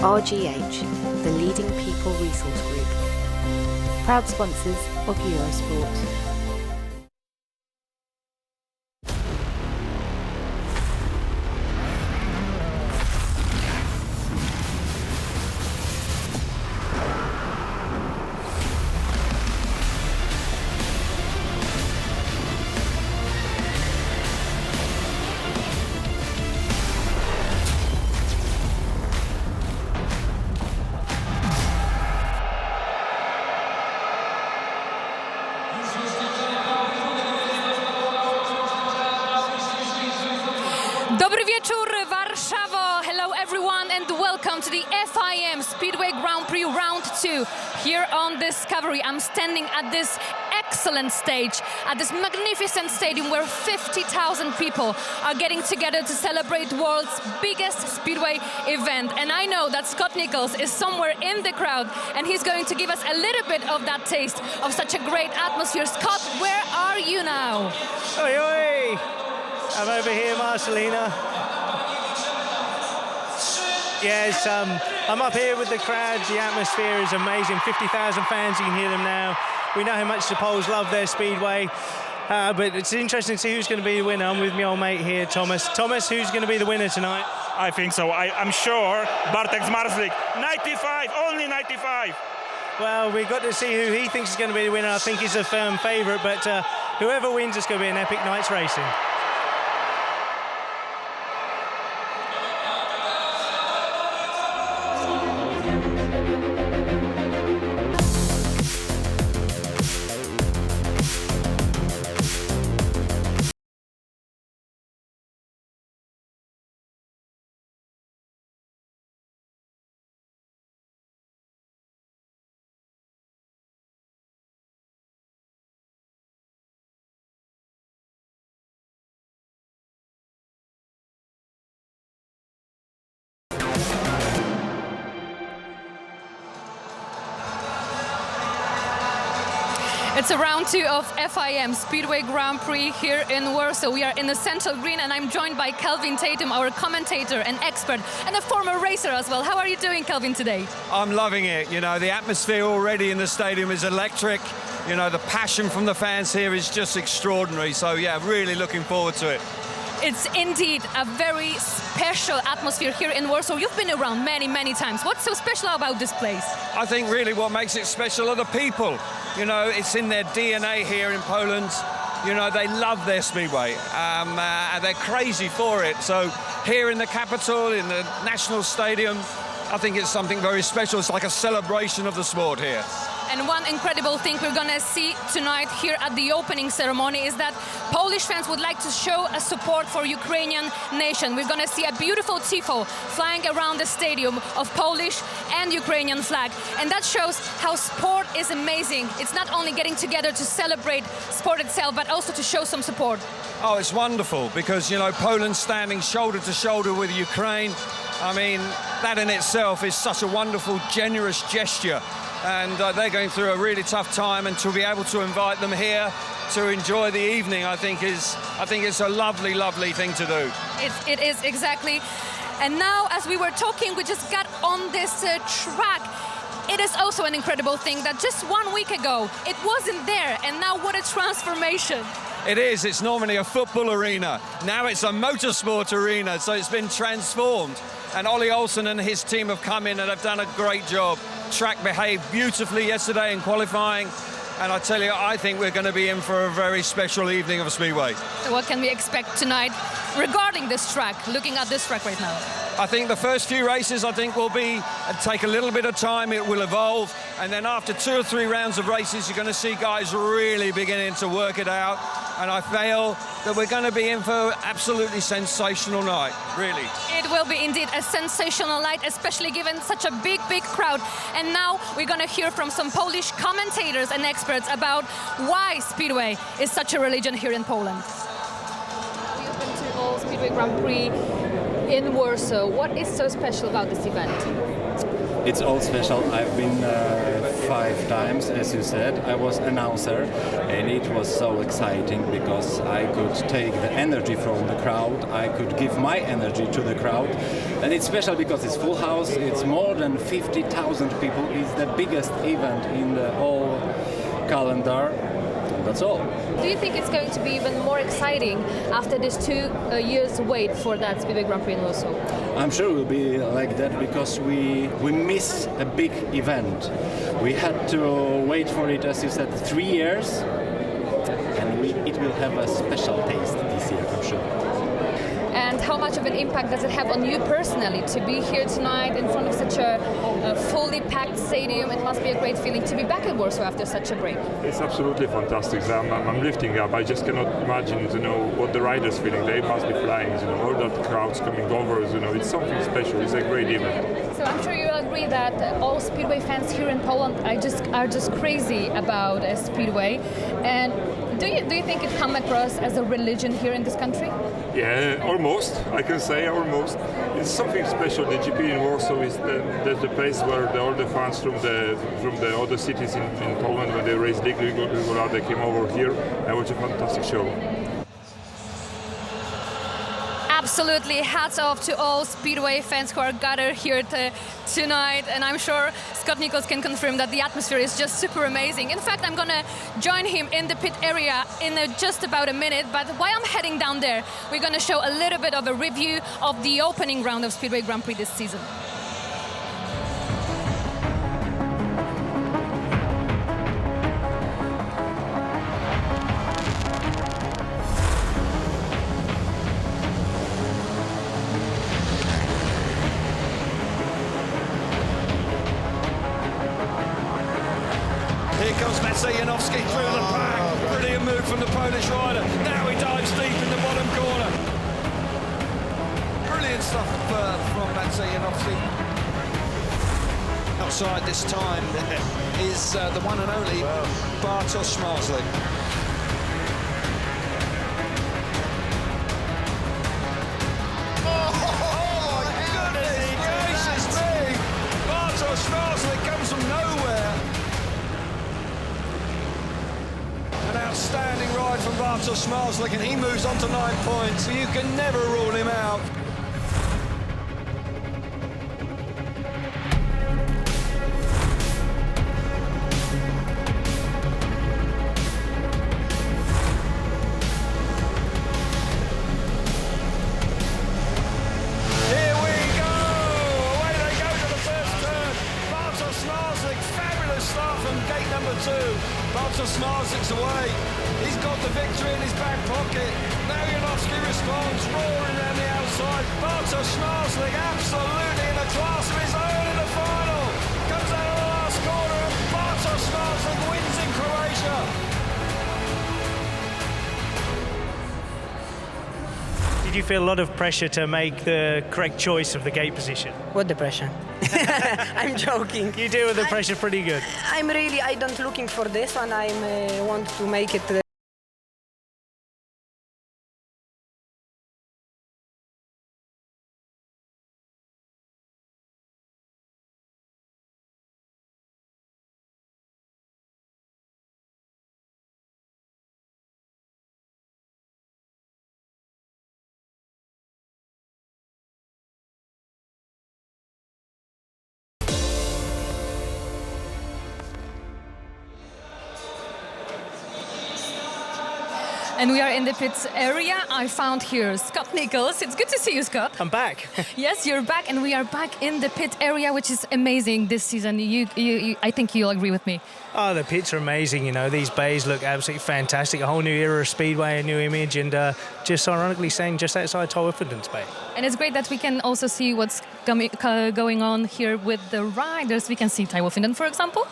RGH, the leading people resource group. Proud sponsors of Eurosport. Dobry wieczór, Warszawa. Hello everyone and welcome to the FIM Speedway Grand-Prix Round 2 here on Discovery. I'm standing at this excellent stage, at this magnificent stadium where 50,000 people are getting together to celebrate the world's biggest speedway event. And I know that Scott Nichols is somewhere in the crowd and he's going to give us a little bit of that taste of such a great atmosphere. Scott, where are you now? Oi, oi. I'm over here, Marcelina. Yes, I'm up here with the crowd. The atmosphere is amazing. 50,000 fans, you can hear them now. We know how much the Poles love their speedway. But it's interesting to see who's going to be the winner. I'm with my old mate here, Thomas. Thomas, who's going to be the winner tonight? I think so. I'm sure Bartek Zmarzlik. 95, only 95. Well, we've got to see who he thinks is going to be the winner. I think he's a firm favourite, but whoever wins, it's going to be an epic night's racing. It's a round 2 of FIM Speedway Grand Prix here in Warsaw. We are in the central green and I'm joined by Kelvin Tatum, our commentator and expert and a former racer as well. How are you doing, Kelvin, today? I'm loving it. You know, the atmosphere already in the stadium is electric. You know, the passion from the fans here is just extraordinary. So yeah, really looking forward to it. It's indeed a very special atmosphere here in Warsaw. You've been around many, many times. What's so special about this place? I think really what makes it special are the people. You know, it's in their DNA here in Poland. You know, they love their speedway. And they're crazy for it. So here in the capital, in the National Stadium, I think it's something very special. It's like a celebration of the sport here. And one incredible thing we're going to see tonight here at the opening ceremony is that Polish fans would like to show a support for Ukrainian nation. We're going to see a beautiful tifo flying around the stadium of Polish and Ukrainian flag. And that shows how sport is amazing. It's not only getting together to celebrate sport itself, but also to show some support. Oh, it's wonderful because, you know, Poland standing shoulder to shoulder with Ukraine. I mean, that in itself is such a wonderful, generous gesture. And they're going through a really tough time, and to be able to invite them here to enjoy the evening, I think it's a lovely, lovely thing to do. It is, exactly. And now, as we were talking, we just got on this track. It is also an incredible thing that just 1 week ago, it wasn't there, and now what a transformation. It is. It's normally a football arena. Now it's a motorsport arena, so it's been transformed. And Ollie Olsen and his team have come in and have done a great job. Track behaved beautifully yesterday in qualifying. And I tell you, I think we're going to be in for a very special evening of Speedway. So what can we expect tonight regarding this track, looking at this track right now? I think the first few races, I think, will take a little bit of time. It will evolve. And then after 2 or 3 rounds of races, you're going to see guys really beginning to work it out. And I feel that we're going to be in for an absolutely sensational night, really. It will be indeed a sensational night, especially given such a big, big crowd. And now we're going to hear from some Polish commentators and experts about why Speedway is such a religion here in Poland. You've been to all Speedway Grand Prix in Warsaw. What is so special about this event? It's all special. I've been 5 times, as you said. I was announcer, and it was so exciting because I could take the energy from the crowd. I could give my energy to the crowd, and it's special because it's full house. It's more than 50,000 people. It's the biggest event in the whole calendar. That's all. Do you think it's going to be even more exciting after this 2 years wait for that Speedway Grand Prix in Warsaw? I'm sure it will be like that because we miss a big event. We had to wait for it, as you said, 3 years, and it will have a special taste this year, I'm sure. And how much of an impact does it have on you personally to be here tonight in front of such a fully packed stadium? It must be a great feeling to be back at Warsaw after such a break. It's absolutely fantastic. I'm lifting up. I just cannot imagine, what the riders feeling. They must be flying, all that crowds coming over, it's something special. It's a great event. So I'm sure you'll agree that all Speedway fans here in Poland are just crazy about Speedway. And do you think it come across as a religion here in this country? Yeah, almost. I can say almost. It's something special. The GP in Warsaw is the place where all the fans from the other cities in Poland, when they race regular, they came over here. It was a fantastic show. Absolutely, hats off to all Speedway fans who are gathered here tonight, and I'm sure Scott Nichols can confirm that the atmosphere is just super amazing. In fact, I'm gonna join him in the pit area in just about a minute, but while I'm heading down there, we're gonna show a little bit of a review of the opening round of Speedway Grand Prix this season. Here comes Maciejowski through the pack. Brilliant move from the Polish rider. Now he dives deep in the bottom corner. Brilliant stuff from Maciejowski. Outside this time is the one and only Bartosz Szmarslik. Oh my goodness gracious me! Bartosz Szmarslik comes from nowhere. An outstanding ride from Bartosz Szmarslik, and he moves on to 9 points, so you can never rule him out. Here we go! Away they go to the first turn. Bartosz Szmarslik, fabulous start from gate number 2. Bartosz Szmarslik's away. He's got the victory in his back pocket. Now Janowski responds, roaring around the outside. Bartosz Szmarslik absolutely in a class of his own in the final. Comes out of the last corner, and Bartosz Szmarslik wins in Croatia. Did you feel a lot of pressure to make the correct choice of the gate position? What the pressure? I'm joking. You deal with the pressure pretty good. I don't looking for this one. I want to make it. And we are in the pits area. I found here Scott Nichols. It's good to see you, Scott. I'm back. Yes, you're back, and we are back in the pit area, which is amazing this season. I think you'll agree with me. Oh, the pits are amazing, these bays look absolutely fantastic. A whole new era of Speedway, a new image, and just ironically saying just outside Ty Whiffington's bay. And it's great that we can also see what's going on here with the riders. We can see Ty Whiffington, for example,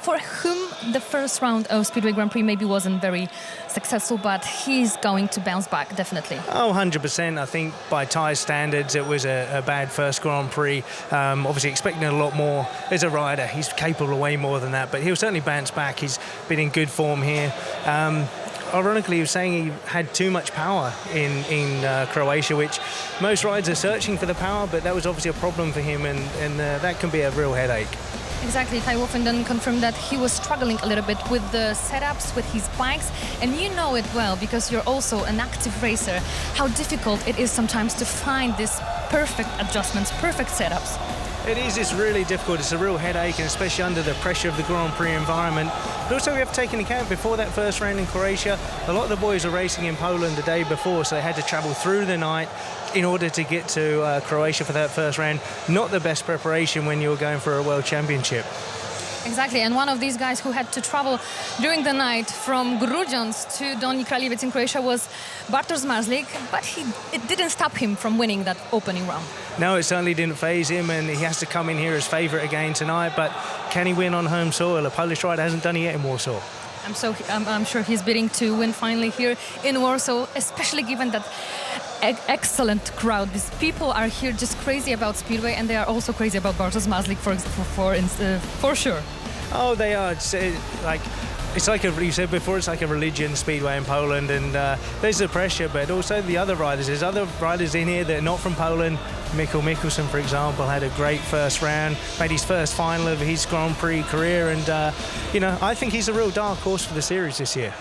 for whom the first round of Speedway Grand Prix maybe wasn't very successful, but he's going to bounce back, definitely. Oh, 100%. I think by Ty's standards, it was a bad first Grand Prix. Obviously expecting a lot more as a rider. He's capable of way more than that, but he'll certainly bounce back. He's been in good form here. ironically, he was saying he had too much power in Croatia, which most riders are searching for the power, but that was obviously a problem for him, and that can be a real headache. Exactly, Tai Wolfen then confirmed that he was struggling a little bit with the setups, with his bikes, and you know it well because you're also an active racer, how difficult it is sometimes to find these perfect adjustments, perfect setups. It is, it's really difficult, it's a real headache, and especially under the pressure of the Grand Prix environment. But also we have to take into account, before that first round in Croatia, a lot of the boys were racing in Poland the day before, so they had to travel through the night in order to get to Croatia for that first round. Not the best preparation when you're going for a World Championship. Exactly, and one of these guys who had to travel during the night from Grudziądz to Donji Kraljevic in Croatia was Bartosz Marzlik, but it didn't stop him from winning that opening round. No, it certainly didn't faze him, and he has to come in here as favourite again tonight, but can he win on home soil? A Polish rider hasn't done it yet in Warsaw. I'm sure he's bidding to win finally here in Warsaw, especially given that excellent crowd. These people are here just crazy about Speedway, and they are also crazy about Bartosz Marzlik for sure. Oh, they are. It's like you said before, it's like a religion, Speedway in Poland, and there's the pressure, but also the other riders. There's other riders in here that are not from Poland. Mikkel Mikkelsen, for example, had a great first round, made his first final of his Grand Prix career, and I think he's a real dark horse for the series this year.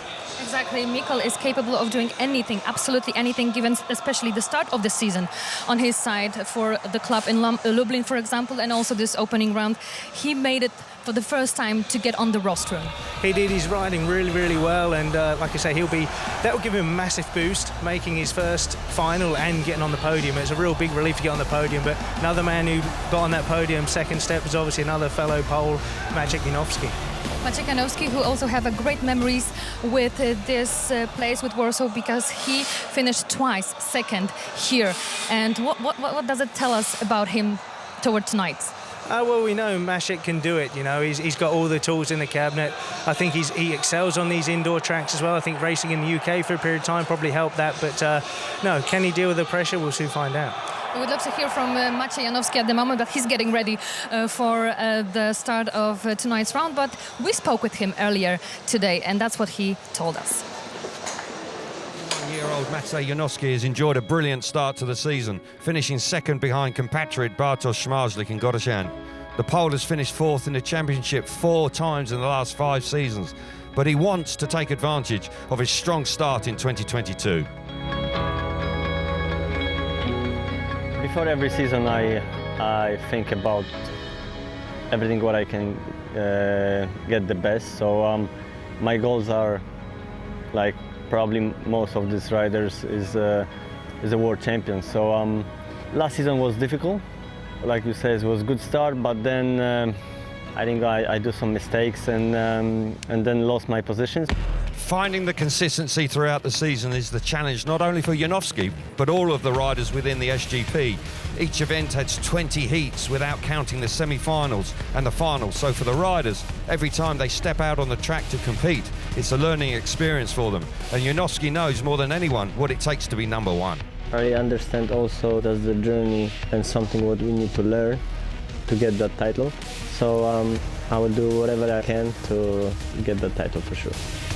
Exactly, Mikkel is capable of doing anything, absolutely anything, given especially the start of the season on his side for the club in Lublin, for example, and also this opening round. He made it for the first time to get on the rostrum. He did. He's riding really, really well, and like I say, that will give him a massive boost, making his first final and getting on the podium. It's a real big relief to get on the podium, but another man who got on that podium second step was obviously another fellow Pole, Maciej Janowski. Maciej Janowski, who also have great memories with this place, with Warsaw, because he finished twice second here. And what does it tell us about him toward tonight? Well, we know Maciej can do it. He's got all the tools in the cabinet. I think he excels on these indoor tracks as well. I think racing in the UK for a period of time probably helped that. But no, can he deal with the pressure? We'll soon find out. We would love to hear from Maciej Janowski at the moment, but he's getting ready for the start of tonight's round. But we spoke with him earlier today, and that's what he told us. Year-old Maciej Janowski has enjoyed a brilliant start to the season, finishing second behind compatriot Bartosz Marzlik in Gotyszan. The Pole has finished fourth in the championship 4 times in the last 5 seasons, but he wants to take advantage of his strong start in 2022. Before every season, I think about everything what I can get the best. So my goals are, like probably most of these riders, is a world champion. So last season was difficult. Like you said, it was a good start, but then I think I do some mistakes and then lost my positions. Finding the consistency throughout the season is the challenge not only for Janowski, but all of the riders within the SGP. Each event has 20 heats without counting the semi-finals and the finals. So for the riders, every time they step out on the track to compete, it's a learning experience for them. And Janowski knows more than anyone what it takes to be number one. I understand also that's the journey and something what we need to learn to get that title. So I will do whatever I can to get that title for sure.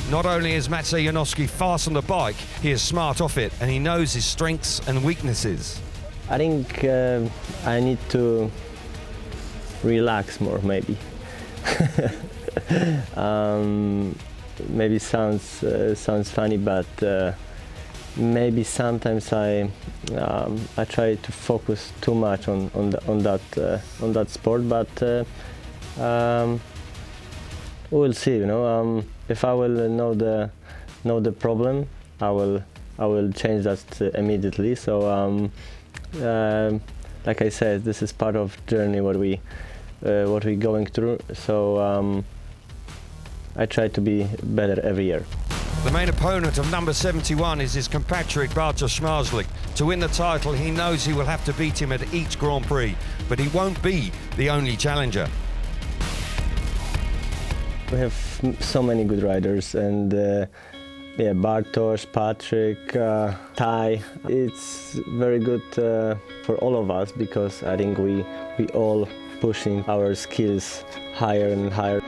Not only is Maciej Janowski fast on the bike, he is smart off it, and he knows his strengths and weaknesses. I think I need to relax more, maybe. Maybe sounds funny, but maybe sometimes I try to focus too much on that sport, but we'll see. If I will know the problem, I will change that immediately. So like I said, this is part of journey what we going through. So I try to be better every year. The main opponent of number 71 is his compatriot Bartosz Marzlik. To win the title, he knows he will have to beat him at each Grand Prix, but he won't be the only challenger. We have so many good riders, and Bartosz, Patrick, Tai. It's very good for all of us because I think we all pushing our skills higher and higher.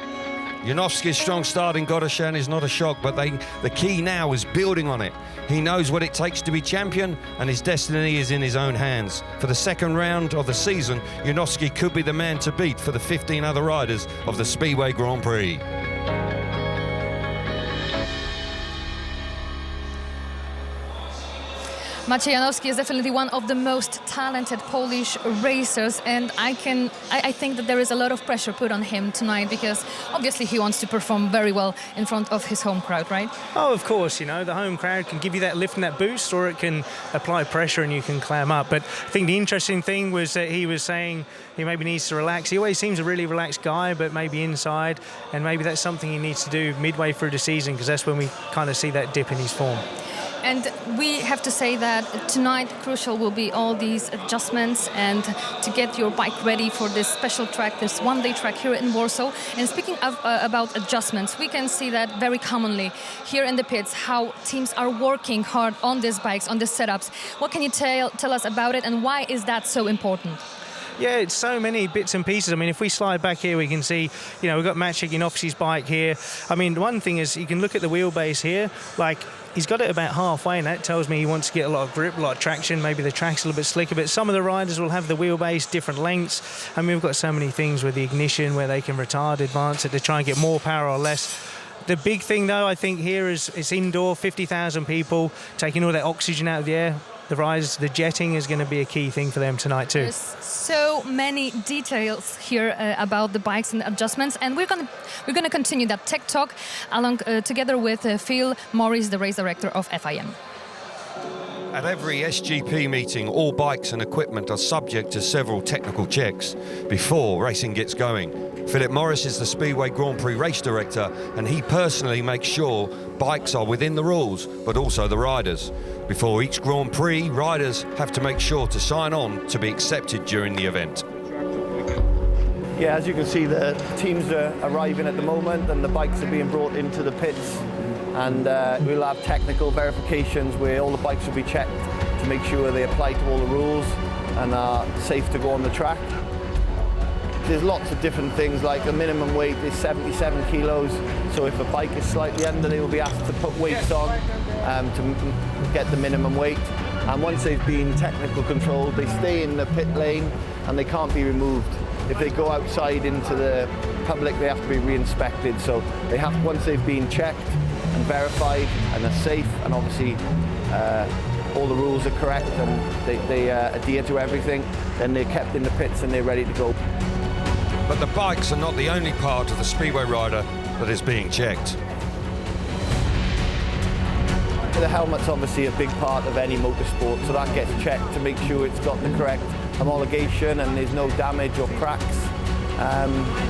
Janowski's strong start in Godashan is not a shock, but the key now is building on it. He knows what it takes to be champion, and his destiny is in his own hands. For the second round of the season, Janowski could be the man to beat for the 15 other riders of the Speedway Grand Prix. Maciej Janowski is definitely one of the most talented Polish racers, and I think that there is a lot of pressure put on him tonight because obviously he wants to perform very well in front of his home crowd, right? Oh, of course, you know, the home crowd can give you that lift and that boost, or it can apply pressure and you can clam up. But I think the interesting thing was that he was saying he maybe needs to relax. He always seems a really relaxed guy, but maybe inside, and maybe that's something he needs to do midway through the season, because that's when we kind of see that dip in his form. And we have to say that tonight crucial will be all these adjustments and to get your bike ready for this special track, this one-day track here in Warsaw. And speaking of about adjustments, we can see that very commonly here in the pits, how teams are working hard on these bikes, on these setups. What can you tell us about it, and why is that so important? Yeah, it's so many bits and pieces. I mean, if we slide back here, we can see, you know, we've got Maciej Janowski's bike here. I mean, one thing is you can look at the wheelbase here, like he's got it about halfway, and that tells me he wants to get a lot of grip, a lot of traction. Maybe the track's a little bit slicker, but some of the riders will have the wheelbase different lengths. I mean, we've got so many things with the ignition where they can retard, advance it to try and get more power or less. The big thing, though, I think here is it's indoor, 50,000 people, taking all that oxygen out of the air. The rise, the jetting is going to be a key thing for them tonight too. There's so many details here about the bikes and adjustments, and we're gonna continue that tech talk along together with Phil Morris, the race director of FIM. At every SGP meeting, all bikes and equipment are subject to several technical checks before racing gets going. Philip Morris is the Speedway Grand Prix race director, and he personally makes sure bikes are within the rules, but also the riders. Before each Grand Prix, riders have to make sure to sign on to be accepted during the event. Yeah, as you can see, the teams are arriving at the moment and the bikes are being brought into the pits, and we'll have technical verifications where all the bikes will be checked to make sure they apply to all the rules and are safe to go on the track. There's lots of different things, like the minimum weight is 77 kilos, so if a bike is slightly under, they will be asked to put weights on to get the minimum weight. And once they've been technical controlled, they stay in the pit lane and they can't be removed. If they go outside into the public, they have to be re-inspected. So they have, once they've been checked and verified and are safe, and obviously all the rules are correct and they adhere to everything, then they're kept in the pits and they're ready to go. But the bikes are not the only part of the Speedway rider that is being checked. The helmet's obviously a big part of any motorsport, so that gets checked to make sure it's got the correct homologation and there's no damage or cracks.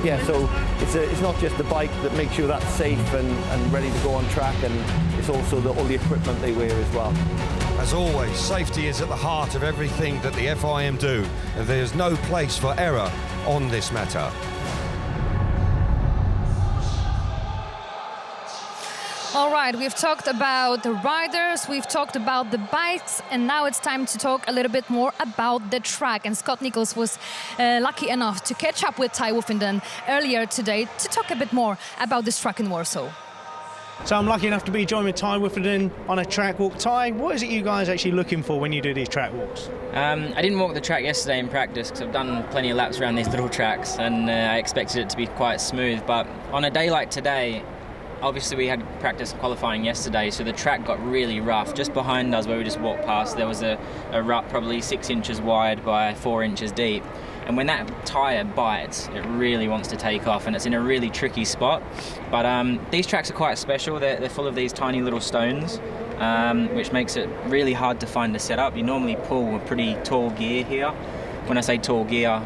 Yeah, so it's not just the bike that makes sure that's safe and ready to go on track, and it's also all the equipment they wear as well. As always, safety is at the heart of everything that the FIM do, and there's no place for error on this matter. All right, we've talked about the riders, we've talked about the bikes, and now it's time to talk a little bit more about the track. And Scott Nichols was lucky enough to catch up with Ty Woofenden earlier today to talk a bit more about this track in Warsaw. So I'm lucky enough to be joined with Ty Woofenden on a track walk. Ty, what is it you guys actually looking for when you do these track walks? I didn't walk the track yesterday in practice because I've done plenty of laps around these little tracks, and I expected it to be quite smooth. But on a day like today, obviously we had practice qualifying yesterday, so the track got really rough. Just behind us, where we just walked past, there was a rut probably 6 inches wide by 4 inches deep. And when that tyre bites, it really wants to take off, and it's in a really tricky spot. But these tracks are quite special. They're full of these tiny little stones, which makes it really hard to find a setup. You normally pull a pretty tall gear here. When I say tall gear,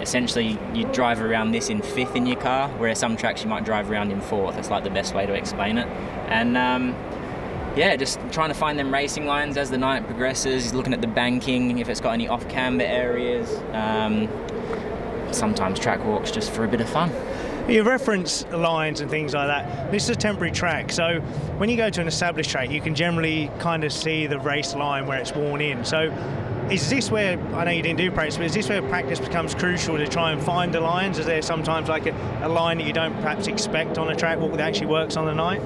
essentially you drive around this in fifth in your car, whereas some tracks you might drive around in fourth. That's like the best way to explain it. And yeah, just trying to find them racing lines as the night progresses, looking at the banking, if it's got any off-camber areas. Sometimes track walks just for a bit of fun. You reference lines and things like that. This is a temporary track, so when you go to an established track, you can generally kind of see the race line where it's worn in. So Is this where, I know you didn't do practice, but is this where practice becomes crucial to try and find the lines? Is there sometimes like a line that you don't perhaps expect on a track, what actually works on the night?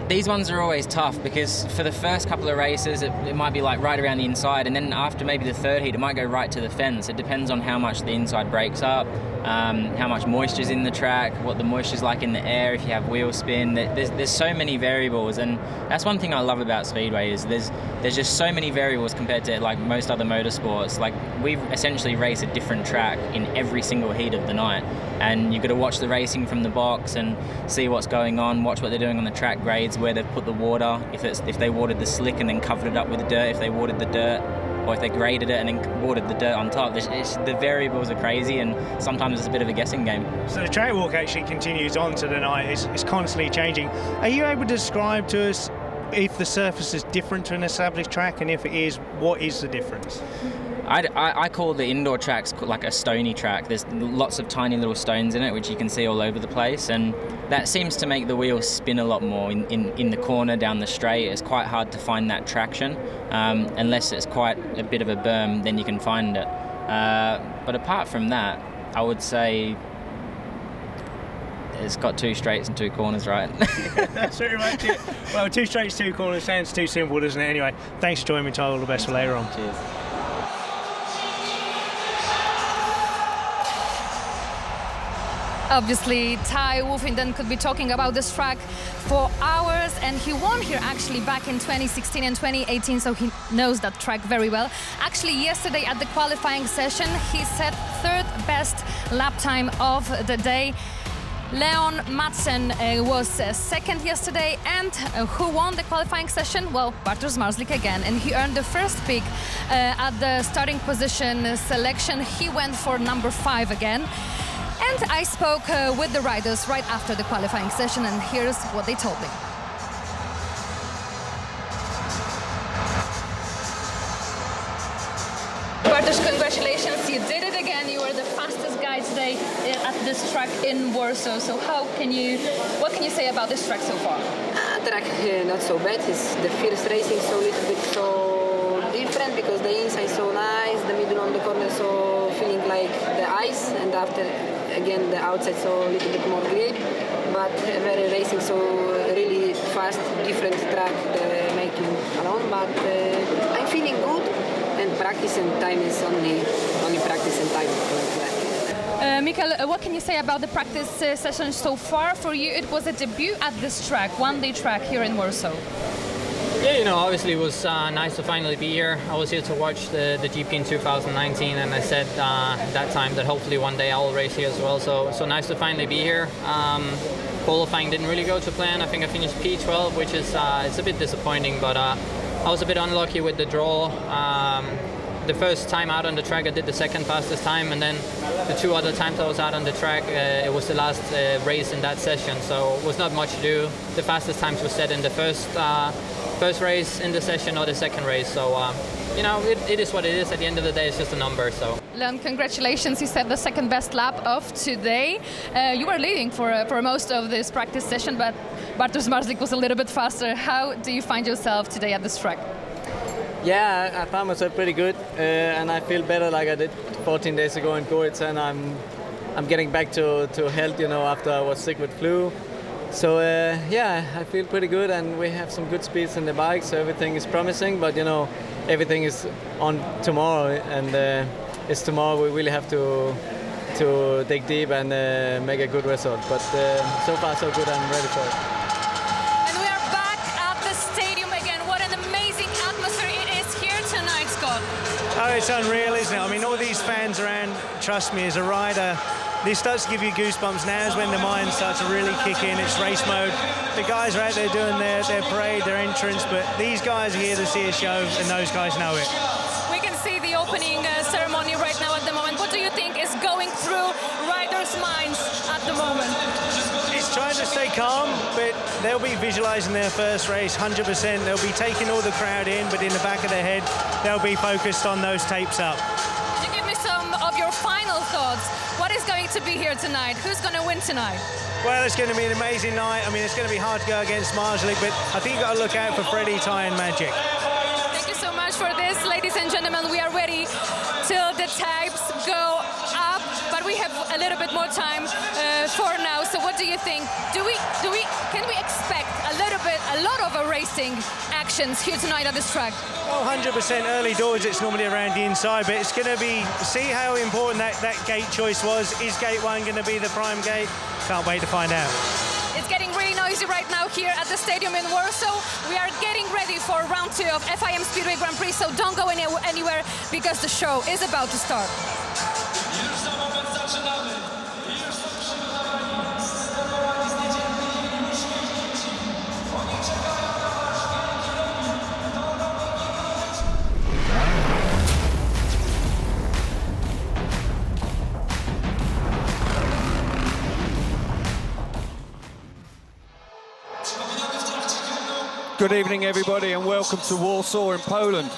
These ones are always tough because for the first couple of races it might be like right around the inside, and then after maybe the third heat it might go right to the fence. It depends on how much the inside breaks up, how much moisture's in the track, what the moisture's like in the air, if you have wheel spin. There's so many variables, and that's one thing I love about Speedway is there's just so many variables compared to like most other motorsports. Like we essentially race a different track in every single heat of the night, and you've got to watch the racing from the box and see what's going on, watch what they're doing on the track grades, where they've put the water, if they watered the slick and then covered it up with dirt, if they watered the dirt, or if they graded it and then watered the dirt on top. The variables are crazy, and sometimes it's a bit of a guessing game. So the track walk actually continues on to the night. It's constantly changing. Are you able to describe to us if the surface is different to an established track, and if it is, what is the difference? I call the indoor tracks like a stony track. There's lots of tiny little stones in it, which you can see all over the place, and that seems to make the wheels spin a lot more in the corner, down the straight. It's quite hard to find that traction. Unless it's quite a bit of a berm, then you can find it. But apart from that, I would say it's got 2 straights and 2 corners, right? That's very much it. Well, 2 straights, 2 corners sounds too simple, doesn't it? Anyway, thanks for joining me, Tyler. All the best for later on. Cheers. Obviously, Ty Wolfenden could be talking about this track for hours, and he won here actually back in 2016 and 2018, so he knows that track very well. Actually, yesterday at the qualifying session, he set 3rd best lap time of the day. Leon Madsen was 2nd yesterday, and who won the qualifying session? Well, Bartosz Marzlik again, and he earned the first pick at the starting position selection. He went for number 5 again. And I spoke with the riders right after the qualifying session, and here's what they told me. Bartosz, congratulations, you did it again. You were the fastest guy today at this track in Warsaw. So what can you say about this track so far? Track not so bad. It's the first racing so a little bit so different because the inside so nice, the middle on the corner so feeling like the ice, and after again the outside so a little bit more grip, but very racing so really fast, different track making alone. But I'm feeling good, and practice and time is only practice and time. Mikael, what can you say about the practice session so far? For you, it was a debut at this track, one-day track here in Warsaw. Yeah, obviously it was nice to finally be here. I was here to watch the GP in 2019, and I said that time that hopefully one day I'll race here as well. So nice to finally be here. Qualifying didn't really go to plan. I think I finished P12, which is it's a bit disappointing, but I was a bit unlucky with the draw. The first time out on the track I did the 2nd fastest time, and then the 2 other times I was out on the track it was the last race in that session, so it was not much to do. The fastest times were set in the first race in the session or the 2nd race, so it is what it is. At the end of the day, it's just a number. So Leon, congratulations, you set the 2nd best lap of today. You were leading for most of this practice session, but Bartosz Marzlik was a little bit faster. How do you find yourself today at this track? Yeah, I found myself pretty good, and I feel better like I did 14 days ago in Gorica, and I'm getting back to health, after I was sick with flu. So yeah, I feel pretty good, and we have some good speeds in the bike, so everything is promising. But everything is on tomorrow, and it's tomorrow we really have to dig deep and make a good result. But so far so good, I'm ready for it. And we are back at the stadium again. What an amazing atmosphere it is here tonight, Scott. Oh, it's unreal, isn't it? I mean, all these fans around, trust me, as a rider, this starts to give you goosebumps. Now is when the mind starts to really kick in. It's race mode. The guys are out there doing their parade, their entrance, but these guys are here to see a show, and those guys know it. We can see the opening ceremony right now at the moment. What do you think is going through riders' minds at the moment? It's trying to stay calm, but they'll be visualizing their first race 100%. They'll be taking all the crowd in, but in the back of their head, they'll be focused on those tapes up. Could you give me some of your final thoughts? What is going to be here tonight? Who's going to win tonight? Well, it's going to be an amazing night. I mean, it's going to be hard to go against Marzlik, but I think you've got to look out for Freddie, Ty and Magic. Thank you so much for this, ladies and gentlemen. a little bit more time for now. So what do you think? Can we expect a lot of racing actions here tonight at this track? Well, 100% early doors, it's normally around the inside, but it's going to be, see how important that gate choice was. Is gate 1 going to be the prime gate? Can't wait to find out. It's getting really noisy right now here at the stadium in Warsaw. We are getting ready for round 2 of FIM Speedway Grand Prix, so don't go anywhere because the show is about to start. Good evening, everybody, and welcome to Warsaw in Poland.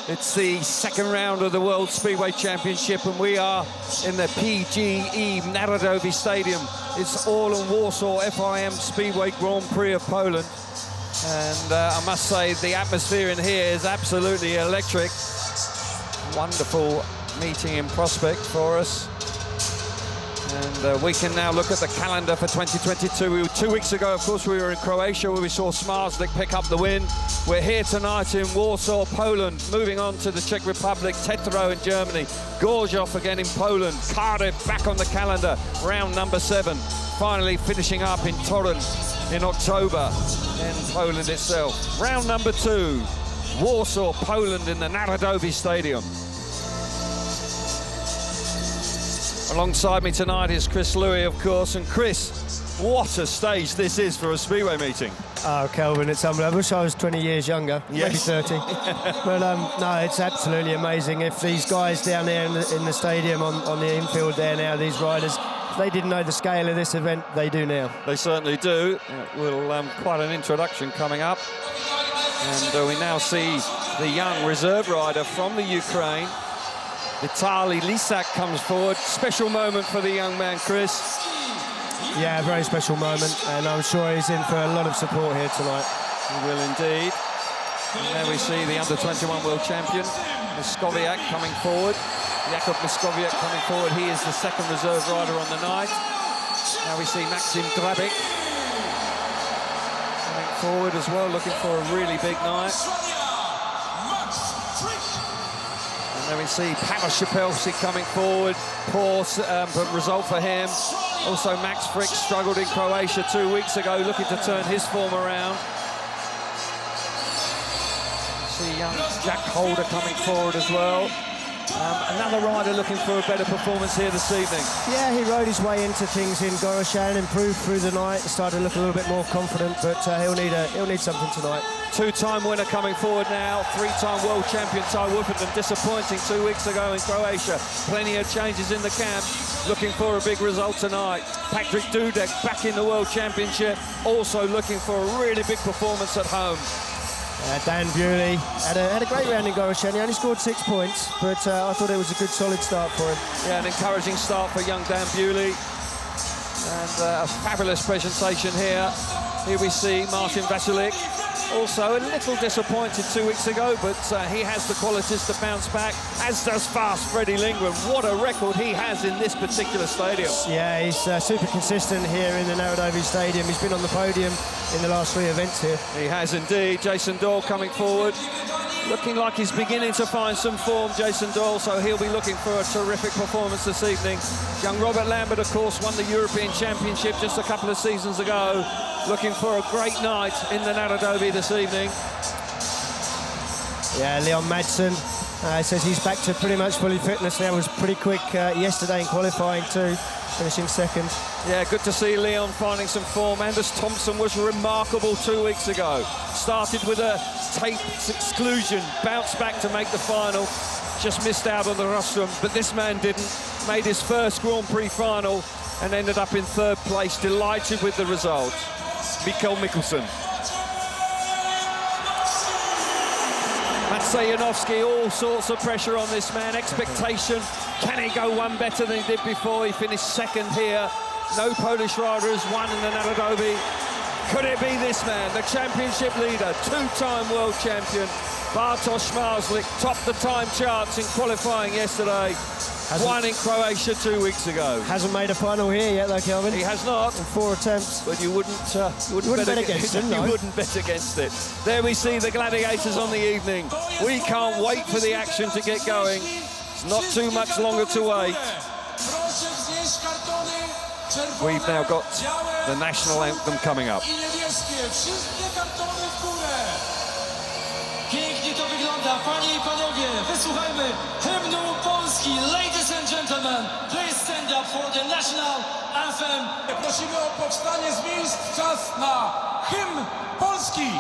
It's the second round of the World Speedway Championship, and we are in the PGE Narodowy Stadium. It's all in Warsaw, FIM Speedway Grand Prix of Poland. And I must say, the atmosphere in here is absolutely electric. Wonderful meeting in prospect for us. And we can now look at the calendar for 2022. 2 weeks ago, of course, we were in Croatia where we saw Zmarzlik pick up the win. We're here tonight in Warsaw, Poland, moving on to the Czech Republic, Tetro in Germany, Gorzów again in Poland, Cardiff back on the calendar, round number 7. Finally finishing up in Torun in October in Poland itself. Round number 2, Warsaw, Poland in the Narodowy Stadium. Alongside me tonight is Chris Louis, of course. And Chris, what a stage this is for a Speedway meeting. Oh, Kelvin, it's unbelievable. I wish I was 20 years younger, yes. maybe 30. But no, it's absolutely amazing. If these guys down there in the stadium on the infield there now, these riders, if they didn't know the scale of this event, they do now. They certainly do. We'll quite an introduction coming up. And we now see the young reserve rider from the Ukraine. Vitaly Lisak comes forward. Special moment for the young man, Chris. Yeah, very special moment, and I'm sure he's in for a lot of support here tonight. He will indeed. And there we see the under-21 world champion, Miskowiak, coming forward. Jakub Miskowiak coming forward. He is the second reserve rider on the night. Now we see Maxim Drabik coming forward as well, looking for a really big night. And then we see Paweł Szpilski coming forward. Poor result for him. Also, Max Frick struggled in Croatia 2 weeks ago, looking to turn his form around. See young Jack Holder coming forward as well. Another rider looking for a better performance here this evening. Yeah, he rode his way into things in Goroshan, improved through the night, started to look a little bit more confident, but he'll need something tonight. Two-time winner coming forward now, 3-time world champion Ty Wolfenden, disappointing 2 weeks ago in Croatia. Plenty of changes in the camp, looking for a big result tonight. Patrick Dudek back in the world championship, also looking for a really big performance at home. Dan Bewley had a great round in Goroshan. He only scored 6 points, but I thought it was a good, solid start for him. Yeah, an encouraging start for young Dan Bewley. And a fabulous presentation here. Here we see Martin Vasilik. Also a little disappointed 2 weeks ago, but he has the qualities to bounce back, as does fast Freddie Lindgren. What a record he has in this particular stadium. Yeah, he's super consistent here in the Narodowy Stadium. He's been on the podium in the last 3 events here. He has indeed. Jason Doyle coming forward. Looking like he's beginning to find some form, Jason Doyle, so he'll be looking for a terrific performance this evening. Young Robert Lambert, of course, won the European Championship just a couple of seasons ago. Looking for a great night in the Narodowy this evening. Yeah, Leon Madsen says he's back to pretty much fully fitness now. Was pretty quick yesterday in qualifying too, finishing second. Yeah, good to see Leon finding some form. Anders Thompson was remarkable 2 weeks ago. Started with a tape exclusion, bounced back to make the final. Just missed out on the rostrum, but this man didn't. Made his first Grand Prix final and ended up in 3rd place. Delighted with the result. Mikael Mikkelsen. Maciej Janowski, all sorts of pressure on this man. Expectation, can he go one better than he did before? He finished second here. No Polish rider has won in the Narodowy. Could it be this man, the championship leader, 2-time world champion, Bartosz Zmarzlik, topped the time charts in qualifying yesterday. won in Croatia 2 weeks ago. Hasn't made a final here yet, though, Kelvin. He has not. In 4 attempts. But you wouldn't bet against him, no. You wouldn't bet against it. There we see the gladiators on the evening. We can't wait for the action to get going. It's not too much longer to wait. We've now got the national anthem coming up. Pięknie to wygląda, panie i panowie, wysłuchajmy hymnu Polski. Ladies and gentlemen, please stand up for the national anthem. Prosimy o powstanie z miejsc, czas na hymn Polski.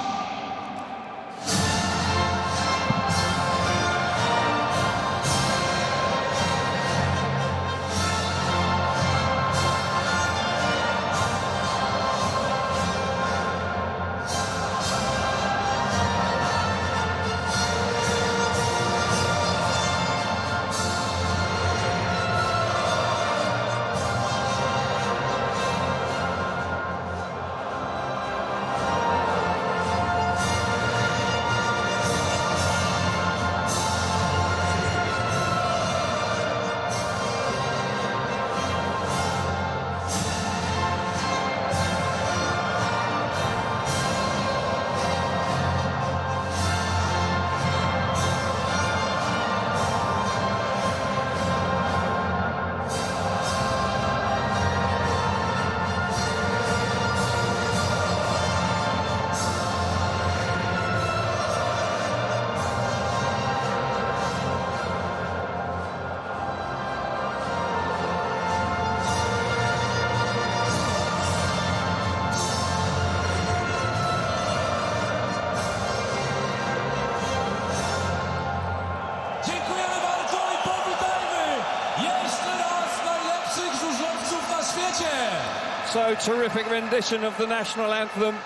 So terrific rendition of the national anthem.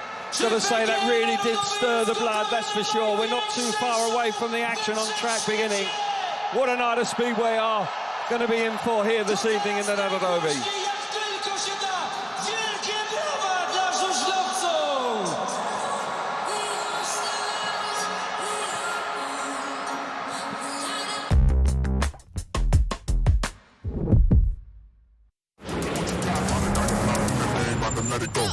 Got to say that really did stir the blood, that's for sure. We're not too far away from the action on track beginning. What a night of Speedway are going to be in for here this evening in the Narodowy. Let it go.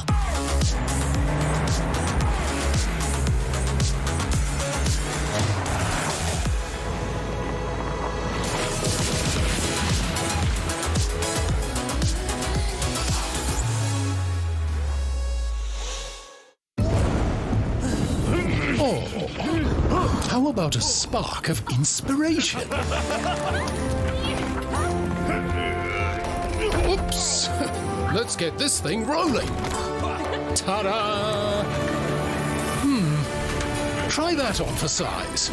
Oh, how about a spark of inspiration? Oops! Let's get this thing rolling. Ta-da! Try that on for size.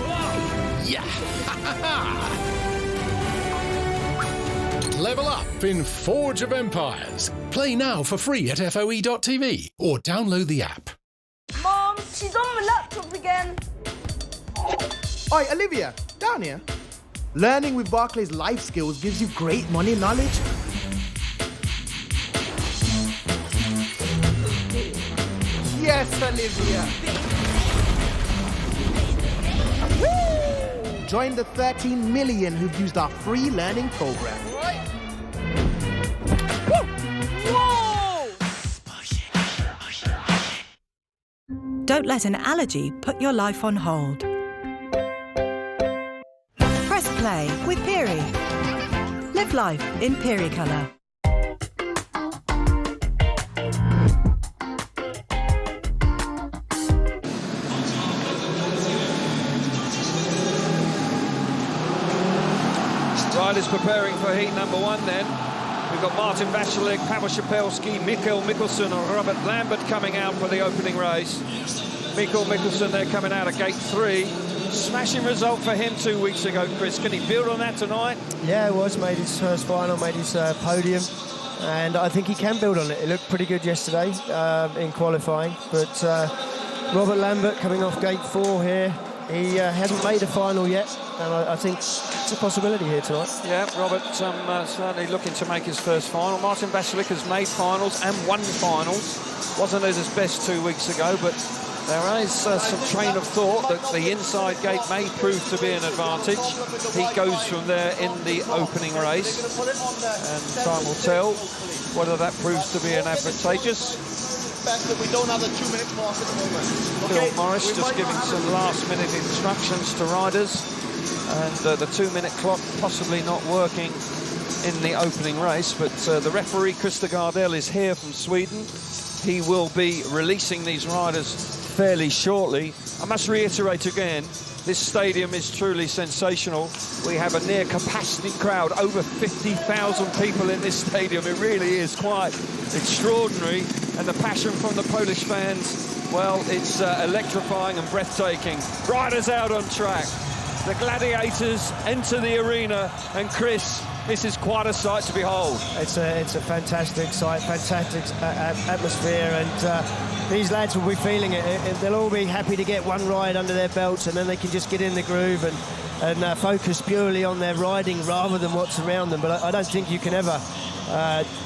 Yeah! Level up in Forge of Empires. Play now for free at FOE.tv or download the app. Mom, she's on my laptop again. Oi, Olivia, down here. Learning with Barclays life skills gives you great money knowledge. Yes, Olivia. Woo! Join the 13 million who've used our free learning program. Whoa! Don't let an allergy put your life on hold. Press play with Piri. Live life in Piri colour. Riders preparing for heat number 1 then. We've got Martin Vasilik, Pavel Shapelski, Mikkel Mikkelsen and Robert Lambert coming out for the opening race. Mikkel Mikkelsen, they're coming out of gate 3. Smashing result for him 2 weeks ago, Chris. Can he build on that tonight? Yeah, it was. Made his first final, made his podium. And I think he can build on it. It looked pretty good yesterday in qualifying. But Robert Lambert coming off gate 4 here. He hasn't made a final yet, and I think it's a possibility here tonight. Yeah, Robert certainly looking to make his first final. Martin Vasilik has made finals and won finals. Wasn't at his best 2 weeks ago, but There is some train of thought that the inside gate may prove to be an advantage. He goes from there in the opening race, and time will tell whether that proves to be an advantageous. That we don't have a 2-minute mark at the moment. Phil Morris just giving some last-minute instructions to riders, and the 2-minute clock possibly not working in the opening race, but the referee Christer Gardell is here from Sweden. He will be releasing these riders fairly shortly. I must reiterate again, this stadium is truly sensational. We have a near capacity crowd, over 50,000 people in this stadium. It really is quite extraordinary, and the passion from the Polish fans, well, it's electrifying and breathtaking. Riders out on track. The gladiators enter the arena, and Chris, this is quite a sight to behold. It's a fantastic sight, fantastic atmosphere, and these lads will be feeling it. They'll all be happy to get one ride under their belts, and then they can just get in the groove and focus purely on their riding rather than what's around them. But I don't think you can ever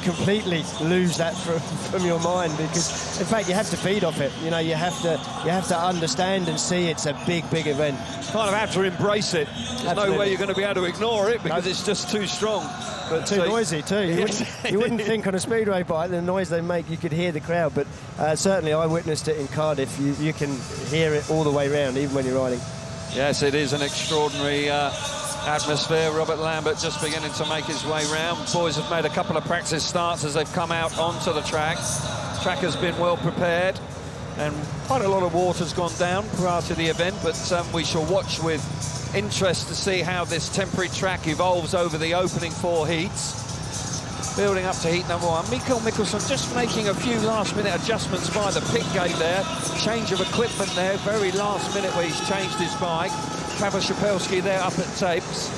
completely lose that from your mind, because in fact you have to feed off it. You know, you have to understand and see it's a big event. Kind of have to embrace it. There's no way you're going to be able to ignore it, because it's just too strong. But too noisy too. You wouldn't think on a speedway bike the noise they make you could hear the crowd, but certainly I witnessed it in Cardiff. You can hear it all the way round, even when you're riding. Yes, it is an extraordinary atmosphere. Robert Lambert just beginning to make his way round. Boys have made a couple of practice starts as they've come out onto the track. The track has been well prepared, and quite a lot of water's gone down prior to the event, but we shall watch with interest to see how this temporary track evolves over the opening 4 heats. Building up to heat number 1. Mikael Mikkelsen just making a few last-minute adjustments by the pit gate there. Change of equipment there, very last minute where he's changed his bike. Pavel Szapelski there up at tapes.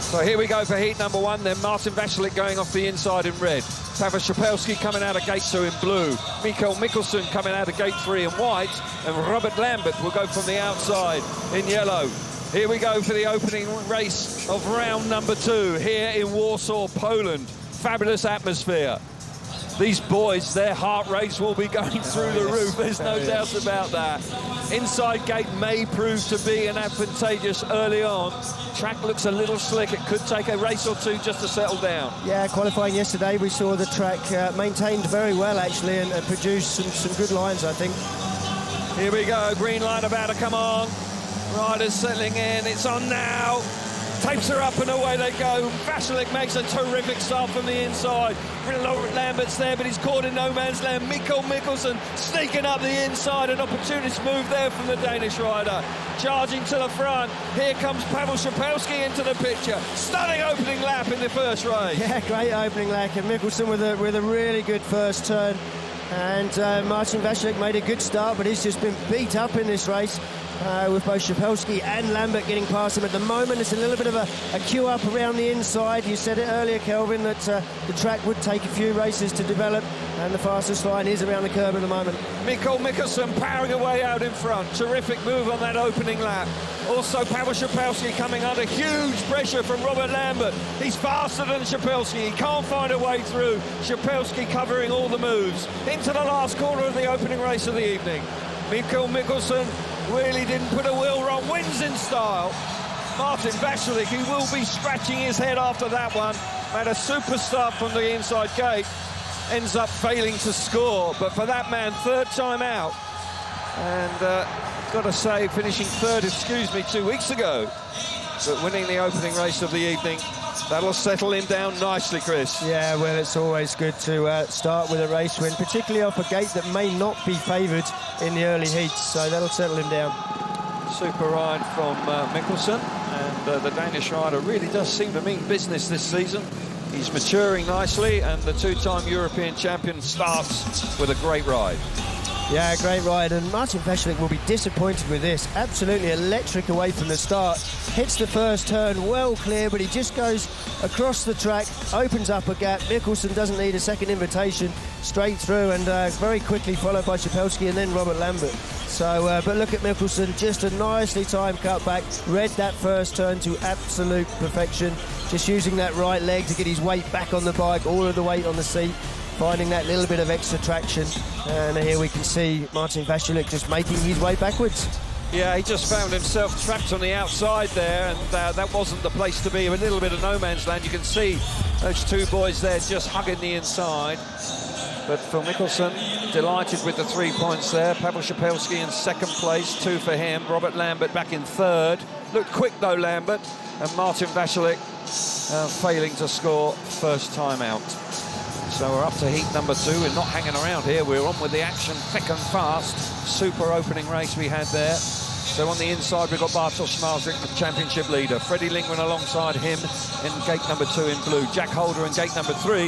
So here we go for heat number 1. Then Martin Vaclik going off the inside in red. Pavel Szapelski coming out of gate 2 in blue. Mikael Mikkelsen coming out of gate 3 in white. And Robert Lambert will go from the outside in yellow. Here we go for the opening race of round number 2 here in Warsaw, Poland. Fabulous atmosphere. These boys, their heart rates will be going through the roof. There's no doubt about that. Inside gate may prove to be an advantageous early on. Track looks a little slick. It could take a race or two just to settle down. Yeah, qualifying yesterday, we saw the track maintained very well, actually, and produced some good lines, I think. Here we go, green light about to come on. Riders settling in, it's on now. Tapes are up and away they go. Vaclik makes a terrific start from the inside. Lambert's there, but he's caught in no man's land. Mikael Mikkelsen sneaking up the inside. An opportunist move there from the Danish rider. Charging to the front. Here comes Pavel Szapelski into the picture. Stunning opening lap in the first race. Yeah, great opening lap. And Mikkelsen with a really good first turn. And Martin Vaclik made a good start, but he's just been beat up in this race. With both Szapelski and Lambert getting past him at the moment. It's a little bit of a queue up around the inside. You said it earlier, Kelvin, that the track would take a few races to develop, and the fastest line is around the curb at the moment. Mikael Mikkelsen powering away out in front. Terrific move on that opening lap. Also, Pavel Szapelski coming under huge pressure from Robert Lambert. He's faster than Szapelski. He can't find a way through. Szapelski covering all the moves. Into the last corner of the opening race of the evening. Mikael Mikkelsen really didn't put a wheel wrong, wins in style. Martin Vaclik, he will be scratching his head after that one. Made a super start from the inside gate, ends up failing to score, but for that man, 3rd time out. And got to say, finishing 3rd, 2 weeks ago, but winning the opening race of the evening. That'll settle him down nicely, Chris. Yeah, well, it's always good to start with a race win, particularly off a gate that may not be favoured in the early heats, so that'll settle him down. Super ride from Mikkelsen, and the Danish rider really does seem to mean business this season. He's maturing nicely, and the 2-time European champion starts with a great ride. Yeah, great ride, and Martin Vaclik will be disappointed with this. Absolutely electric away from the start. Hits the first turn well clear, but he just goes across the track, opens up a gap. Mikkelsen doesn't need a second invitation, straight through, and very quickly followed by Szapelski and then Robert Lambert. So, but look at Mikkelsen, just a nicely timed cutback, read that first turn to absolute perfection, just using that right leg to get his weight back on the bike, all of the weight on the seat. finding that little bit of extra traction. And here we can see Martin Vasilek just making his way backwards. Yeah, he just found himself trapped on the outside there, and that wasn't the place to be. A little bit of no man's land. You can see those two boys there just hugging the inside. But Phil Mickelson, delighted with the 3 points there. Pavel Shapelski in second place, 2 for him. Robert Lambert back in third. Looked quick though, Lambert. And Martin Vasilek failing to score first time out. So we're up to heat number 2. We're not hanging around here. We're on with the action thick and fast. Super opening race we had there. So on the inside, we've got Bartosz Smarzlik, the championship leader. Freddie Lindgren alongside him in gate number 2 in blue. Jack Holder in gate number 3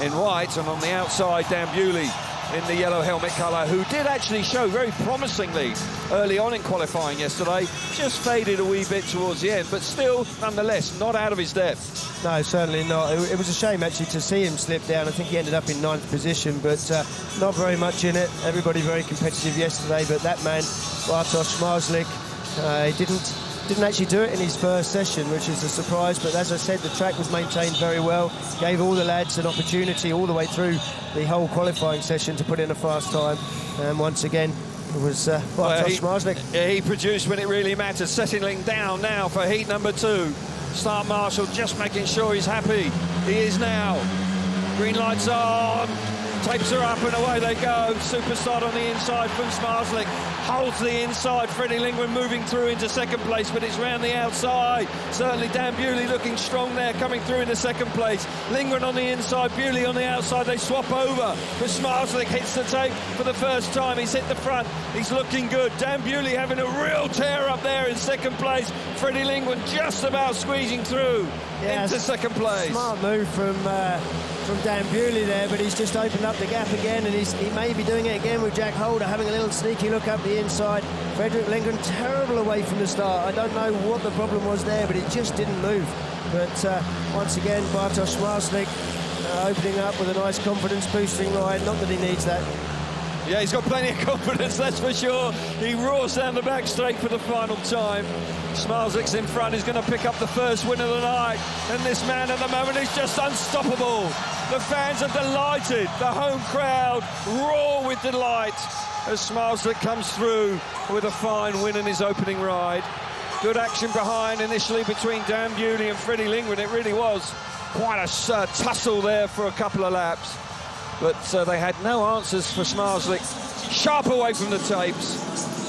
in white. And on the outside, Dan Bewley in the yellow helmet colour, who did actually show very promisingly early on in qualifying yesterday. Just faded a wee bit towards the end, but still, nonetheless, not out of his depth. No, certainly not. It was a shame, actually, to see him slip down. I think he ended up in 9th position, but not very much in it. Everybody very competitive yesterday, but that man, Bartosz Smarzlik, he didn't actually do it in his first session, which is a surprise. But as I said, the track was maintained very well, gave all the lads an opportunity all the way through the whole qualifying session to put in a fast time. And once again, it was Bartosz Smarzlik. He produced when it really mattered, settling down now for heat number 2. Start Marshall just making sure he's happy. He is now. Green lights on. Tapes are up and away they go. Superstar on the inside from Smarzlik. Holds the inside. Freddie Lindgren moving through into second place, but it's round the outside. Certainly Dan Bewley looking strong there, coming through into second place. Lindgren on the inside, Bewley on the outside. They swap over, but Smarzlik hits the tape for the first time. He's hit the front. He's looking good. Dan Bewley having a real tear up there in second place. Freddie Lindgren just about squeezing through into second place. Smart move from Dan Bewley there, but he's just opened up the gap again, and he may be doing it again with Jack Holder, having a little sneaky look up the inside. Fredrik Lindgren terrible away from the start. I don't know what the problem was there, but it just didn't move. But once again, Bartosz Smarzlik opening up with a nice confidence-boosting ride. Not that he needs that. Yeah, he's got plenty of confidence, that's for sure. He roars down the back straight for the final time. Smarzlik's in front. He's going to pick up the first win of the night. And this man at the moment is just unstoppable. The fans are delighted. The home crowd roar with delight as Smarzlik comes through with a fine win in his opening ride. Good action behind initially between Dan Bewley and Freddie Lindgren. It really was quite a tussle there for a couple of laps. But they had no answers for Smarzlik. Sharp away from the tapes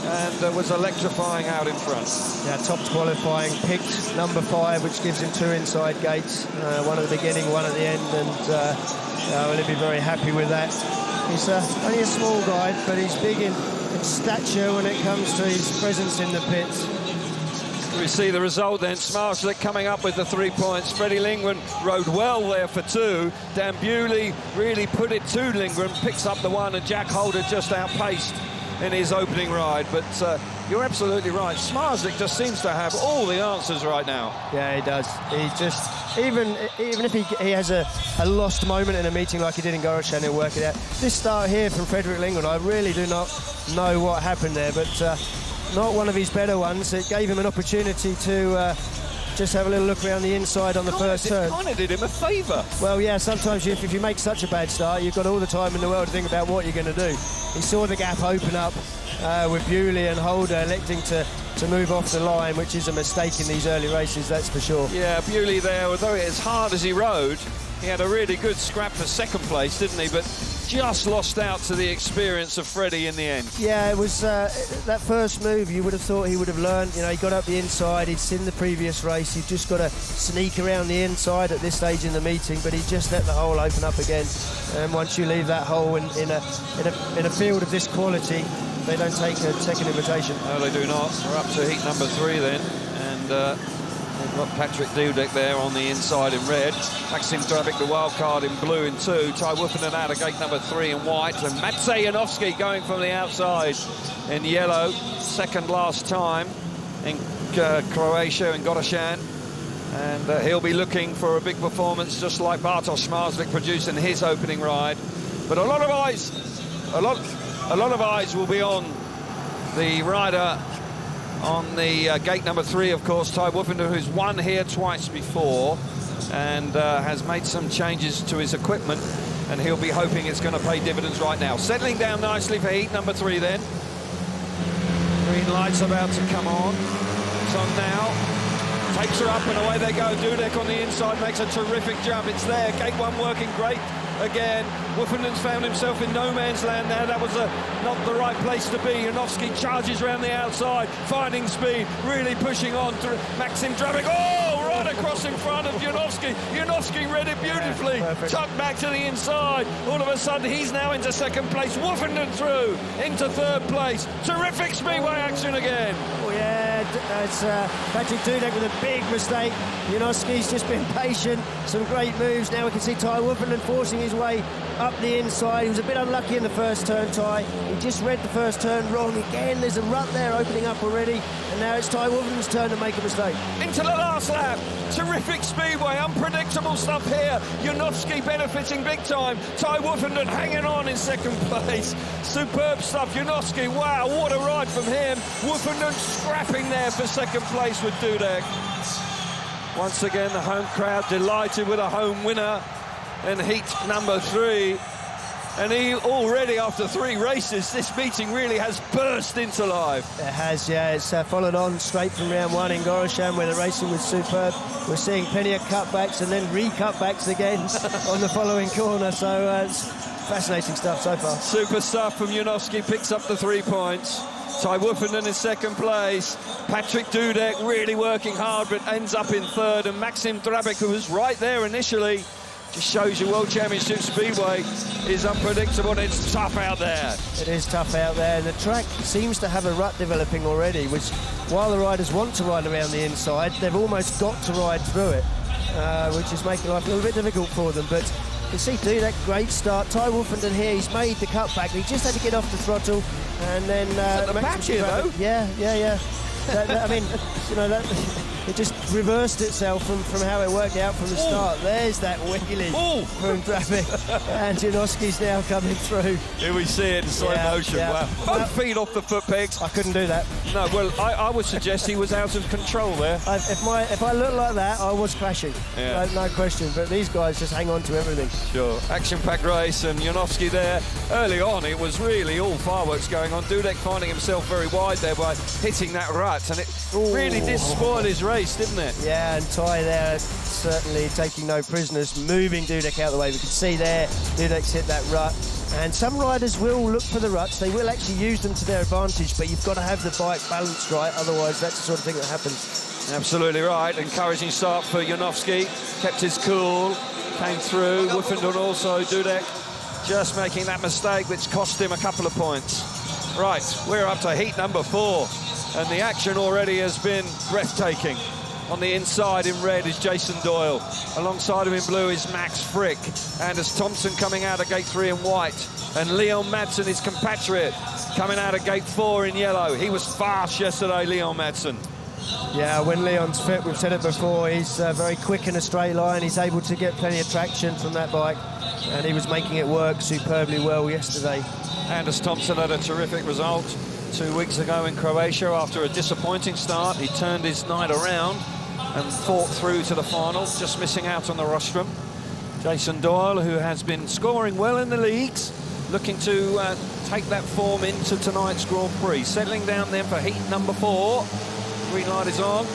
and was electrifying out in front. Yeah, top qualifying, picked number 5, which gives him 2 inside gates, one at the beginning, one at the end, and he'll be very happy with that. He's only a small guy, but he's big in stature when it comes to his presence in the pits. We see the result then. Smarzlik coming up with the 3 points. Freddie Lindgren rode well there for 2. Dan Bewley really put it to Lindgren, picks up the 1, and Jack Holder just outpaced in his opening ride. But you're absolutely right. Smarzlik just seems to have all the answers right now. Yeah, he does. He just, even if he has a lost moment in a meeting like he did in Goroshan, he'll work it out. This start here from Fredrik Lindgren, I really do not know what happened there, but not one of his better ones. It gave him an opportunity to just have a little look around the inside on the first turn. It kind of did him a favour. Well, yeah, sometimes if you make such a bad start, you've got all the time in the world to think about what you're going to do. He saw the gap open up with Bewley and Holder electing to move off the line, which is a mistake in these early races, that's for sure. Yeah, Bewley there, although as hard as he rode, he had a really good scrap for second place, didn't he? But just lost out to the experience of Freddie in the end. Yeah, it was that first move, you would have thought he would have learned. You know, he got up the inside, he'd seen the previous race, he'd just got to sneak around the inside at this stage in the meeting, but he just let the hole open up again. And once you leave that hole in a field of this quality, they don't take a second invitation. No, they do not. We're up to heat number 3 then, and we've got Patrick Dudek there on the inside in red. Maxim Drabik, the wild card, in blue in 2. Ty Wuffenden out of gate number 3 in white. And Matvej Janowski going from the outside in yellow. Second last time in Croatia, in Goroshan. And he'll be looking for a big performance, just like Bartosz Smarzlik produced in his opening ride. But a lot of eyes will be on the rider on the gate number 3, of course, Ty Wuffenden, who's won here twice before and has made some changes to his equipment. and he'll be hoping it's going to pay dividends right now. Settling down nicely for heat number 3 then. Green light's about to come on. It's on now. Takes her up and away they go. Dudek on the inside makes a terrific jump. It's there. Gate 1 working great again. Woofenden's found himself in no man's land now. That was not the right place to be. Janowski charges around the outside, finding speed, really pushing on to Maxim Drabik. Oh, right across in front of Janowski. Janowski read it beautifully. Tucked back to the inside. All of a sudden, he's now into 2nd place. Woofenden through into 3rd place. Terrific Speedway action again. Oh, yeah, it's Patrick Dudek with a big mistake. Janowski's just been patient. Some great moves. Now we can see Ty Woofenden forcing his way up the inside. He was a bit unlucky in the first turn, Ty. He just read the first turn wrong again. There's a rut there opening up already, and now it's Ty Woofenden's turn to make a mistake. Into the last lap. Terrific Speedway, unpredictable stuff here. Janowski benefiting big time. Ty Woofenden hanging on in 2nd place. Superb stuff. Janowski, wow, what a ride from him. Woofenden scrapping there for 2nd place with Dudek. Once again, the home crowd delighted with a home winner in heat number 3. And he already, after 3 races, this meeting really has burst into life. It has, yeah. It's followed on straight from round 1 in Gorosham, where the racing was superb. We're seeing plenty of cutbacks and then re-cutbacks again on the following corner. So it's fascinating stuff so far. Super stuff from Janowski, picks up the 3 points. Ty Woofenden in 2nd place. Patrick Dudek really working hard, but ends up in 3rd. And Maxim Drabik, who was right there initially, just shows you World Championship Speedway is unpredictable and it's tough out there. It is tough out there. The track seems to have a rut developing already, which, while the riders want to ride around the inside, they've almost got to ride through it, which is making life a little bit difficult for them. But you can see Dudek, great start. Ty Woofenden here, he's made the cutback. He just had to get off the throttle, and then the back here, though? Yeah. I mean, it just reversed itself from how it worked out from the start. There's that wheelie from Drabik, and Janowski's now coming through. Here we see it in slow motion. Wow. Both feet off the foot pegs. I couldn't do that. No, well, I would suggest he was out of control there. If I looked like that, I was crashing. Yeah. No question. But these guys just hang on to everything. Sure. Action-packed race, and Janowski there. Early on, it was really all fireworks going on. Dudek finding himself very wide there by hitting that rut, and it really did spoil his race, didn't it? Yeah, and Ty there certainly taking no prisoners, moving Dudek out of the way. We can see there, Dudek's hit that rut. And some riders will look for the ruts. They will actually use them to their advantage, but you've got to have the bike balanced right, otherwise that's the sort of thing that happens. Absolutely right. Encouraging start for Janowski. Kept his cool, came through. Woofenden also, Dudek just making that mistake, which cost him a couple of points. Right, we're up to heat number 4, and the action already has been breathtaking. On the inside in red is Jason Doyle. Alongside him in blue is Max Frick. Anders Thompson coming out of gate 3 in white. And Leon Madsen, his compatriot, coming out of gate 4 in yellow. He was fast yesterday, Leon Madsen. Yeah, when Leon's fit, we've said it before, he's very quick in a straight line. He's able to get plenty of traction from that bike, and he was making it work superbly well yesterday. Anders Thompson had a terrific result 2 weeks ago in Croatia after a disappointing start. He turned his night around and fought through to the final, just missing out on the rostrum. Jason Doyle, who has been scoring well in the leagues, looking to take that form into tonight's Grand Prix. Settling down then for heat number 4. Green light is on.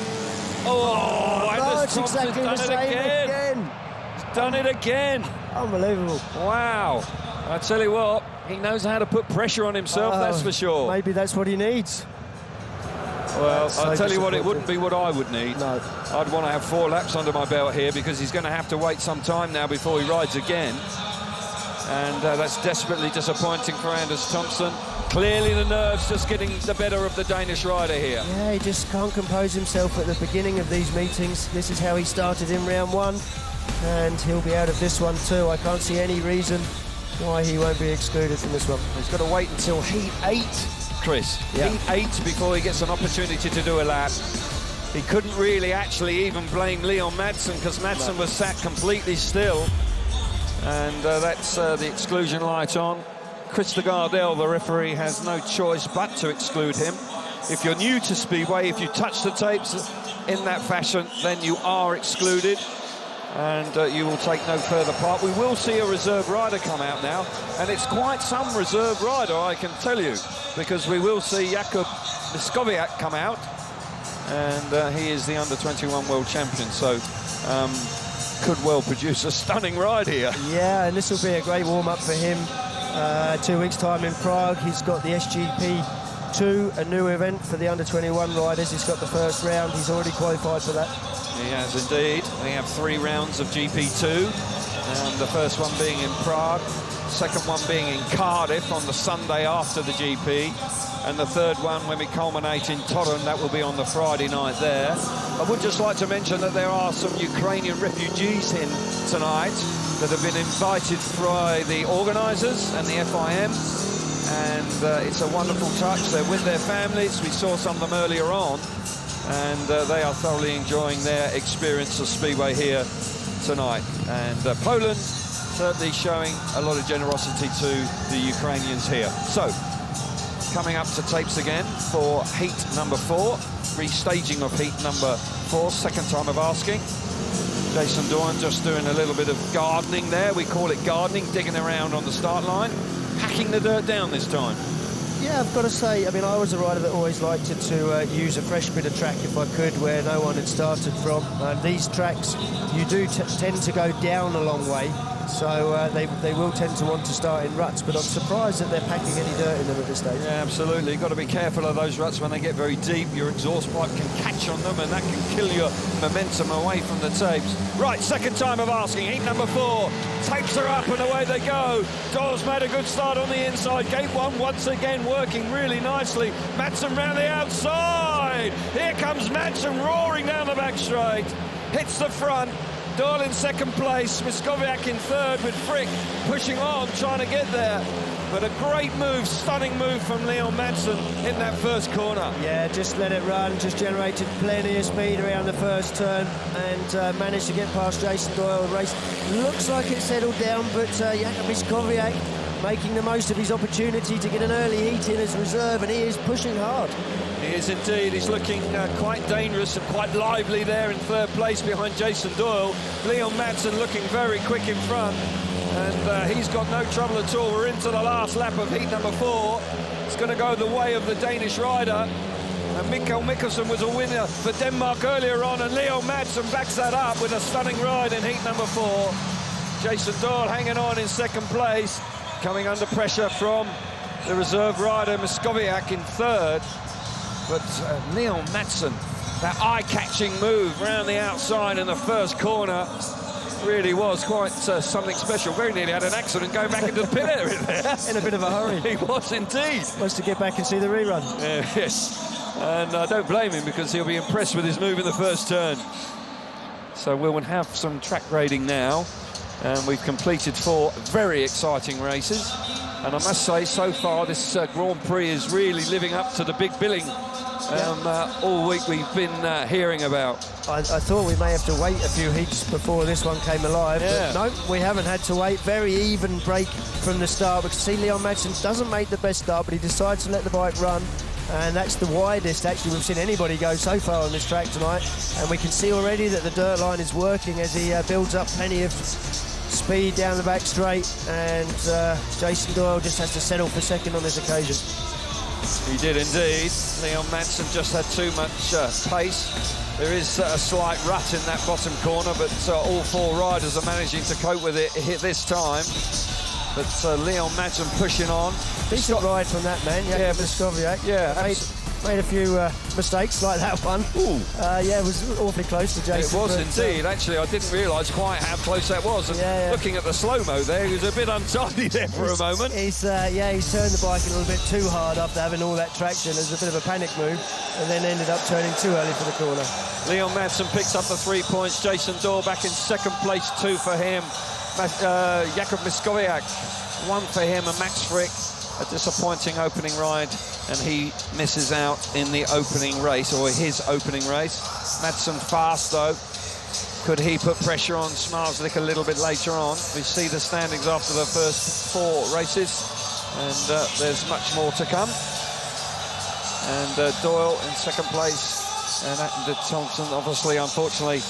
Oh, Anders Thompson's exactly done it again. He's done it again. Unbelievable. Wow. I tell you what, he knows how to put pressure on himself, that's for sure. Maybe that's what he needs. Well, I'll tell you what, it wouldn't be what I would need. No. I'd want to have 4 laps under my belt here, because he's going to have to wait some time now before he rides again. And that's desperately disappointing for Anders Thompson. Clearly the nerves just getting the better of the Danish rider here. Yeah, he just can't compose himself at the beginning of these meetings. This is how he started in round 1, and he'll be out of this one too. I can't see any reason why he won't be excluded from this one. He's got to wait until heat 8, Chris. Yeah. Heat 8 before he gets an opportunity to do a lap. He couldn't really actually even blame Leon Madsen, because Madsen was sat completely still. And that's the exclusion light on. Chris de Gardel, the referee, has no choice but to exclude him. If you're new to Speedway, if you touch the tapes in that fashion, then you are excluded. and you will take no further part. We will see a reserve rider come out now, and it's quite some reserve rider, I can tell you, because we will see Jakub Miskowiak come out, and he is the under-21 world champion, so could well produce a stunning ride here. Yeah, and this will be a great warm-up for him. 2 weeks' time in Prague, he's got the SGP2, a new event for the under-21 riders. He's got the first round, he's already qualified for that. He has indeed. We have 3 rounds of GP2, and the first one being in Prague, second one being in Cardiff on the Sunday after the GP, and the third one when we culminate in Torun, that will be on the Friday night there. I would just like to mention that there are some Ukrainian refugees in tonight that have been invited by the organisers and the FIM, and it's a wonderful touch. They're with their families. We saw some of them earlier on, and they are thoroughly enjoying their experience of Speedway here tonight. And Poland certainly showing a lot of generosity to the Ukrainians here. So, coming up to tapes again for heat number 4, restaging of heat number 4, second time of asking. Jason Doran just doing a little bit of gardening there. We call it gardening, digging around on the start line, hacking the dirt down this time. Yeah, I've got to say, I mean, I was a rider that always liked to use a fresh bit of track if I could, where no one had started from. These tracks, you do tend to go down a long way, so they will tend to want to start in ruts, but I'm surprised that they're packing any dirt in them at this stage. Yeah, absolutely. You've got to be careful of those ruts when they get very deep. Your exhaust pipe can catch on them, and that can kill your momentum away from the tapes. Right, second time of asking, heat number 4. Tapes are up and away they go. Doyle's made a good start on the inside. Gate 1 once again working really nicely. Madsen round the outside. Here comes Madsen roaring down the back straight. Hits the front. Doyle in second place. Miskowiak in third with Frick pushing on, trying to get there. But a great move, stunning move from Leon Madsen in that first corner. Yeah, just let it run, just generated plenty of speed around the first turn and managed to get past Jason Doyle. The race looks like it settled down, but Jakub Miskowiak making the most of his opportunity to get an early heat in as reserve, and he is pushing hard. He is indeed. He's looking quite dangerous and quite lively there in third place behind Jason Doyle. Leon Madsen looking very quick in front, and he's got no trouble at all. We're into the last lap of heat number 4. It's going to go the way of the Danish rider. And Mikkel Mikkelsen was a winner for Denmark earlier on, and Leon Madsen backs that up with a stunning ride in heat number 4. Jason Doyle hanging on in second place, coming under pressure from the reserve rider Miskowiak in third. But Leon Madsen, that eye-catching move round the outside in the first corner, really was quite something special. Very nearly had an accident going back into the pit area there. In a bit of a hurry. He was indeed. Wants to get back and see the rerun. Yes, and I don't blame him, because he'll be impressed with his move in the first turn. So we'll have some track grading now, and we've completed 4 very exciting races. And I must say, so far, this Grand Prix is really living up to the big billing all week we've been hearing about. I thought we may have to wait a few heats before this one came alive, but no, we haven't had to wait. Very even break from the start. We can see Leon Madsen doesn't make the best start, but he decides to let the bike run, and that's the widest actually we've seen anybody go so far on this track tonight. And we can see already that the dirt line is working as he builds up plenty of speed down the back straight, and Jason Doyle just has to settle for second on this occasion. He did indeed. Leon Madsen just had too much pace. There is a slight rut in that bottom corner, but all 4 riders are managing to cope with it this time. But Leon Madsen pushing on. Decent ride from that man, Jakub Miskowiak. Yeah, made a few mistakes like that one. Yeah, it was awfully close to Jason. It was indeed. Actually, I didn't realise quite how close that was. And looking at the slow-mo there, he was a bit untidy there for a moment. He's turned the bike a little bit too hard after having all that traction. It was a bit of a panic move, and then ended up turning too early for the corner. Leon Madsen picks up the 3 points. Jason Doyle back in second place, 2 for him. Jakub Miskowiak, 1 for him, and Max Frick. A disappointing opening ride, and he misses out in the opening race, or his opening race. Madsen fast, though. Could he put pressure on Smarslik a little bit later on? We see the standings after the first 4 races, and there's much more to come. And Doyle in second place, and Thompson, obviously, unfortunately,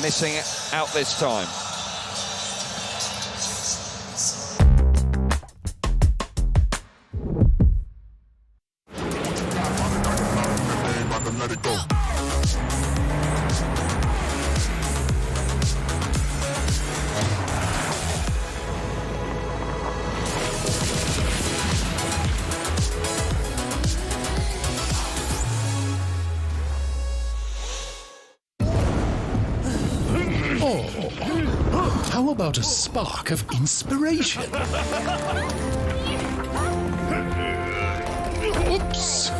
missing out this time. Let it go. Oh, how about a spark of inspiration? Oops!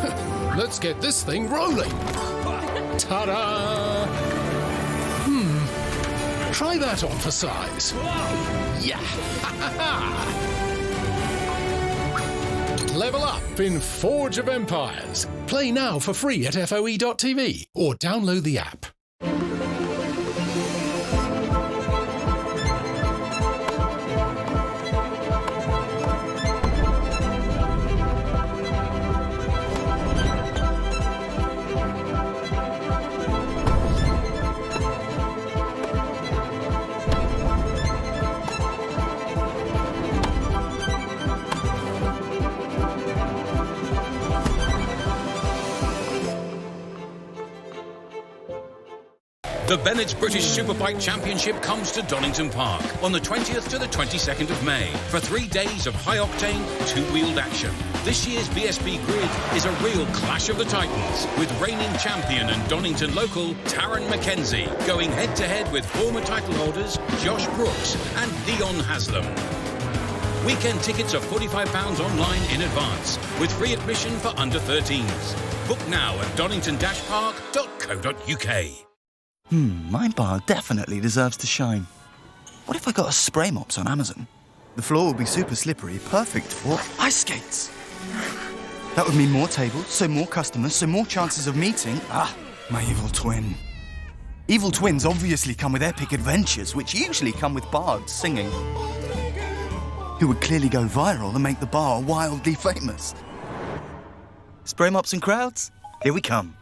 Let's get this thing rolling. Ta-da! Try that on for size. Yeah! Level up in Forge of Empires. Play now for free at FOE.tv or download the app. The Bennett's British Superbike Championship comes to Donington Park on the 20th to the 22nd of May for 3 days of high-octane, two-wheeled action. This year's BSB Grid is a real clash of the titans, with reigning champion and Donington local Taryn McKenzie going head-to-head with former title holders Josh Brooks and Leon Haslam. Weekend tickets are £45 online in advance, with free admission for under 13s. Book now at donington-park.co.uk. My bar definitely deserves to shine. What if I got a spray mops on Amazon? The floor would be super slippery, perfect for ice skates. That would mean more tables, so more customers, so more chances of meeting. My evil twin. Evil twins obviously come with epic adventures, which usually come with bards singing, who would clearly go viral and make the bar wildly famous. Spray mops and crowds? Here we come.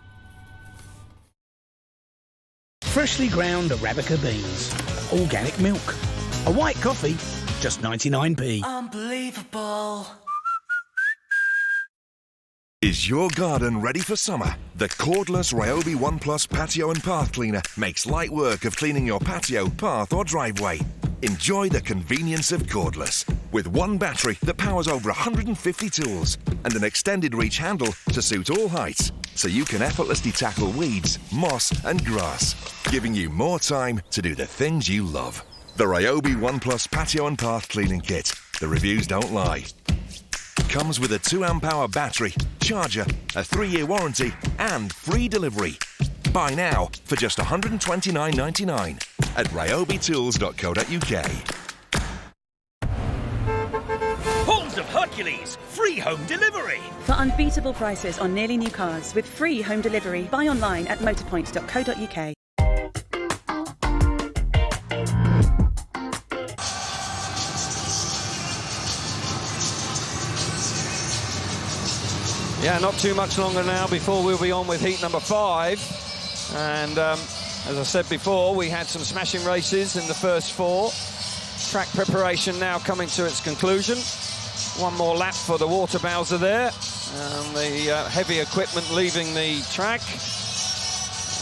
Freshly ground Arabica beans, organic milk, a white coffee, just 99p. Unbelievable. Is your garden ready for summer? The cordless Ryobi One Plus Patio and Path Cleaner makes light work of cleaning your patio, path or driveway. Enjoy the convenience of cordless, with one battery that powers over 150 tools and an extended reach handle to suit all heights, so you can effortlessly tackle weeds, moss and grass, giving you more time to do the things you love. The Ryobi One Plus Patio and Path Cleaning Kit. The reviews don't lie. Comes with a 2 amp hour battery, charger, a 3-year warranty and free delivery. Buy now for just $129.99 at ryobitools.co.uk. Halls of Hercules, free home delivery. For unbeatable prices on nearly new cars with free home delivery, buy online at motorpoint.co.uk. Yeah, not too much longer now before we'll be on with heat number 5. And as I said before, we had some smashing races in the first 4. Track preparation now coming to its conclusion. One more lap for the water bowser there. And the heavy equipment leaving the track.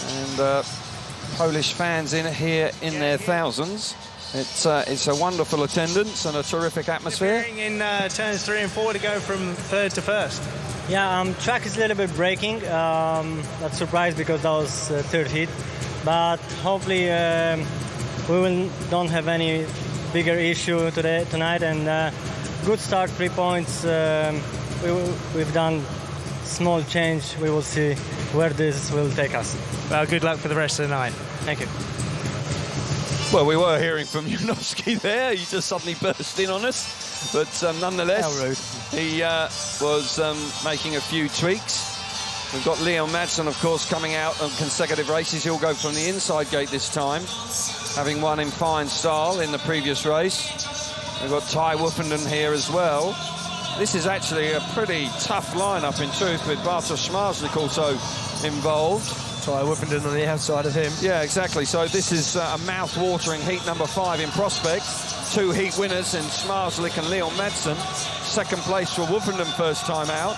And Polish fans in here in their thousands. It's a wonderful attendance and a terrific atmosphere. In turns 3 and 4 to go from 3rd to 1st. Yeah, track is a little bit breaking. Not surprised because that was 3rd heat, but hopefully we don't have any bigger issue tonight. And good start, 3 points. We've done small change. We will see where this will take us. Well, good luck for the rest of the night. Thank you. Well, we were hearing from Janowski there. He just suddenly burst in on us. But nonetheless, he was making a few tweaks. We've got Leon Madsen, of course, coming out on consecutive races. He'll go from the inside gate this time, having won in fine style in the previous race. We've got Ty Woofenden here as well. This is actually a pretty tough lineup in truth, with Bartosz Szmarzyk also involved. Ty Woofenden on the outside of him. Yeah, exactly. So this is a mouth-watering heat number 5 in prospect. 2 heat winners in Smarslik and Leon Madsen. Second place for Woofenden first time out.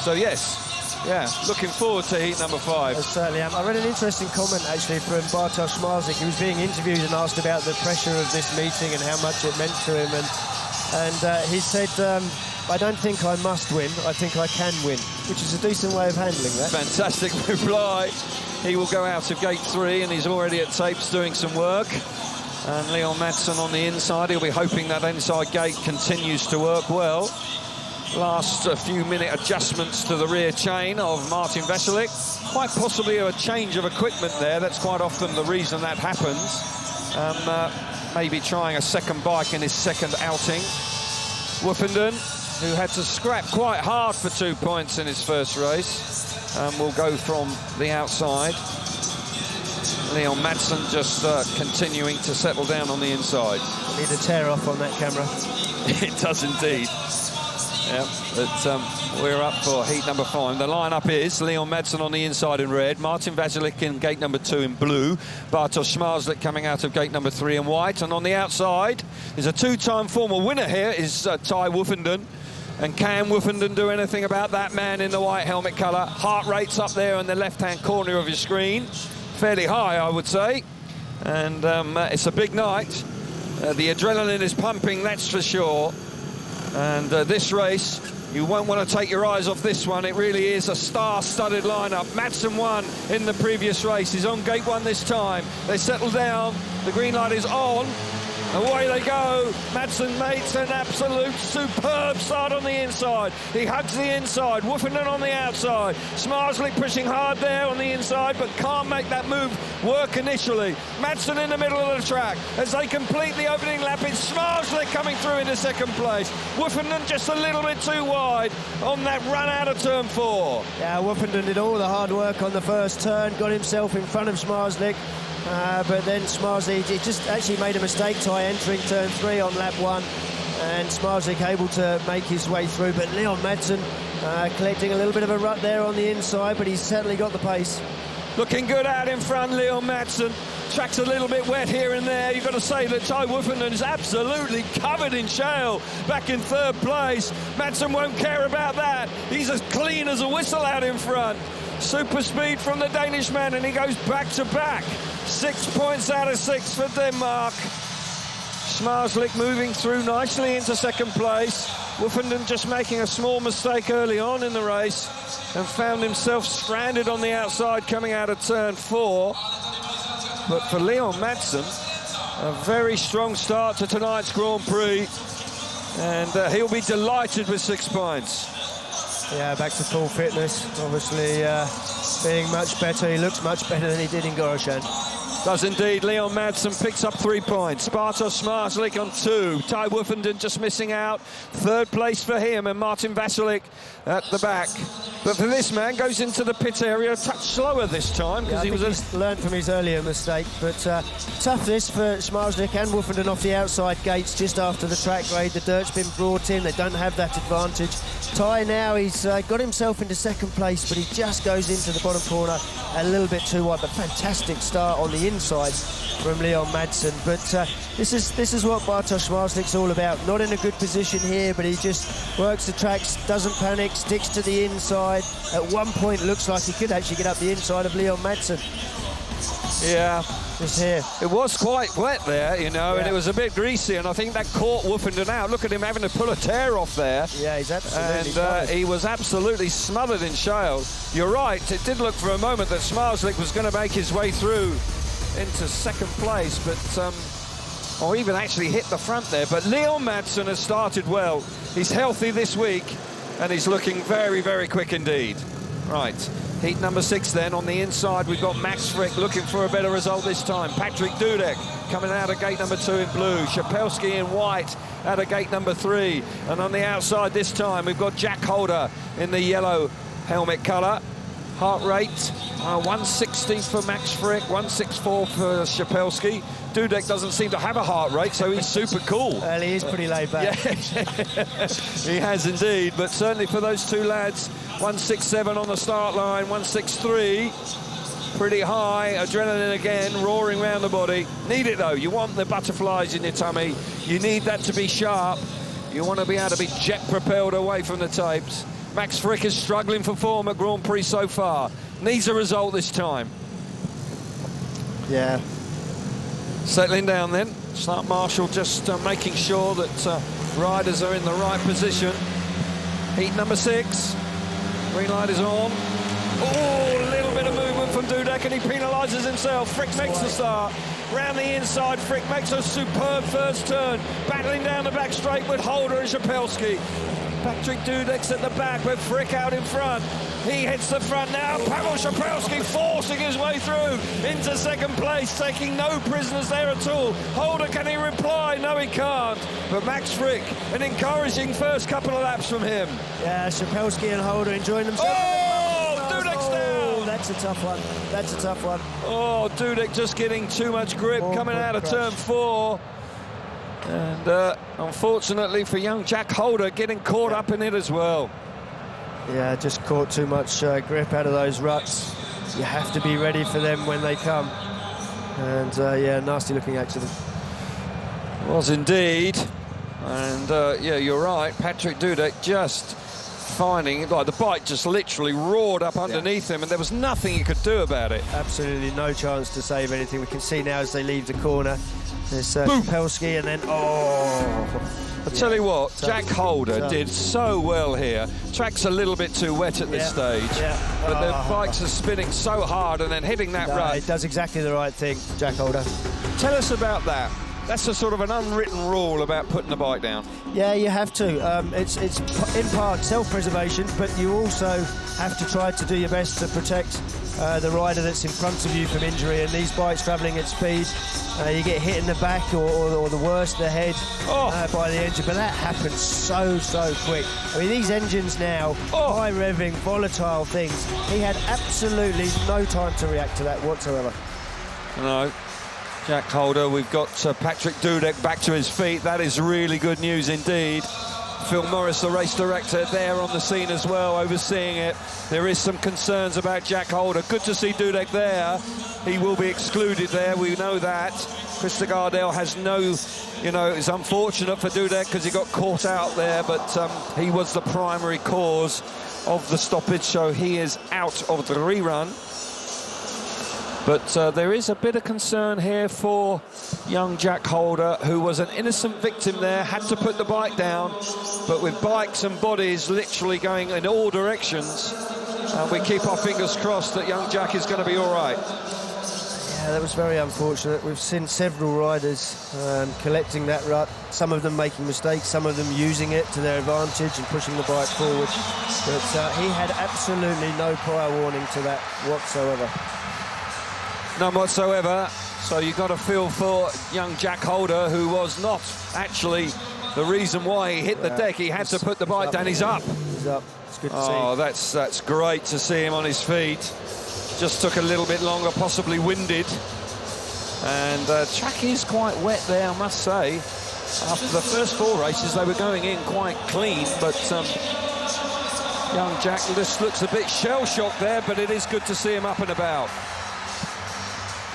So yes, yeah, looking forward to heat number 5. I certainly am. I read an interesting comment actually from Bartosz Smarslik. He was being interviewed and asked about the pressure of this meeting and how much it meant to him, and he said, I don't think I must win, I think I can win, which is a decent way of handling that. Fantastic reply. He will go out of gate 3 and he's already at tapes doing some work. And Leon Madsen on the inside, he'll be hoping that inside gate continues to work well. Last few minute adjustments to the rear chain of Martin Veselik. Quite possibly a change of equipment there. That's quite often the reason that happens. Maybe trying a second bike in his second outing. Woofenden, who had to scrap quite hard for 2 points in his first race, will go from the outside. Leon Madsen just continuing to settle down on the inside. Need a tear off on that camera. It does indeed. Yeah, but we're up for heat number 5. The lineup is Leon Madsen on the inside in red, Martin Veselik in gate number 2 in blue, Bartosz Smarslik coming out of gate number 3 in white, and on the outside is a 2-time former winner here, is Ty Woofenden. And can Woofenden do anything about that man in the white helmet colour? Heart rate's up there in the left-hand corner of your screen. Fairly high, I would say. And it's a big night. The adrenaline is pumping, that's for sure. And this race, you won't want to take your eyes off this one. It really is a star-studded lineup. Madsen won in the previous race. He's on gate 1 this time. They settle down. The green light is on. Away they go. Madsen makes an absolute superb start on the inside. He hugs the inside. Woofenden on the outside. Smarslik pushing hard there on the inside, but can't make that move work initially. Madsen in the middle of the track. As they complete the opening lap, it's Smarslik coming through into second place. Woofenden just a little bit too wide on that run out of turn 4. Yeah, Woofenden did all the hard work on the first turn, got himself in front of Smarslik. But then Smarslik, he just actually made a mistake, Ty, entering turn 3 on lap 1, and Smarslik able to make his way through. But Leon Madsen collecting a little bit of a rut there on the inside, but he's certainly got the pace. Looking good out in front, Leon Madsen. Track's a little bit wet here and there. You've got to say that Ty Woofenden is absolutely covered in shale back in 3rd place. Madsen won't care about that. He's as clean as a whistle out in front. Super speed from the Danish man, and he goes back to back. 6 points out of 6 for Denmark. Smarslik moving through nicely into second place. Woofenden just making a small mistake early on in the race and found himself stranded on the outside coming out of turn 4. But for Leon Madsen, a very strong start to tonight's Grand Prix, and he'll be delighted with 6 points. Yeah, back to full fitness. Obviously feeling much better. He looks much better than he did in Goroshan. Does indeed. Leon Madsen picks up 3 points. Bartosz Smarslik on 2. Ty Woofenden just missing out. 3rd place for him, and Martin Veselik at the back. But for this man, goes into the pit area a touch slower this time because he's learned from his earlier mistake. But tough this for Smarslik and Woofenden off the outside gates just after the track grade. The dirt's been brought in. They don't have that advantage. Ty now, he's got himself into second place, but he just goes into the bottom corner a little bit too wide. But fantastic start on the inside from Leon Madsen. But this is what Bartosz Smarslik's all about. Not in a good position here, but he just works the tracks, doesn't panic, sticks to the inside. At one point, looks like he could actually get up the inside of Leon Madsen. Yeah. Just here. It was quite wet there, you know, and it was a bit greasy, and I think that caught Woofenden out. Look at him having to pull a tear off there. Yeah, he's absolutely And he was absolutely smothered in shale. You're right, it did look for a moment that Smarslik was going to make his way through into second place, but or even actually hit the front there. But Leon Madsen has started well. He's healthy this week, and he's looking very, very quick indeed. Right. Heat number 6 then. On the inside, we've got Max Frick looking for a better result this time. Patrick Dudek coming out of gate number 2 in blue. Szapelski in white out of gate number 3. And on the outside this time, we've got Jack Holder in the yellow helmet colour. Heart rate, 160 for Max Frick, 164 for Szapelski. Dudek doesn't seem to have a heart rate, so he's super cool. Well, he is pretty laid back. Yeah. He has indeed, but certainly for those two lads, 167 on the start line, 163. pretty high, adrenaline again, roaring around the body. Need it though, you want the butterflies in your tummy. You need that to be sharp. You want to be able to be jet propelled away from the tapes. Max Frick is struggling for form at Grand Prix so far. Needs a result this time. Yeah. Settling down then. Start Marshall just making sure that riders are in the right position. Heat number 6. Green light is on. Oh, a little bit of movement from Dudek and he penalises himself. Frick makes the start. Round the inside, Frick makes a superb first turn. Battling down the back straight with Holder and Szapelski. Patrick Dudek's at the back with Frick out in front. He hits the front now. Pavel Szapelski forcing his way through into second place, taking no prisoners there at all. Holder, can he reply? No, he can't. But Max Frick, an encouraging first couple of laps from him. Yeah, Szapelski and Holder enjoying themselves. Oh, Dudek's down. That's a tough one. That's a tough one. Oh, Dudek just getting too much grip coming out of turn 4. And unfortunately for young Jack Holder, getting caught up in it as well. Yeah, just caught too much grip out of those ruts. You have to be ready for them when they come. And yeah, nasty looking accident. Was indeed. And yeah, you're right. Patrick Dudek just finding, like the bike just literally roared up underneath him and there was nothing he could do about it. Absolutely no chance to save anything. We can see now as they leave the corner. There's Szapelski and then, I tell you what, Jack Holder did so well here. Track's a little bit too wet at this stage, but the bikes are spinning so hard and then hitting that rut. It does exactly the right thing, Jack Holder. Tell us about that. That's a sort of an unwritten rule about putting the bike down. Yeah, you have to. It's in part self-preservation, but you also have to try to do your best to protect the rider that's in front of you from injury. And these bikes travelling at speed, you get hit in the back or the worst, the head by the engine. But that happens so quick. I mean, these engines now, high revving, volatile things. He had absolutely no time to react to that whatsoever. No. Jack Holder, we've got Patrick Dudek back to his feet. That is really good news indeed. Phil Morris, the race director, there on the scene as well, overseeing it. There is some concerns about Jack Holder. Good to see Dudek there. He will be excluded there, we know that. Krista Gardell has no, you know, it's unfortunate for Dudek because he got caught out there, but he was the primary cause of the stoppage, so he is out of the rerun. But there is a bit of concern here for young Jack Holder, who was an innocent victim there, had to put the bike down, but with bikes and bodies literally going in all directions, we keep our fingers crossed that young Jack is going to be all right. Yeah, that was very unfortunate. We've seen several riders collecting that rut, some of them making mistakes, some of them using it to their advantage and pushing the bike forward. But he had absolutely no prior warning to that whatsoever. None whatsoever. So you've got to feel for young Jack Holder, who was not actually the reason why he hit the deck. He had to put the bike down. He's up. He's up. It's good to see. Oh, that's great to see him on his feet. Just took a little bit longer, possibly winded. And track is quite wet there, I must say. After the first 4 races, they were going in quite clean, but young Jack just looks a bit shell-shocked there, but it is good to see him up and about.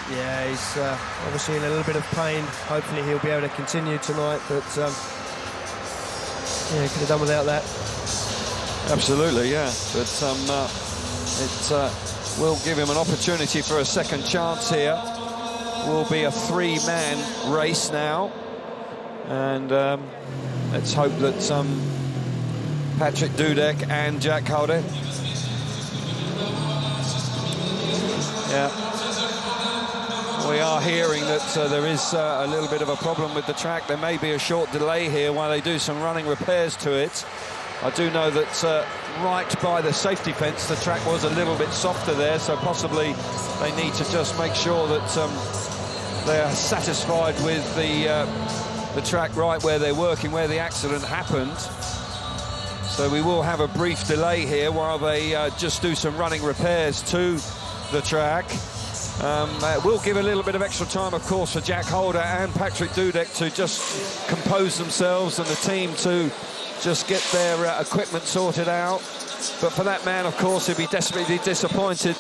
Yeah, he's obviously in a little bit of pain. Hopefully he'll be able to continue tonight, but yeah, could have done without that. Absolutely, yeah. But it will give him an opportunity for a second chance here. Will be a 3-man race now, and let's hope that Patrick Dudek and Jack Holder. Yeah. We are hearing that there is a little bit of a problem with the track. There may be a short delay here while they do some running repairs to it. I do know that right by the safety fence, the track was a little bit softer there, so possibly they need to just make sure that they are satisfied with the track right where they're working, where the accident happened. So we will have a brief delay here while they just do some running repairs to the track. We'll give a little bit of extra time, of course, for Jack Holder and Patrick Dudek to just compose themselves and the team to just get their equipment sorted out. But for that man, of course, he'd be desperately disappointed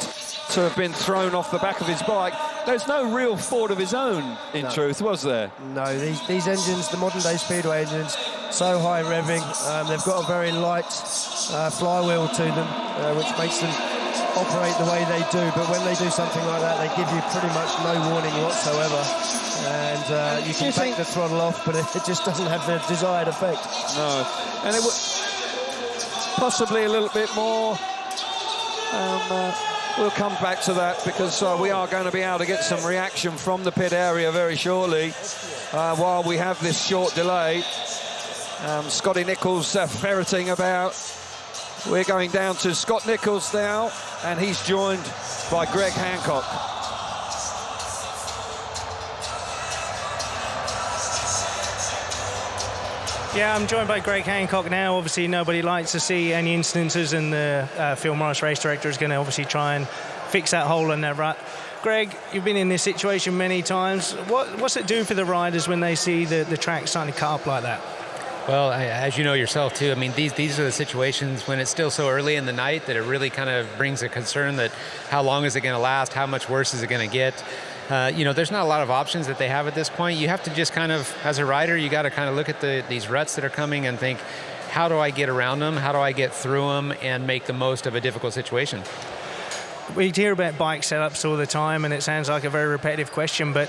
to have been thrown off the back of his bike. There's no real fault of his own, in truth, was there? No, these engines, the modern-day Speedway engines, so high revving. They've got a very light flywheel to them, which makes them operate the way they do. But when they do something like that, they give you pretty much no warning whatsoever. And you can take the throttle off, but it just doesn't have the desired effect. No. And it would possibly a little bit more. We'll come back to that because we are going to be able to get some reaction from the pit area very shortly while we have this short delay. Scotty Nichols ferreting about. We're going down to Scott Nichols now, and he's joined by Greg Hancock. Yeah, I'm joined by Greg Hancock now. Obviously, nobody likes to see any instances, and the Phil Morris race director is going to obviously try and fix that hole in that rut. Greg, you've been in this situation many times. What's it do for the riders when they see the track starting to cut up like that? Well, as you know yourself too, I mean, these are the situations when it's still so early in the night that it really kind of brings a concern that how long is it going to last, how much worse is it going to get. You know, there's not a lot of options that they have at this point. You have to just kind of, as a rider, you got to kind of look at these ruts that are coming and think, how do I get around them? How do I get through them and make the most of a difficult situation? We hear about bike setups all the time, and it sounds like a very repetitive question, but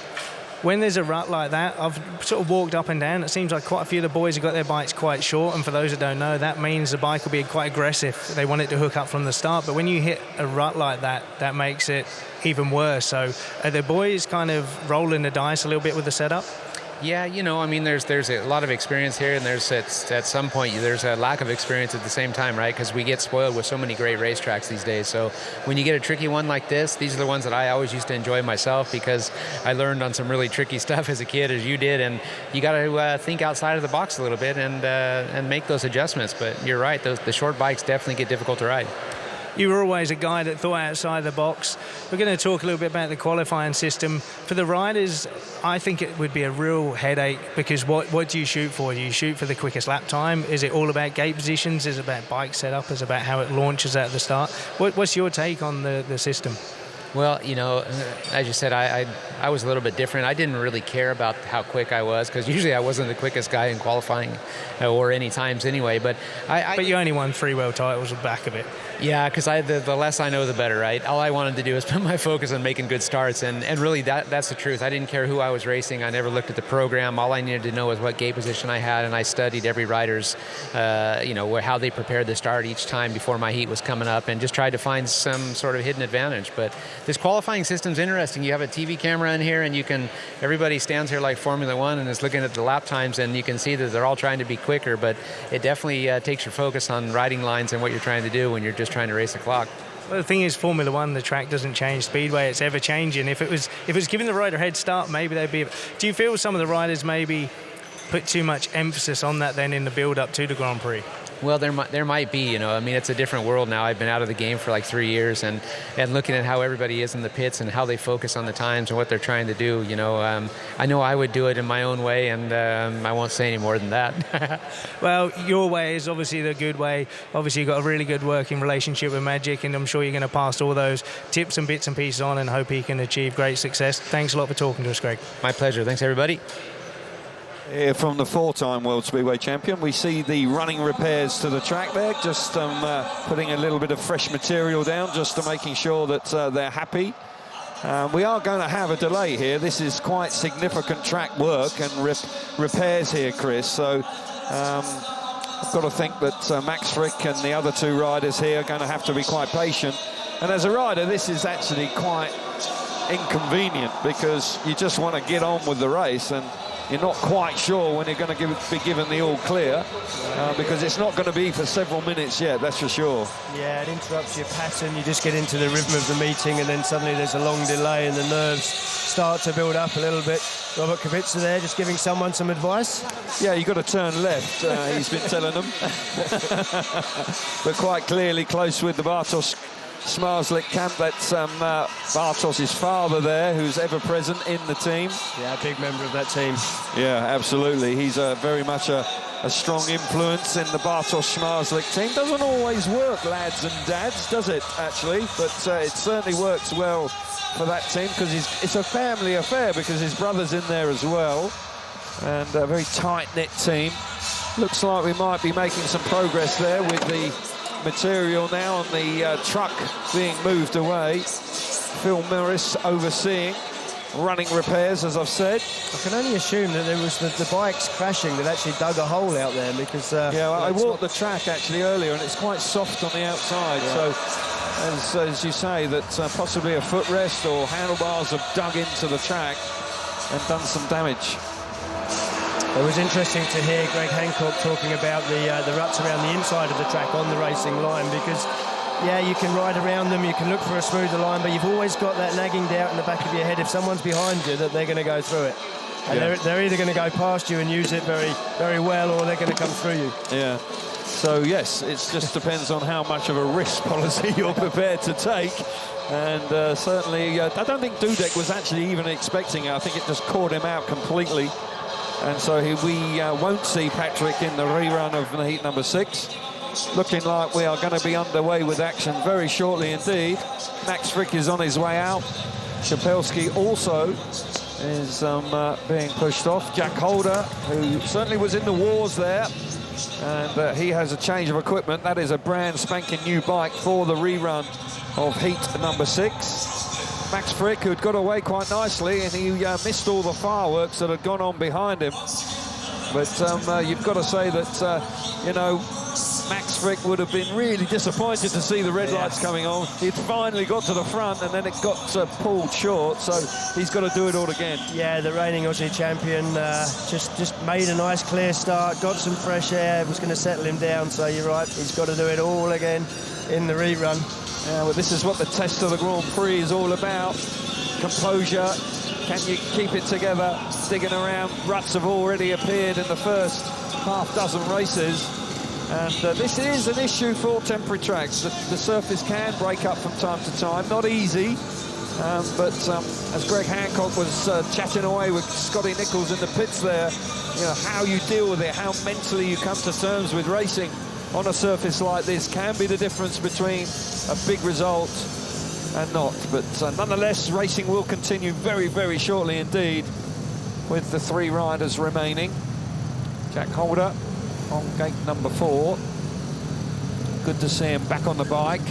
when there's a rut like that, I've sort of walked up and down. It seems like quite a few of the boys have got their bikes quite short, and for those that don't know, that means the bike will be quite aggressive. They want it to hook up from the start, but when you hit a rut like that, that makes it even worse. So are the boys kind of rolling the dice a little bit with the setup? Yeah, you know, I mean, there's a lot of experience here, and there's at some point there's a lack of experience at the same time, right? Because we get spoiled with so many great racetracks these days. So when you get a tricky one like this, these are the ones that I always used to enjoy myself because I learned on some really tricky stuff as a kid, as you did, and you got to think outside of the box a little bit and make those adjustments. But you're right; the short bikes definitely get difficult to ride. You were always a guy that thought outside the box. We're going to talk a little bit about the qualifying system. For the riders, I think it would be a real headache because what do you shoot for? Do you shoot for the quickest lap time? Is it all about gate positions? Is it about bike setup? Is it about how it launches at the start? What's your take on the system? Well, you know, as you said, I was a little bit different. I didn't really care about how quick I was because usually I wasn't the quickest guy in qualifying or any times anyway. But you only won 3 world titles at the back of it. Yeah, because the less I know, the better, right? All I wanted to do is put my focus on making good starts, and really that's the truth. I didn't care who I was racing. I never looked at the program. All I needed to know was what gate position I had, and I studied every rider's, how they prepared the start each time before my heat was coming up, and just tried to find some sort of hidden advantage. But this qualifying system's interesting. You have a TV camera in here, and everybody stands here like Formula One and is looking at the lap times, and you can see that they're all trying to be quicker, but it definitely takes your focus on riding lines and what you're trying to do when you're just trying to race the clock. Well, the thing is, Formula One, the track doesn't change. Speedway, it's ever changing. If it was giving the rider a head start, maybe they'd be. Do you feel some of the riders maybe put too much emphasis on that then in the build-up to the Grand Prix? Well, there might be, you know. I mean, it's a different world now. I've been out of the game for like 3 years, and looking at how everybody is in the pits and how they focus on the times and what they're trying to do, you know. I know I would do it in my own way, and I won't say any more than that. Well, your way is obviously the good way. Obviously, you've got a really good working relationship with Magic, and I'm sure you're going to pass all those tips and bits and pieces on and hope he can achieve great success. Thanks a lot for talking to us, Greg. My pleasure. Thanks, everybody. Here from the 4-time World Speedway champion, we see the running repairs to the track there, just putting a little bit of fresh material down, just to making sure that they're happy. We are going to have a delay here. This is quite significant track work and repairs here, Chris. So I've got to think that Max Frick and the other 2 riders here are going to have to be quite patient. And as a rider, this is actually quite inconvenient because you just want to get on with the race, and you're not quite sure when you're going to be given the all clear because it's not going to be for several minutes yet, that's for sure. Yeah, it interrupts your pattern. You just get into the rhythm of the meeting, and then suddenly there's a long delay and the nerves start to build up a little bit. Robert Kubica there just giving someone some advice. Yeah, you've got to turn left, he's been telling them. But quite clearly close with the Bartosz Smarslik camp. That's Bartosz's father there, who's ever present in the team. Yeah, a big member of that team. Yeah, absolutely. He's very much a a strong influence in the Bartosz Szmarslik team. Doesn't always work, lads and dads, does it, actually? But it certainly works well for that team, because it's a family affair, because his brother's in there as well. And a very tight-knit team. Looks like we might be making some progress there with the material now on the truck being moved away. Phil Morris overseeing running repairs, as I've said. I can only assume that there was the bikes crashing that actually dug a hole out there, because... yeah, well, I walked the track actually earlier, and it's quite soft on the outside, yeah. So as you say, that possibly a footrest or handlebars have dug into the track and done some damage. It was interesting to hear Greg Hancock talking about the ruts around the inside of the track on the racing line, because, yeah, you can ride around them, you can look for a smoother line, but you've always got that nagging doubt in the back of your head if someone's behind you that they're going to go through it. And yeah. they're either going to go past you and use it very, very well, or they're going to come through you. Yeah. So, yes, it just depends on how much of a risk policy you're prepared to take. And certainly, I don't think Dudek was actually even expecting it. I think it just caught him out completely. And so we won't see Patrick in the rerun of the heat number 6. Looking like we are going to be underway with action very shortly indeed. Max Frick is on his way out. Szapelski also is being pushed off. Jack Holder, who certainly was in the wars there, and he has a change of equipment. That is a brand spanking new bike for the rerun of heat number 6. Max Frick, who'd got away quite nicely, and he missed all the fireworks that had gone on behind him. But you've got to say that, you know, Max Frick would have been really disappointed to see the red lights coming on. He'd finally got to the front, and then it got pulled short, so he's got to do it all again. Yeah, the reigning Aussie champion just made a nice clear start, got some fresh air, was going to settle him down, so you're right, he's got to do it all again in the rerun. Yeah, well, this is what the test of the Grand Prix is all about. Composure. Can you keep it together? Digging around. Ruts have already appeared in the first half dozen races. And this is an issue for temporary tracks. The surface can break up from time to time. Not easy. But as Greg Hancock was chatting away with Scotty Nichols in the pits there, you know, how you deal with it, how mentally you come to terms with racing on a surface like this can be the difference between a big result and not. But nonetheless, racing will continue very, very shortly indeed, with the 3 riders remaining. Jack Holder on gate number 4. Good to see him back on the bike.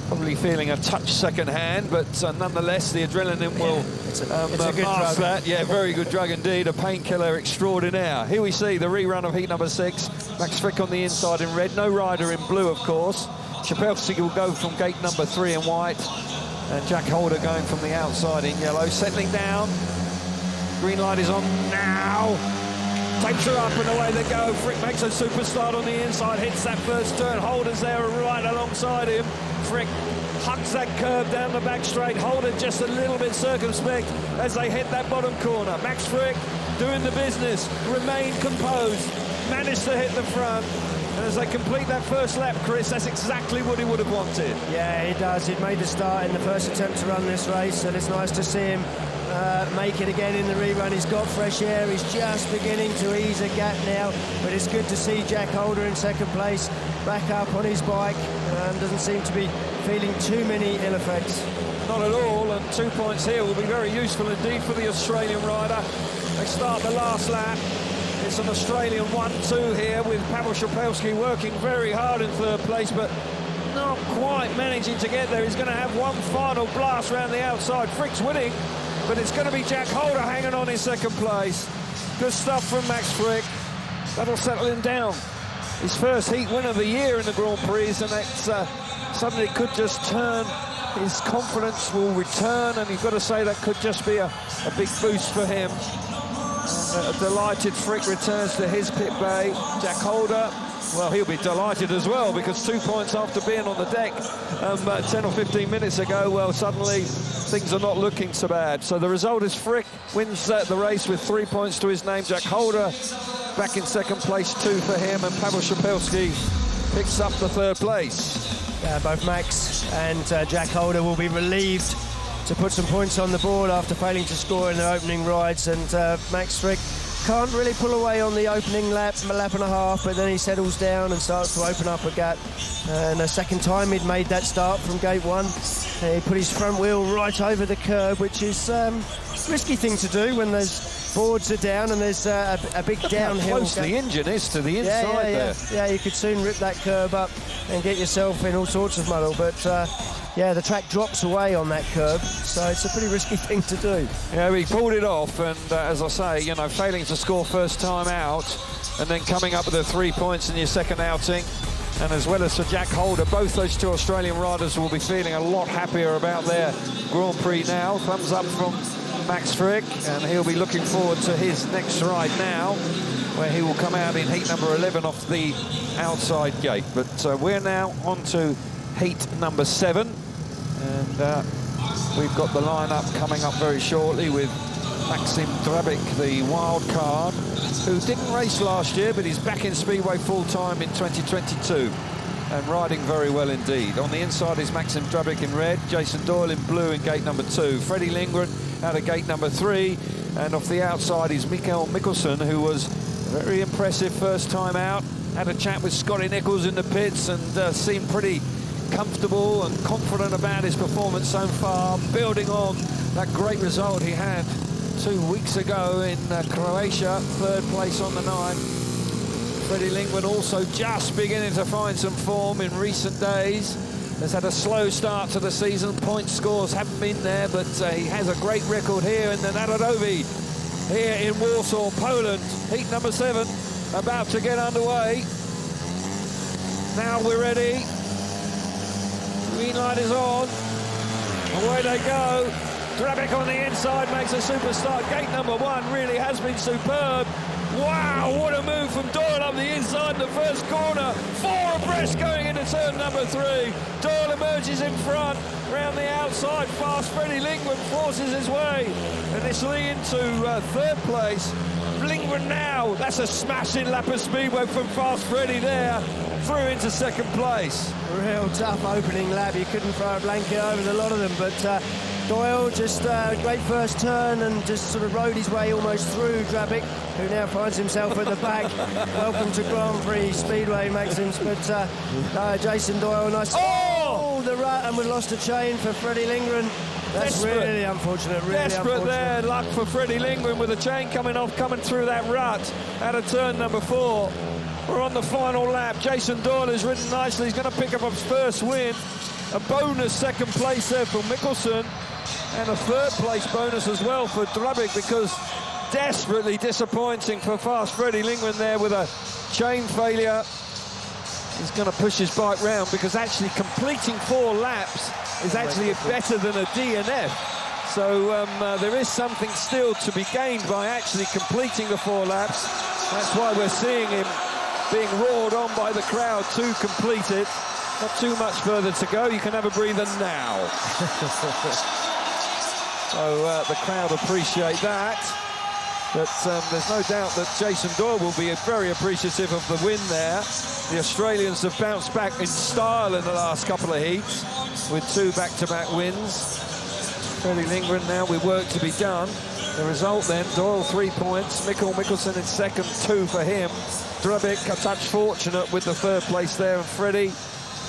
Probably feeling a touch second hand, but nonetheless, the adrenaline will it's a good drug. that. Yeah, very good drug indeed, a painkiller extraordinaire. Here we see the rerun of heat number 6. Max Frick on the inside in red, no rider in blue, of course. Szapelski will go from gate number 3 in white, and Jack Holder going from the outside in yellow. Settling down, green light is on now. Takes her up and away they go. Frick makes a super start on the inside, hits that first turn. Holder's there right alongside him. Frick hugs that curve down the back straight. Holder just a little bit circumspect as they hit that bottom corner. Max Frick doing the business, remain composed, managed to hit the front. And as they complete that first lap, Chris, that's exactly what he would have wanted. Yeah, he does. He'd made the start in the first attempt to run this race, and it's nice to see him make it again in the rerun. He's got fresh air. He's just beginning to ease a gap now, but it's good to see Jack Holder in second place, back up on his bike, and doesn't seem to be feeling too many ill effects. Not at all, and 2 points here will be very useful indeed for the Australian rider. They start the last lap. It's an Australian 1-2 here, with Pavel Szapelski working very hard in third place, but not quite managing to get there. He's going to have one final blast around the outside. Frick's winning, but it's going to be Jack Holder hanging on in second place. Good stuff from Max Frick. That'll settle him down. His first heat win of the year in the Grand Prix, and that's suddenly could just turn. His confidence will return, and you've got to say that could just be a big boost for him. And a delighted Frick returns to his pit bay. Jack Holder, well, he'll be delighted as well, because 2 points after being on the deck 10 or 15 minutes ago, well, suddenly things are not looking so bad. So the result is Frick wins the race with 3 points to his name. Jack Holder back in second place, 2 for him, and Pavel Szapelski picks up the third place. Both Max and Jack Holder will be relieved to put some points on the board after failing to score in their opening rides, and Max Frick can't really pull away on the opening lap and a half, but then he settles down and starts to open up a gap. And the second time he'd made that start from gate 1, he put his front wheel right over the curb, which is a risky thing to do when there's boards are down and there's a big downhill. How close the engine is to the inside there. Yeah, you could soon rip that curb up and get yourself in all sorts of muddle, but yeah, the track drops away on that curb, so it's a pretty risky thing to do. Yeah, he pulled it off, and as I say, you know, failing to score first time out, and then coming up with the 3 points in your second outing, and as well as Sir Jack Holder, both those two Australian riders will be feeling a lot happier about their Grand Prix now. Thumbs up from Max Frick, and he'll be looking forward to his next ride now, where he will come out in heat number 11 off the outside gate. But we're now on to heat number 7. And we've got the lineup coming up very shortly with Maxim Drabik, the wild card, who didn't race last year, but he's back in Speedway full-time in 2022 and riding very well indeed. On the inside is Maxim Drabik in red, Jason Doyle in blue in gate number 2, Freddie Lindgren out of gate number 3, and off the outside is Mikael Mikkelsen, who was very impressive first time out. Had a chat with Scotty Nichols in the pits and seemed pretty comfortable and confident about his performance so far, building on that great result he had 2 weeks ago in Croatia, 3rd place on the 9. Freddie Lindgren also just beginning to find some form in recent days. Has had a slow start to the season, point scores haven't been there, but he has a great record here in the Narodowi, here in Warsaw, Poland. Heat number 7 about to get underway. Now we're ready. Green light is on. Away they go. Drabik on the inside makes a super start. Gate number 1 really has been superb. Wow, what a move from Doyle up the inside in the first corner. 4 abreast going into turn number 3. Doyle emerges in front. Round the outside, fast Freddie Lindgren forces his way. And this lead into 3rd place. Lindgren now, that's a smashing lap of Speedway from fast Freddie there. Through into 2nd place. Real tough opening lap. You couldn't throw a blanket over the lot of them, but Doyle just a great first turn and just sort of rode his way almost through Drabik, who now finds himself at the back. Welcome to Grand-Prix Speedway, Maxims. But Jason Doyle, nice. Oh, the rut, and we lost a chain for Freddie Lindgren. That's really unfortunate, really Desperate unfortunate. there, luck for Freddie Lindgren with the chain coming off, coming through that rut out of turn number 4. We're on the final lap. Jason Doyle has ridden nicely. He's going to pick up his first win. A bonus 2nd place there for Mikkelsen. And a 3rd place bonus as well for Drabik, because desperately disappointing for fast Freddie Lindgren there with a chain failure. He's going to push his bike round, because actually completing 4 laps is actually better than a DNF. So there is something still to be gained by actually completing the 4 laps. That's why we're seeing him being roared on by the crowd to complete it. Not too much further to go. You can have a breather now. So the crowd appreciate that. But there's no doubt that Jason Doyle will be very appreciative of the win there. The Australians have bounced back in style in the last couple of heats with 2 back-to-back wins. Freddie Lindgren now with work to be done. The result then, Doyle 3 points, Mikkelsen in 2nd, 2 for him. Drabik a touch fortunate with the 3rd place there, and Freddie,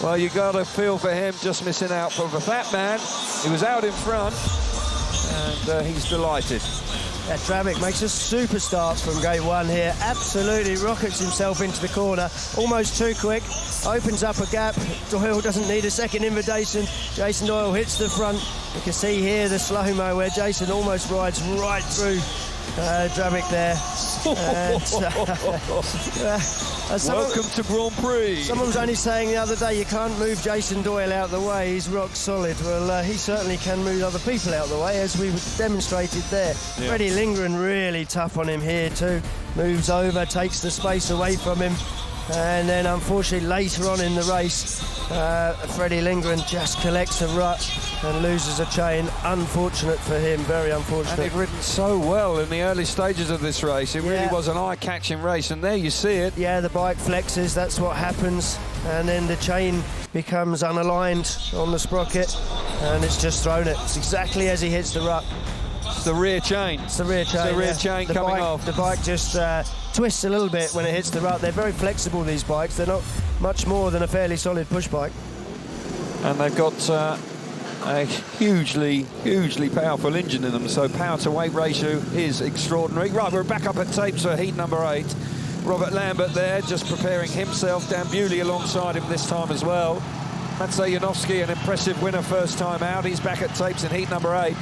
well, you got to feel for him just missing out. For the fat man, he was out in front, and he's delighted. Yeah, Drabik makes a super start from gate 1 here. Absolutely rockets himself into the corner. Almost too quick. Opens up a gap. Doyle doesn't need a second invitation. Jason Doyle hits the front. You can see here the slow-mo where Jason almost rides right through Drabik there. Welcome to Grand Prix. Someone was only saying the other day you can't move Jason Doyle out the way, he's rock solid. Well, he certainly can move other people out the way, as we demonstrated there. Yeah. Freddie Lindgren really tough on him here too. Moves over, takes the space away from him. And then unfortunately later on in the race, Freddie Lindgren just collects a rut and loses a chain. Unfortunate for him, very unfortunate. And he'd ridden so well in the early stages of this race. It really was an eye-catching race, and there you see it. Yeah, the bike flexes, that's what happens. And then the chain becomes unaligned on the sprocket, and it's just thrown it. It's exactly as he hits the rut. It's the rear chain. It's the rear chain. It's the rear chain coming off. The bike just twists a little bit when it hits the rut. They're very flexible, these bikes. They're not much more than a fairly solid push bike. And they've got a hugely powerful engine in them, so power to weight ratio is extraordinary. Right, we're back up at tapes for heat number 8. Robert Lambert there, just preparing himself. Dan Bewley alongside him this time as well. Maciej Janowski, an impressive winner first time out. He's back at tapes in heat number 8.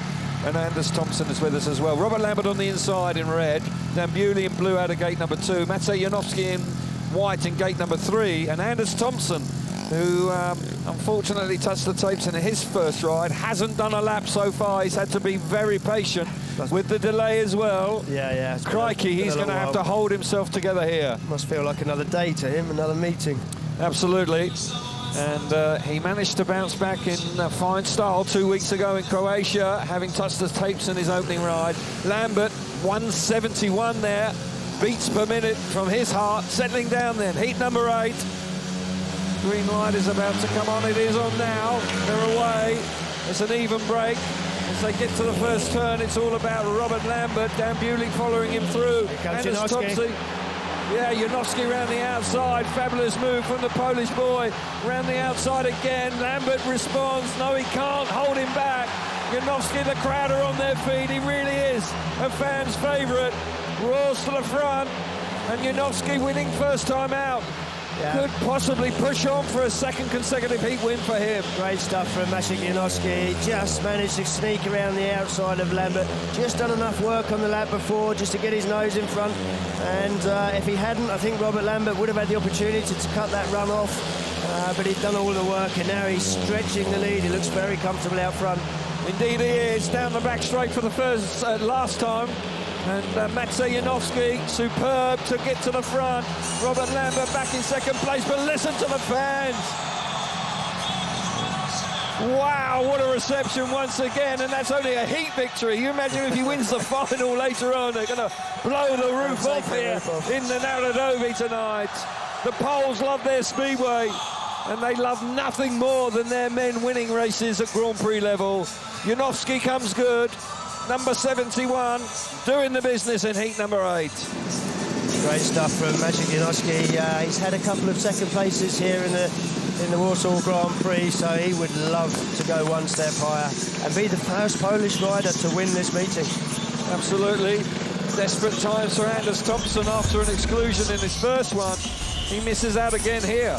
And Anders Thompson is with us as well. Robert Lambert on the inside in red. Dan Bewley in blue out of gate number 2. Maciej Janowski in white in gate number 3. And Anders Thompson, who unfortunately touched the tapes in his first ride, hasn't done a lap so far. He's had to be very patient with the delay as well. Yeah. Crikey, he's going to have to hold himself together here. Must feel like another day to him, another meeting. Absolutely. And he managed to bounce back in fine style 2 weeks ago in Croatia, having touched the tapes in his opening ride. Lambert, 171 there, beats per minute from his heart, settling down then. Heat number 8. Green light is about to come on. It is on now. They're away. It's an even break. As they get to the first turn, it's all about Robert Lambert. Dan Bewley following him through. Anders Thompson. Yeah, Janowski around the outside. Fabulous move from the Polish boy. Around the outside again. Lambert responds. No, he can't hold him back. Janowski, the crowd are on their feet. He really is a fan's favourite. Roars to the front. And Janowski winning first time out. Could possibly push on for a second consecutive heat win for him. Great stuff from Maciej Janowski. He just managed to sneak around the outside of Lambert. Just done enough work on the lap before just to get his nose in front. And if he hadn't, I think Robert Lambert would have had the opportunity to cut that run off. But he'd done all the work, and now he's stretching the lead. He looks very comfortable out front. Indeed he is. Down the back straight for the last time. And Maciej Janowski, superb to get to the front. Robert Lambert back in second place, but listen to the fans. Wow, what a reception once again, and that's only a heat victory. You imagine if he wins the final later on, they're going to blow the roof off here in the Narodowy tonight. The Poles love their Speedway, and they love nothing more than their men winning races at Grand Prix level. Janowski comes good. Number 71, doing the business in heat number 8. Great stuff from Maciej Janowski. He's had a couple of second places here in the Warsaw Grand Prix, so he would love to go one step higher and be the first Polish rider to win this meeting. Absolutely. Desperate times for Anders Thompson after an exclusion in his first one. He misses out again here.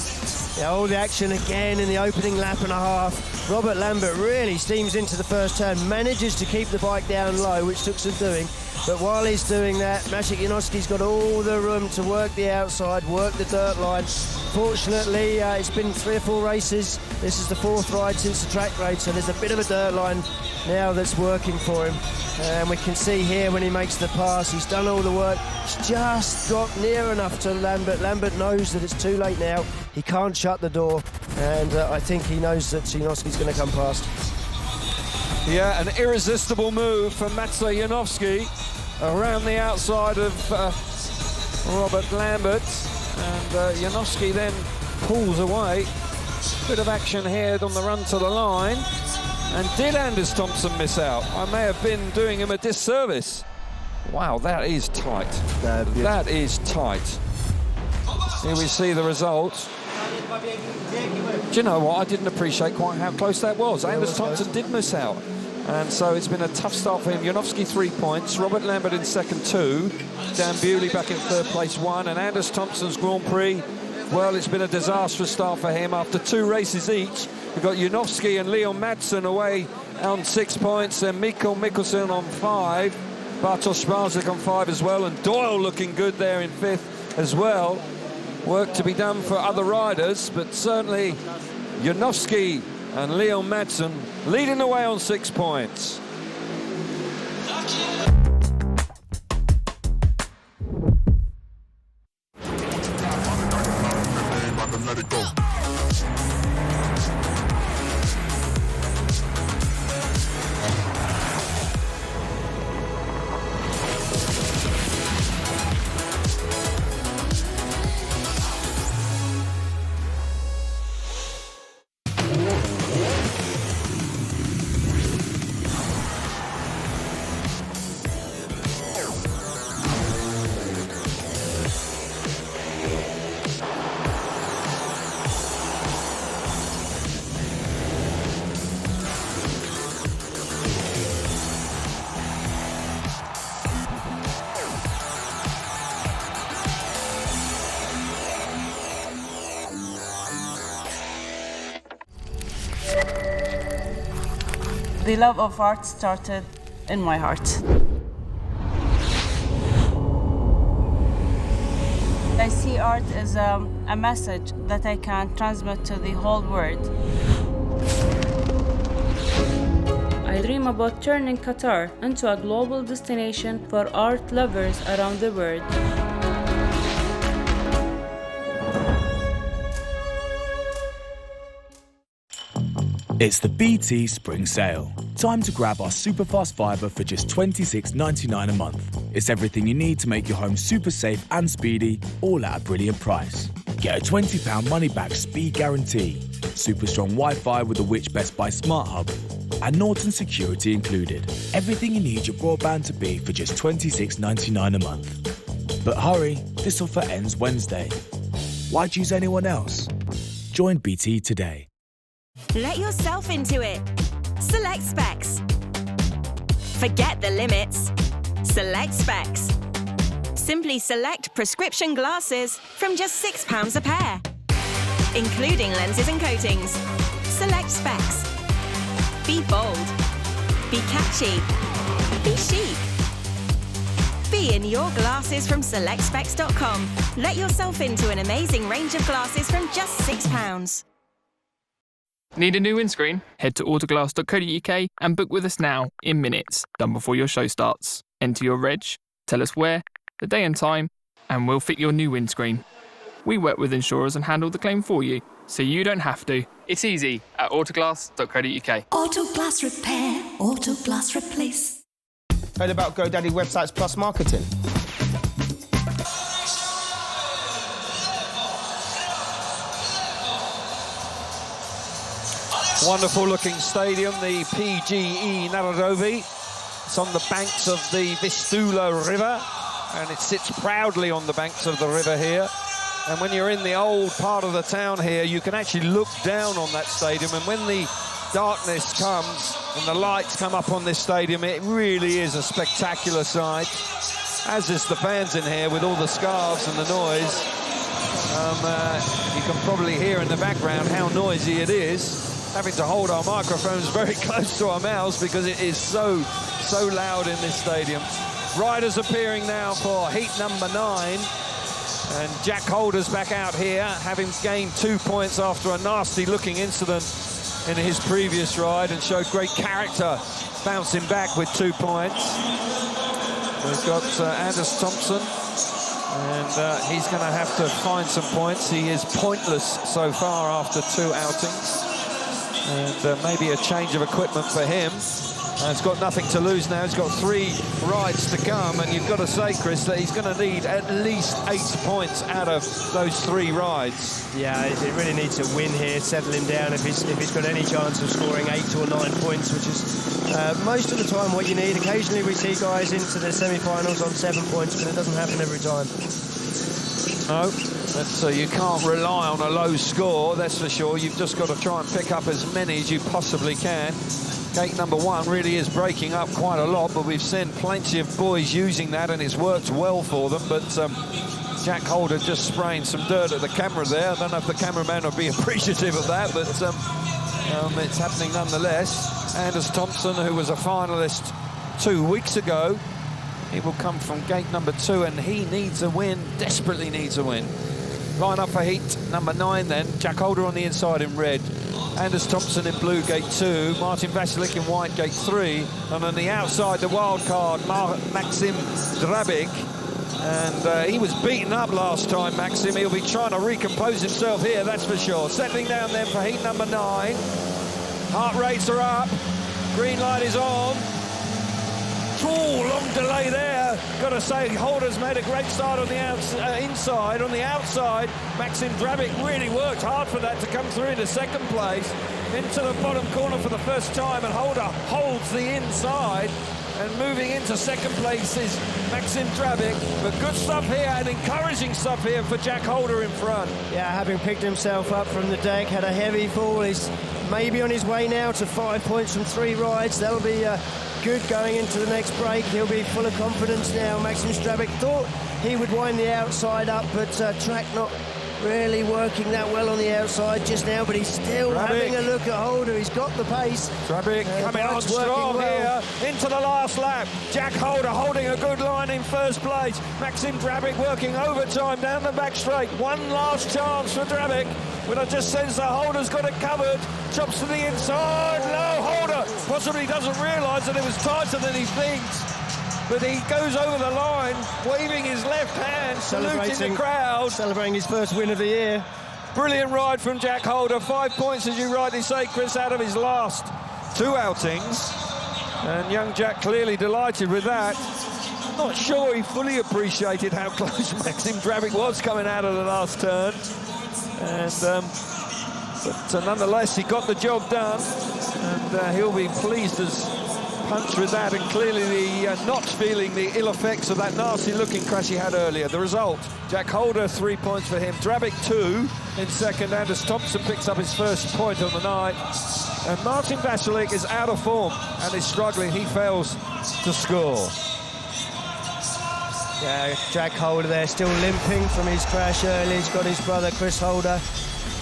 Yeah, all the action again in the opening lap and a half. Robert Lambert really steams into the first turn, manages to keep the bike down low, which took some doing. But while he's doing that, Maciej Janowski's got all the room to work the outside, work the dirt line. Fortunately, it's been 3 or 4 races. This is the 4th ride since the track race, so there's a bit of a dirt line now that's working for him. And we can see here when he makes the pass, he's done all the work. He's just got near enough to Lambert. Lambert knows that it's too late now. He can't shut the door, and I think he knows that Janowski's going to come past. Yeah, an irresistible move from Maciej Janowski around the outside of Robert Lambert, and Janowski then pulls away. Bit of action here on the run to the line. And did Anders Thompson miss out? I may have been doing him a disservice. Wow, that is tight. That is tight. Here we see the result. Do you know what? I didn't appreciate quite how close that was. Anders Thompson did miss out. And so it's been a tough start for him. Janowski 3 points, Robert Lambert in second 2, Dan Bewley back in third place 1, and Anders Thompson's Grand Prix, well, it's been a disastrous start for him. After 2 races each, we've got Janowski and Leon Madsen away on 6 points, and Mikko Mikkelsen on 5, Bartosz Szwarczyk on 5 as well, and Doyle looking good there in 5th as well. Work to be done for other riders, but certainly Janowski and Leon Madsen leading the way on 6 points. Let it go. The love of art started in my heart. I see art as a message that I can transmit to the whole world. I dream about turning Qatar into a global destination for art lovers around the world. It's the BT Spring Sale. Time to grab our Superfast Fibre for just $26.99 a month. It's everything you need to make your home super safe and speedy, all at a brilliant price. Get a £20 money-back speed guarantee, super strong Wi-Fi with the Which Best Buy Smart Hub, and Norton security included. Everything you need your broadband to be for just $26.99 a month. But hurry, this offer ends Wednesday. Why choose anyone else? Join BT today. Let yourself into it. Select Specs. Forget the limits. Select Specs. Simply select prescription glasses from just £6 a pair, including lenses and coatings. Select Specs. Be bold. Be catchy. Be chic. Be in your glasses from selectspecs.com. Let yourself into an amazing range of glasses from just £6. Need a new windscreen? Head to autoglass.co.uk and book with us now in minutes, done before your show starts. Enter your reg, tell us where, the day and time, and we'll fit your new windscreen. We work with insurers and handle the claim for you, so you don't have to. It's easy at autoglass.co.uk. Autoglass repair, Autoglass replace. Heard about GoDaddy Websites Plus marketing? Wonderful looking stadium, the PGE Narodovi. It's on the banks of the Vistula River, and it sits proudly on the banks of the river here. And when you're in the old part of the town here, you can actually look down on that stadium, and when the darkness comes and the lights come up on this stadium, it really is a spectacular sight, as is the fans in here with all the scarves and the noise. You can probably hear in the background how noisy it is, having to hold our microphones very close to our mouths because it is so loud in this stadium. Riders appearing now for heat number 9, and Jack Holder's back out here, having gained 2 points after a nasty-looking incident in his previous ride, and showed great character, bouncing back with 2 points. We've got Anders Thompson, and he's going to have to find some points. He is pointless so far after 2 outings. And maybe a change of equipment for him. He's got nothing to lose now. He's got 3 rides to come, and you've got to say, Chris, that he's going to need at least 8 points out of those 3 rides. Yeah, he really needs a win here, settle him down if he's got any chance of scoring 8 or 9 points, which is most of the time what you need. Occasionally we see guys into the semi-finals on 7 points, but it doesn't happen every time. No, so you can't rely on a low score, that's for sure. You've just got to try and pick up as many as you possibly can. Gate number 1 really is breaking up quite a lot, but we've seen plenty of boys using that, and it's worked well for them. But Jack Holder just spraying some dirt at the camera there. I don't know if the cameraman will be appreciative of that, but it's happening nonetheless. Anders Thompson, who was a finalist 2 weeks ago, he will come from gate number 2, and he needs a win, desperately needs a win. Line up for heat number 9 then. Jack Holder on the inside in red. Anders Thompson in blue, gate 2. Martin Vasilik in white, gate 3. And on the outside, the wild card, Maxim Drabic. And he was beaten up last time, Maxim. He'll be trying to recompose himself here, that's for sure. Settling down then for heat number 9. Heart rates are up. Green light is on. Long delay there. Got to say, Holder's made a great start on the inside. On the outside, Maxim Drabic really worked hard for that to come through into second place. Into the bottom corner for the first time, and Holder holds the inside. And moving into second place is Maxim Drabic. But good stuff here, and encouraging stuff here for Jack Holder in front. Yeah, having picked himself up from the deck, had a heavy fall. He's maybe on his way now to 5 points from 3 rides. That'll be good going into the next break. He'll be full of confidence now. Maxim Drabic thought he would wind the outside up, but track not really working that well on the outside just now, but he's still having a look at Holder. He's got the pace. Drabic coming on strong here into the last lap. Jack Holder holding a good line in first place. Maxim Drabic working overtime down the back straight. One last chance for Drabic. But I just sense that Holder's got it covered. Chops to the inside. No, Holder possibly doesn't realise that it was tighter than he thinks. But he goes over the line, waving his left hand, saluting the crowd. Celebrating his first win of the year. Brilliant ride from Jack Holder. 5 points, as you rightly say, Chris, out of his last 2 outings. And young Jack clearly delighted with that. Not sure he fully appreciated how close Maxim Drabic was coming out of the last turn. And but nonetheless, he got the job done. And he'll be pleased as punch with that, and clearly the not feeling the ill effects of that nasty-looking crash he had earlier. The result, Jack Holder, 3 points for him. Drabic, 2 in second. Anders Thompson picks up his first point on the night. And Martin Vasilik is out of form and is struggling. He fails to score. Yeah, Jack Holder there, still limping from his crash early. He's got his brother Chris Holder,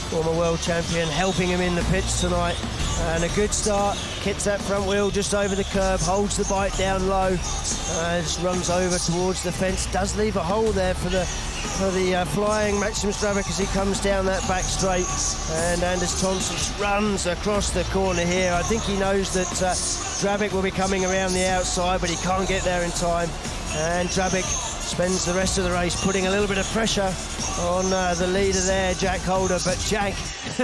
former world champion, helping him in the pits tonight. And a good start, hits that front wheel just over the curb, holds the bike down low, just runs over towards the fence, does leave a hole there for the flying Maxim Drabic as he comes down that back straight. And Anders Thompson runs across the corner here. I think he knows that Drabic will be coming around the outside, but he can't get there in time. And Drabic spends the rest of the race putting a little bit of pressure on the leader there, Jack Holder, but Jack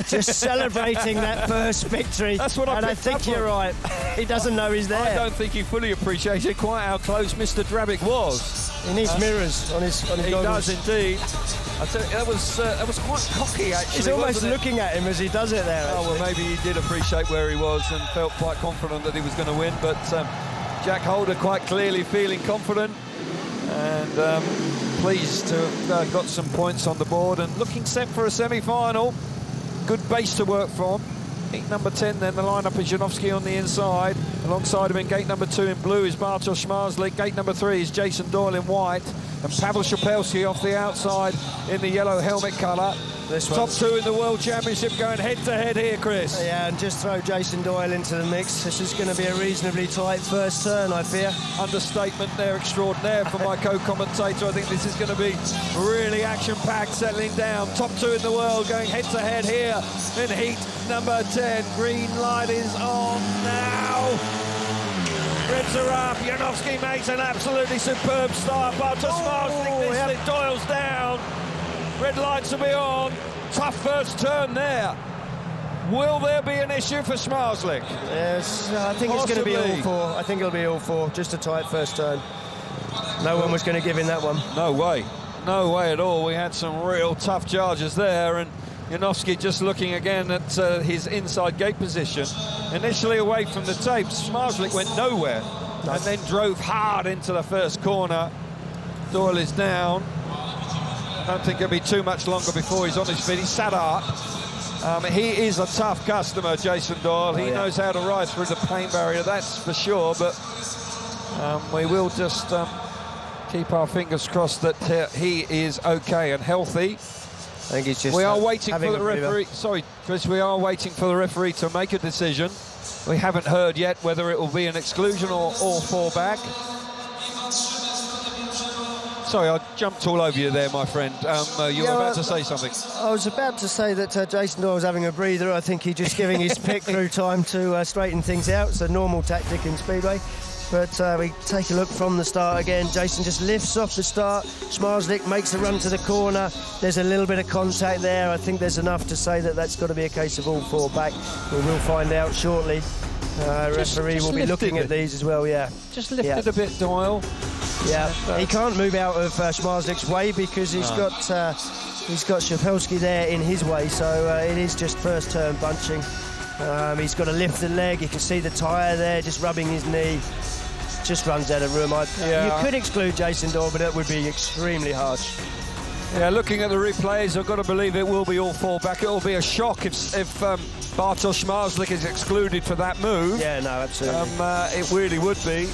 just celebrating that first victory. That's what I think you're right. He doesn't know he's there. I don't think he fully appreciated quite how close Mr. Drabic was. He needs mirrors on his He goggles. does indeed. I tell you, that was quite cocky, actually. He's almost looking at him as he does it there. Oh, well, maybe he did appreciate where he was and felt quite confident that he was going to win, but Jack Holder quite clearly feeling confident and pleased to have got some points on the board and looking set for a semi-final. Good base to work from. Heat number 10 then, the lineup is Janowski on the inside. Alongside him in gate number 2 in blue is Bartosz Schmarzlik. Gate number 3 is Jason Doyle in white. And Pavel Shapelski off the outside in the yellow helmet colour. Top 2 in the World Championship going head-to-head here, Chris. Yeah, and just throw Jason Doyle into the mix. This is going to be a reasonably tight first turn, I fear. Understatement there extraordinaire from my co-commentator. I think this is going to be really action-packed, settling down. Top 2 in the world going head-to-head here in heat number 10. Green light is on now. Reds are up. Janowski makes an absolutely superb start. Bartosz Schmarzlik, Doyle's down. Red lights will be on. Tough first turn there. Will there be an issue for Schmarzlik? Yes, I think it's going to be all 4. I think it'll be all 4. Just a tight first turn. No one was going to give in that one. No way. No way at all. We had some real tough charges there, and Janowski just looking again at his inside gate position. Initially away from the tapes, Schmarzlik went nowhere and then drove hard into the first corner. Doyle is down. I don't think it'll be too much longer before he's on his feet. He sat up. He is a tough customer, Jason Doyle. He knows how to ride through the pain barrier, that's for sure. But we will just keep our fingers crossed that he is okay and healthy. I think he's just. We are waiting for the referee. Sorry, Chris. We are waiting for the referee to make a decision. We haven't heard yet whether it will be an exclusion or fall back. Sorry, I jumped all over you there, my friend. You were about to say something. I was about to say that Jason Doyle was having a breather. I think he's just giving his pit crew time to straighten things out. It's a normal tactic in Speedway. But we take a look from the start again. Jason just lifts off the start. Schmarzlik makes the run to the corner. There's a little bit of contact there. I think there's enough to say that that's got to be a case of all 4 back. We will find out shortly. Referee will be looking at these as well, yeah. Just lifted a bit, Doyle. Yeah, he can't move out of Schmarzlik's way because he's got Shapelski there in his way, so it is just first turn bunching. He's got to lift the leg. You can see the tyre there just rubbing his knee. Just runs out of room. You could exclude Jason Doyle, but it would be extremely harsh. Yeah, looking at the replays, I've got to believe it will be all 4 back. It will be a shock if Bartosz Schmarzlik is excluded for that move. Yeah, no, absolutely. It really would be.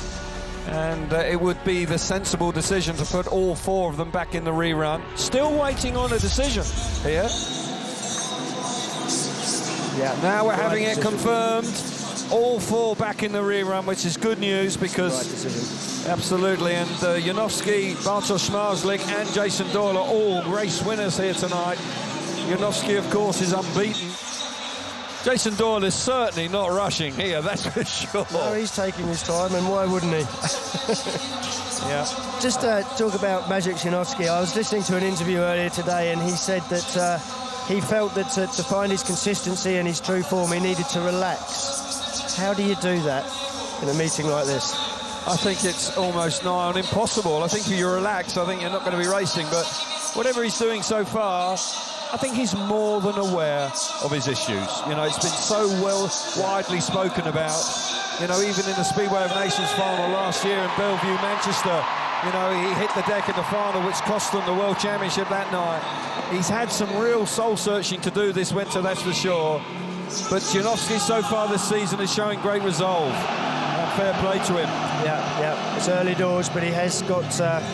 And it would be the sensible decision to put all 4 of them back in the rerun. Still waiting on a decision here. Yeah. Now we're having it confirmed. All 4 back in the rerun, which is good news because... Right decision. Absolutely, and Janowski, Bartosz Zmarzlik and Jason Doyle are all race winners here tonight. Janowski, of course, is unbeaten. Jason Doyle is certainly not rushing here, that's for sure. No, he's taking his time, and why wouldn't he? Yeah. Just talk about Maciej Janowski. I was listening to an interview earlier today, and he said that he felt that to find his consistency and his true form, he needed to relax. How do you do that in a meeting like this? I think it's almost nigh on impossible. I think if you relax, I think you're not going to be racing, but whatever he's doing so far, I think he's more than aware of his issues. You know, it's been so widely spoken about. You know, even in the Speedway of Nations final last year in Bellevue, Manchester, you know, he hit the deck in the final, which cost them the World Championship that night. He's had some real soul-searching to do this winter, that's for sure. But Janowski so far this season is showing great resolve. Fair play to him. Yeah, it's early doors, but he has got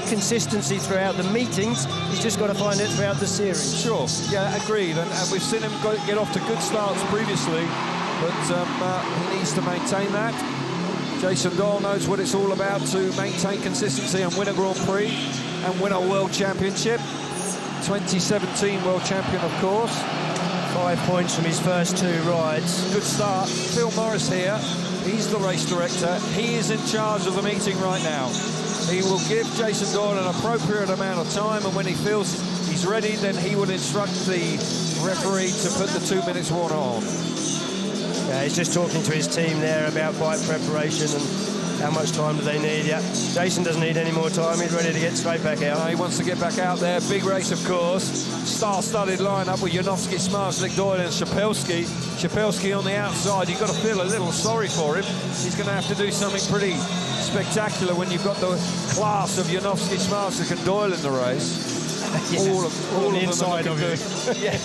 consistency throughout the meetings. He's just got to find it throughout the series. Sure, yeah, agreed. And we've seen him get off to good starts previously, but he needs to maintain that. Jason Doyle knows what it's all about to maintain consistency and win a Grand Prix and win a World Championship. 2017 World Champion, of course. 5 points from his first 2 rides. Good start. Phil Morris here. He's the race director. He is in charge of the meeting right now. He will give Jason Doyle an appropriate amount of time, and when he feels he's ready, then he will instruct the referee to put the 2 minutes warner on. Yeah, he's just talking to his team there about bike preparation and how much time do they need. Yeah, Jason doesn't need any more time. He's ready to get straight back out. He wants to get back out there. Big race, of course. Star-studded lineup with Janowski, Zmarzlik, Doyle and Szapelski. Szapelski on the outside. You've got to feel a little sorry for him. He's going to have to do something pretty spectacular when you've got the class of Janowski, Zmarzlik and Doyle in the race. Yeah. All of the inside of you. Yeah.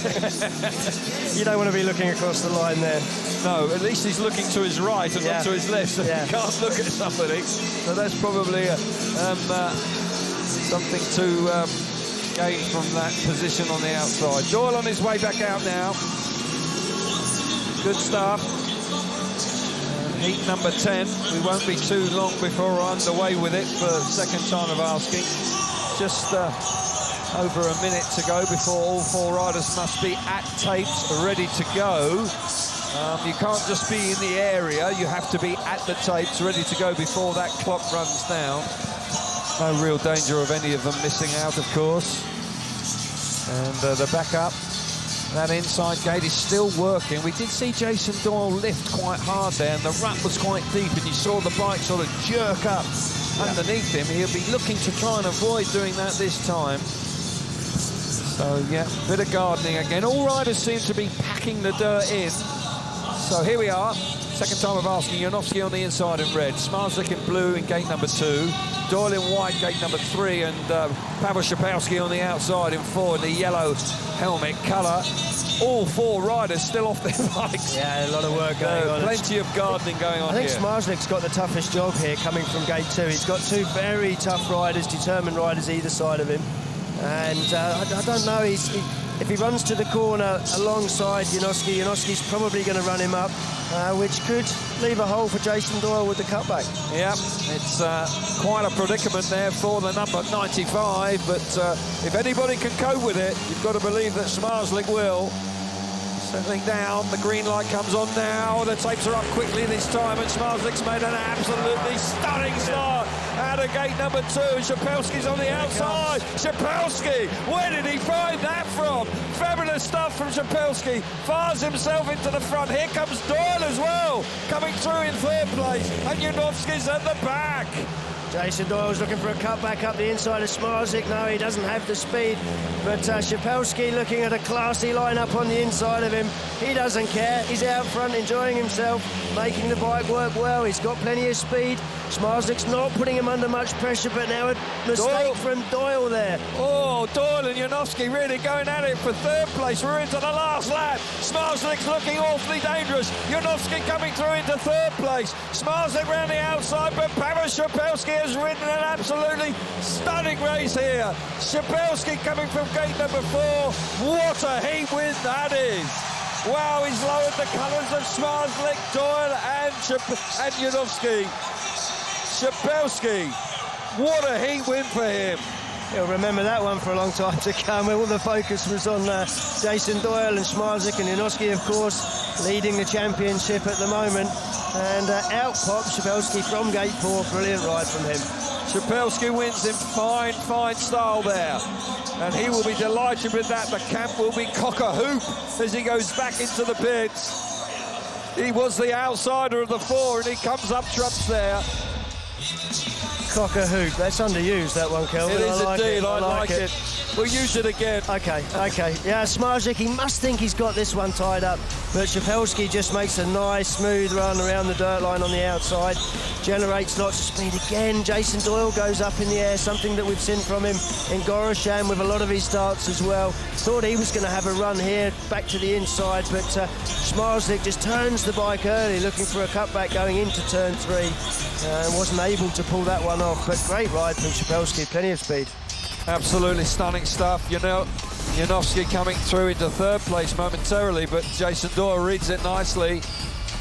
You don't want to be looking across the line there. No, at least he's looking to his right and not to his left, so he can't look at somebody. So that's probably something to gain from that position on the outside. Doyle on his way back out now. Good stuff. Heat number 10. We won't be too long before we're underway with it for the second time of asking. Just over a minute to go before all 4 riders must be at tapes, ready to go. You can't just be in the area, you have to be at the tapes, ready to go before that clock runs down. No real danger of any of them missing out, of course. And the backup, that inside gate is still working. We did see Jason Doyle lift quite hard there, and the rut was quite deep, and you saw the bike sort of jerk up underneath him. He'll be looking to try and avoid doing that this time. So, yeah, bit of gardening again. All riders seem to be packing the dirt in. So here we are, second time of asking. Janowski on the inside in red, Zmarzlik in blue in gate number 2, Doyle in white, gate number 3, and Pavel Szapelski on the outside in 4 in the yellow helmet colour. All 4 riders still off their bikes. Yeah, a lot of work going on. Plenty of gardening going on here. I think Zmarzlik's got the toughest job here coming from gate 2. He's got 2 very tough riders, determined riders either side of him. And I don't know, if he runs to the corner alongside Janowski, Janowski's probably going to run him up, which could leave a hole for Jason Doyle with the cutback. Yeah, it's quite a predicament there for the number 95, but if anybody can cope with it, you've got to believe that Zmarzlik will. Settling down, the green light comes on now, the tapes are up quickly this time, and Zmarzlik's made an absolutely stunning start out of gate number 2. Szapelski's on the outside. Szapelski, where did he find that from? Fabulous stuff from Szapelski, fires himself into the front. Here comes Doyle as well, coming through in 3rd place, and Janowski's at the back. Jason Doyle's looking for a cutback up the inside of Zmarzlik. No, he doesn't have the speed. But Szapelski looking at a classy lineup on the inside of him. He doesn't care. He's out front enjoying himself, making the bike work well. He's got plenty of speed. Zmarzlik's not putting him under much pressure, but now a mistake from Doyle there. Oh, Doyle and Janowski really going at it for 3rd place. We're into the last lap. Zmarzlik's looking awfully dangerous. Janowski coming through into 3rd place. Zmarzlik round the outside, but Pavel Szapelski has ridden an absolutely stunning race here. Szapelski coming from gate number 4. What a heat win that is. Wow, he's lowered the colours of Schmarzlik, Doyle and Janowski. Szapelski, what a heat win for him. He'll remember that one for a long time to come. All the focus was on Jason Doyle and Schmarzlik and Janowski, of course, leading the championship at the moment. And out pops Szapelski from gate 4. Brilliant ride from him. Szapelski wins in fine, fine style there. And he will be delighted with that. The camp will be cock-a-hoop as he goes back into the pits. He was the outsider of the 4 and he comes up trumps there. Cock-a-hoop, that's underused, that one, Kelvin. It is indeed, I like it. We'll use it again. Okay. Yeah, Schmarzlik, he must think he's got this one tied up, but Szapelski just makes a nice, smooth run around the dirt line on the outside, generates lots of speed again. Jason Doyle goes up in the air, something that we've seen from him in Goresham with a lot of his starts as well. Thought he was going to have a run here, back to the inside, but Schmarzlik just turns the bike early, looking for a cutback going into turn 3, and wasn't able to pull that one off, but great ride from Szapelski, plenty of speed. Absolutely stunning stuff. You know, Janowski coming through into 3rd place momentarily, but Jason Doyle reads it nicely,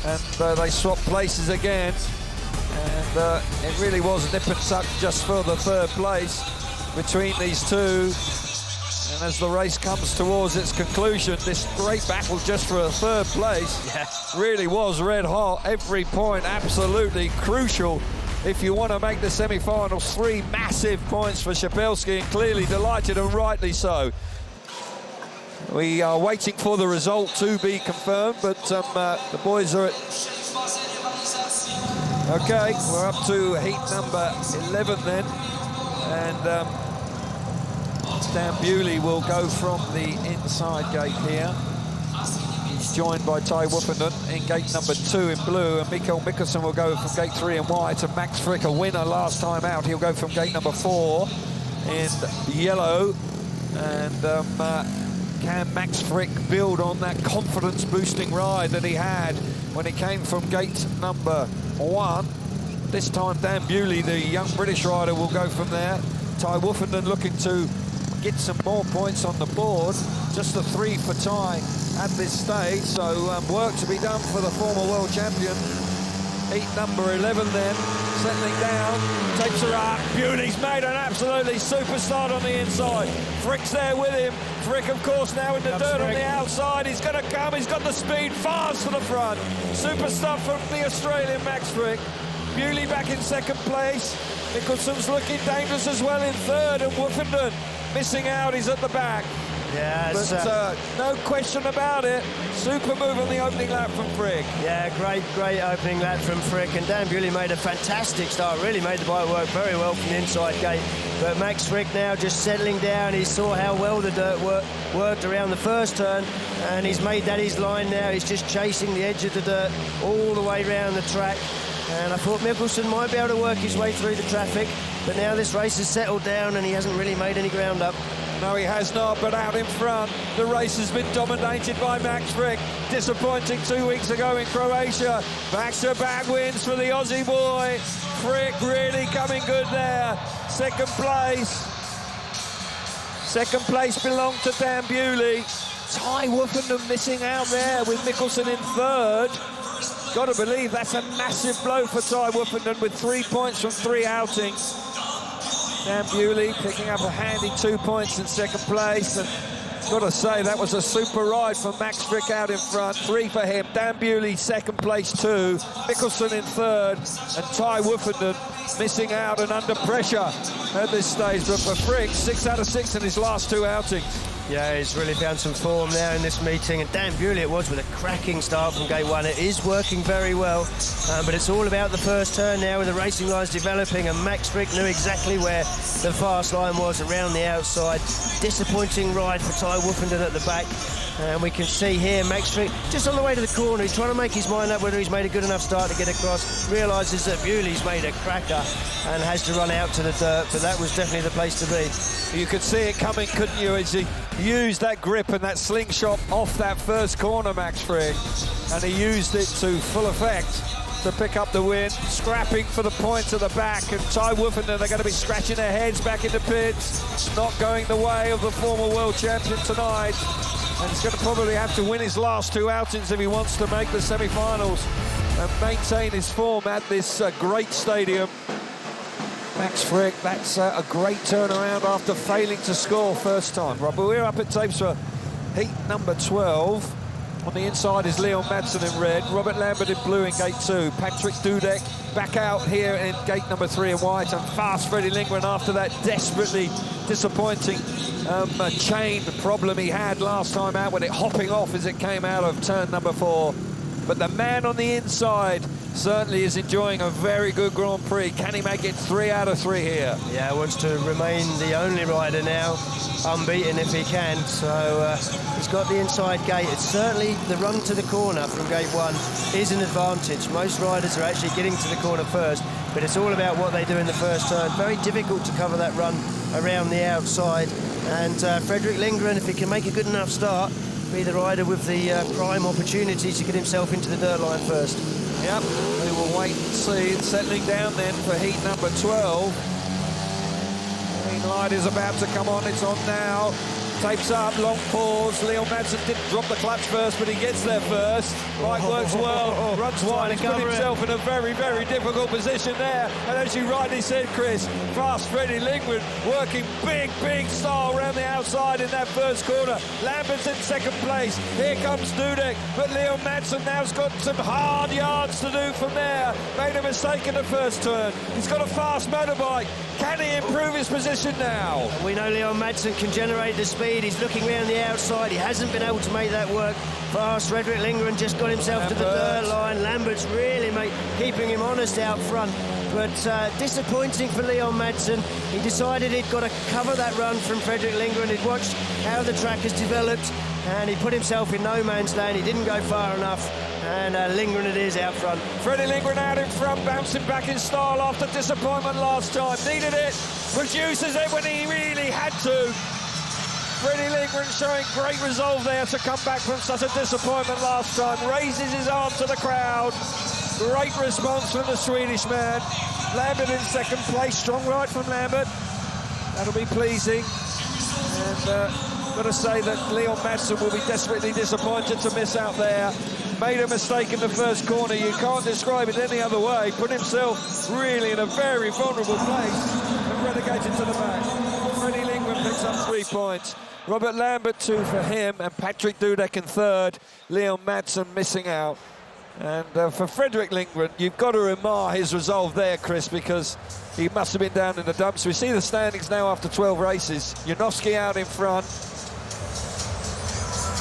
and they swap places again. And it really was a nip and tuck just for the 3rd place between these two. And as the race comes towards its conclusion, this great battle just for a 3rd place really was red hot. Every point absolutely crucial. If you want to make the semi-finals, 3 massive points for Szapelski, and clearly delighted, and rightly so. We are waiting for the result to be confirmed, but the boys are at... Okay, we're up to heat number 11 then, and Dan Bewley will go from the inside gate here. He's joined by Ty Woofenden in gate number 2 in blue, and Mikael Mikkelsen will go from gate 3 in white, and Max Frick, a winner last time out, he'll go from gate number 4 in yellow. And can Max Frick build on that confidence-boosting ride that he had when he came from gate number 1? This time Dan Bewley, the young British rider, will go from there. Ty Woofenden looking to get some more points on the board. Just a 3 for Ty at this stage, so work to be done for the former world champion. Heat number 11 then, settling down, takes her up. Bewley's made an absolutely super start on the inside. Frick's there with him. Frick, of course, now in the dirt on the outside. He's going to come, he's got the speed, fast to the front. Super stuff from the Australian Max Frick. Bewley back in 2nd place. Mikkelsen's looking dangerous as well in 3rd, and Woofenden missing out, he's at the back. Yeah, but no question about it. Super move on the opening lap from Frick. Yeah, great opening lap from Frick, and Dan Bewley made a fantastic start, really made the bike work very well from the inside gate. But Max Frick now just settling down. He saw how well the dirt worked around the first turn, and he's made that his line now. He's just chasing the edge of the dirt all the way around the track. And I thought Mikkelsen might be able to work his way through the traffic, but now this race has settled down and he hasn't really made any ground up. No, he has not, but out in front, the race has been dominated by Max Frick. Disappointing 2 weeks ago in Croatia. Back-to-back wins for the Aussie boy. Frick really coming good there. 2nd place. 2nd place belonged to Dan Bewley. Ty Woofenden missing out there with Mikkelsen in 3rd. Got to believe that's a massive blow for Ty Woofenden with 3 points from 3 outings. Dan Bewley picking up a handy 2 points in 2nd place. And got to say, that was a super ride from Max Frick out in front. 3 for him. Dan Bewley 2nd place 2. Mikkelsen in 3rd. And Ty Woofenden missing out and under pressure at this stage. But for Frick, 6 out of 6 in his last 2 outings. Yeah, he's really found some form now in this meeting, and Dan Bewley it was with a cracking start from gate 1. It is working very well, but it's all about the first turn now with the racing lines developing, and Max Frick knew exactly where the fast line was around the outside. Disappointing ride for Ty Woofenden at the back, and we can see here Max Frick just on the way to the corner. He's trying to make his mind up whether he's made a good enough start to get across, realises that Bewley's made a cracker and has to run out to the dirt, but that was definitely the place to be. You could see it coming, couldn't you, as he used that grip and that slingshot off that first corner, Max Frick, and he used it to full effect to pick up the win, scrapping for the points at the back, and Ty Woofenden are going to be scratching their heads back in the pits. Not going the way of the former world champion tonight, and he's going to probably have to win his last 2 outings if he wants to make the semi-finals and maintain his form at this great stadium. Max Frick, that's a great turnaround after failing to score first time. Right, but we're up at tapes for heat number 12. On the inside is Leon Madsen in red, Robert Lambert in blue in gate 2, Patrick Dudek back out here in gate number 3 in white, and fast Freddie Lindgren after that desperately disappointing chain problem he had last time out with it hopping off as it came out of turn number 4. But the man on the inside certainly is enjoying a very good Grand Prix. Can he make it 3 out of 3 here? Yeah, wants to remain the only rider now, unbeaten if he can. So he's got the inside gate. It's certainly the run to the corner from gate 1 is an advantage. Most riders are actually getting to the corner first, but it's all about what they do in the first turn. Very difficult to cover that run around the outside. And Frederick Lindgren, if he can make a good enough start, be the rider with the prime opportunity to get himself into the dirt line first. Yep, we will wait and see. It's settling down then for heat number 12. Green light is about to come on, it's on now. Tapes up, long pause. Leon Madsen didn't drop the clutch first, but he gets there first. Bike works well, runs wide, he's put himself in a very, very difficult position there. And as you rightly said, Chris, fast Freddie Lindgren working big style around the outside in that first corner. Lambert's in second place. Here comes Dudek, but Leon Madsen now's got some hard yards to do from there. Made a mistake in the first turn. He's got a fast motorbike. Can he improve his position now? And we know Leon Madsen can generate the speed. He's looking around the outside. He hasn't been able to make that work. Fast Frederick Lindgren just got himself to the dirt line. Lambert's really keeping him honest out front. But disappointing for Leon Madsen. He decided he'd got to cover that run from Frederick Lindgren. He'd watched how the track has developed, and he put himself in no man's land. He didn't go far enough, and Lindgren it is out front. Freddie Lindgren out in front, bouncing back in style after disappointment last time. Needed it, produces it when he really had to. Freddie Lindgren showing great resolve there to come back from such a disappointment last time. Raises his arm to the crowd. Great response from the Swedish man. Lambert in second place, strong ride from Lambert. That'll be pleasing. And got to say that Leon Madsen will be desperately disappointed to miss out there. Made a mistake in the first corner. You can't describe it any other way. Put himself really in a very vulnerable place and relegated to the back. Freddie Lindgren picks up 3 points. Robert Lambert 2 for him, and Patrick Dudek in third. Leon Madsen missing out. And for Frederick Lindgren, you've got to admire his resolve there, Chris, because he must have been down in the dumps. We see the standings now after 12 races. Janowski out in front.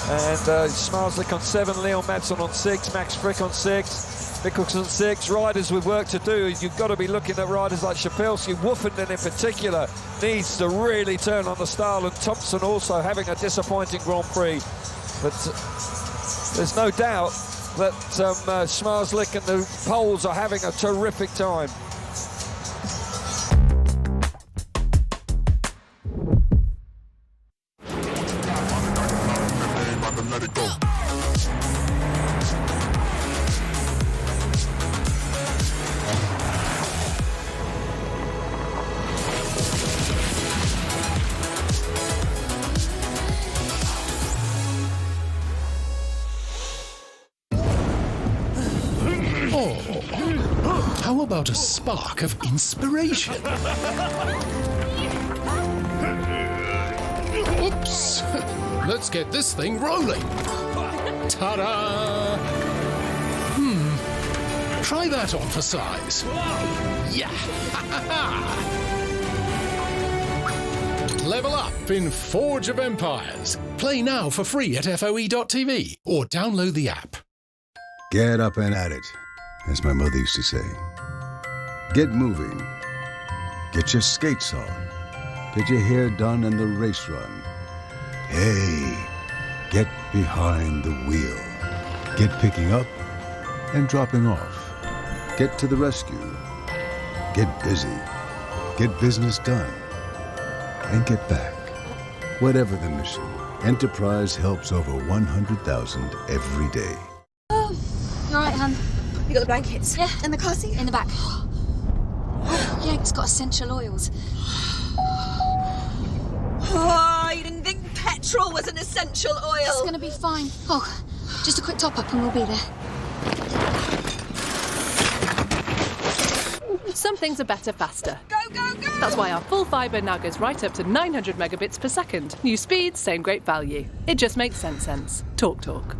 And Smarslik on 7, Leon Madsen on 6, Max Frick on 6, Mikkelsen 6. Riders with work to do. You've got to be looking at riders like Schapelski. Woofenden in particular needs to really turn on the style, and Thompson also having a disappointing Grand Prix. But there's no doubt that Smarslik and the Poles are having a terrific time. How about a spark of inspiration? Oops! Let's get this thing rolling. Ta-da! Try that on for size. Yeah! Level up in Forge of Empires. Play now for free at FOE.tv or download the app. Get up and at it, as my mother used to say. Get moving. Get your skates on. Get your hair done and the race run. Hey, get behind the wheel. Get picking up and dropping off. Get to the rescue. Get busy. Get business done. And get back. Whatever the mission, Enterprise helps over 100,000 every day. All right, hon. You got the blankets? Yeah. In the car seat? In the back. Yeah, it's got essential oils. Oh, you didn't think petrol was an essential oil? It's gonna be fine. Oh, just a quick top-up and we'll be there. Some things are better faster. Go, go, go! That's why our full fibre now goes right up to 900 megabits per second. New speed, same great value. It just makes sense. Talk.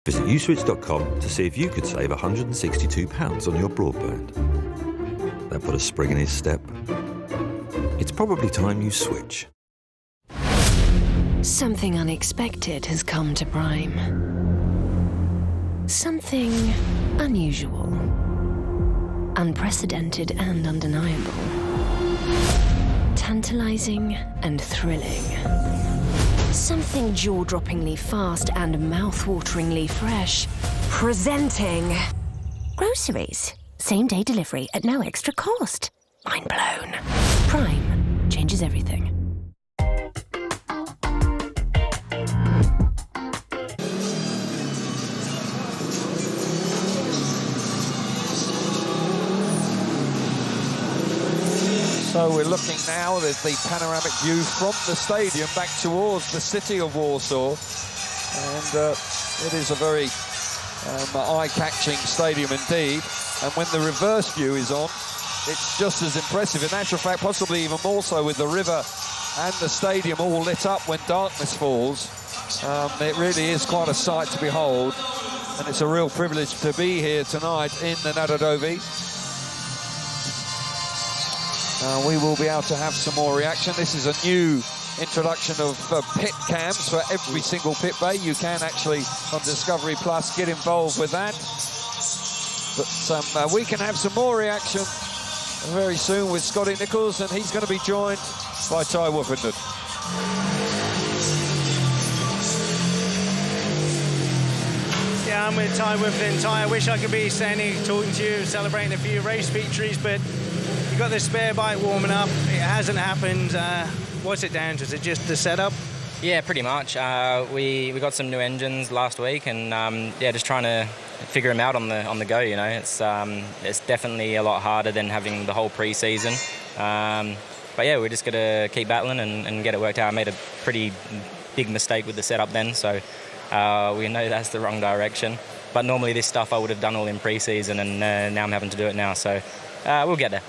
Visit uswitch.com to see if you could save £162 on your broadband. That put a spring in his step. It's probably time you switch. Something unexpected has come to Prime. Something unusual, unprecedented and undeniable, tantalizing and thrilling. Something jaw-droppingly fast and mouth-wateringly fresh. Presenting groceries. Same-day delivery at no extra cost. Mind blown. Prime changes everything. So we're looking now, there's the panoramic view from the stadium back towards the city of Warsaw. And it is a very eye-catching stadium indeed. And when the reverse view is on, it's just as impressive. In actual fact, possibly even more so with the river and the stadium all lit up when darkness falls. It really is quite a sight to behold. And it's a real privilege to be here tonight in the Narodowy. We will be able to have some more reaction. This is a new introduction of pit cams for every single pit bay. You can actually, on Discovery Plus, get involved with that. But we can have some more reaction very soon with Scotty Nichols, and he's going to be joined by Ty Woofenden. Yeah, I'm with Ty Woofenden. Ty, I wish I could be standing talking to you, celebrating a few race victories, but you've got the spare bike warming up. It hasn't happened. What's it down to? Is it just the setup? Yeah, pretty much. We got some new engines last week, and yeah, just trying to figure them out on the go. You know, it's definitely a lot harder than having the whole pre-season. But yeah, we're just gonna keep battling and get it worked out. I made a pretty big mistake with the setup then, so we know that's the wrong direction. But normally this stuff I would have done all in pre-season, and now I'm having to do it now. So we'll get there.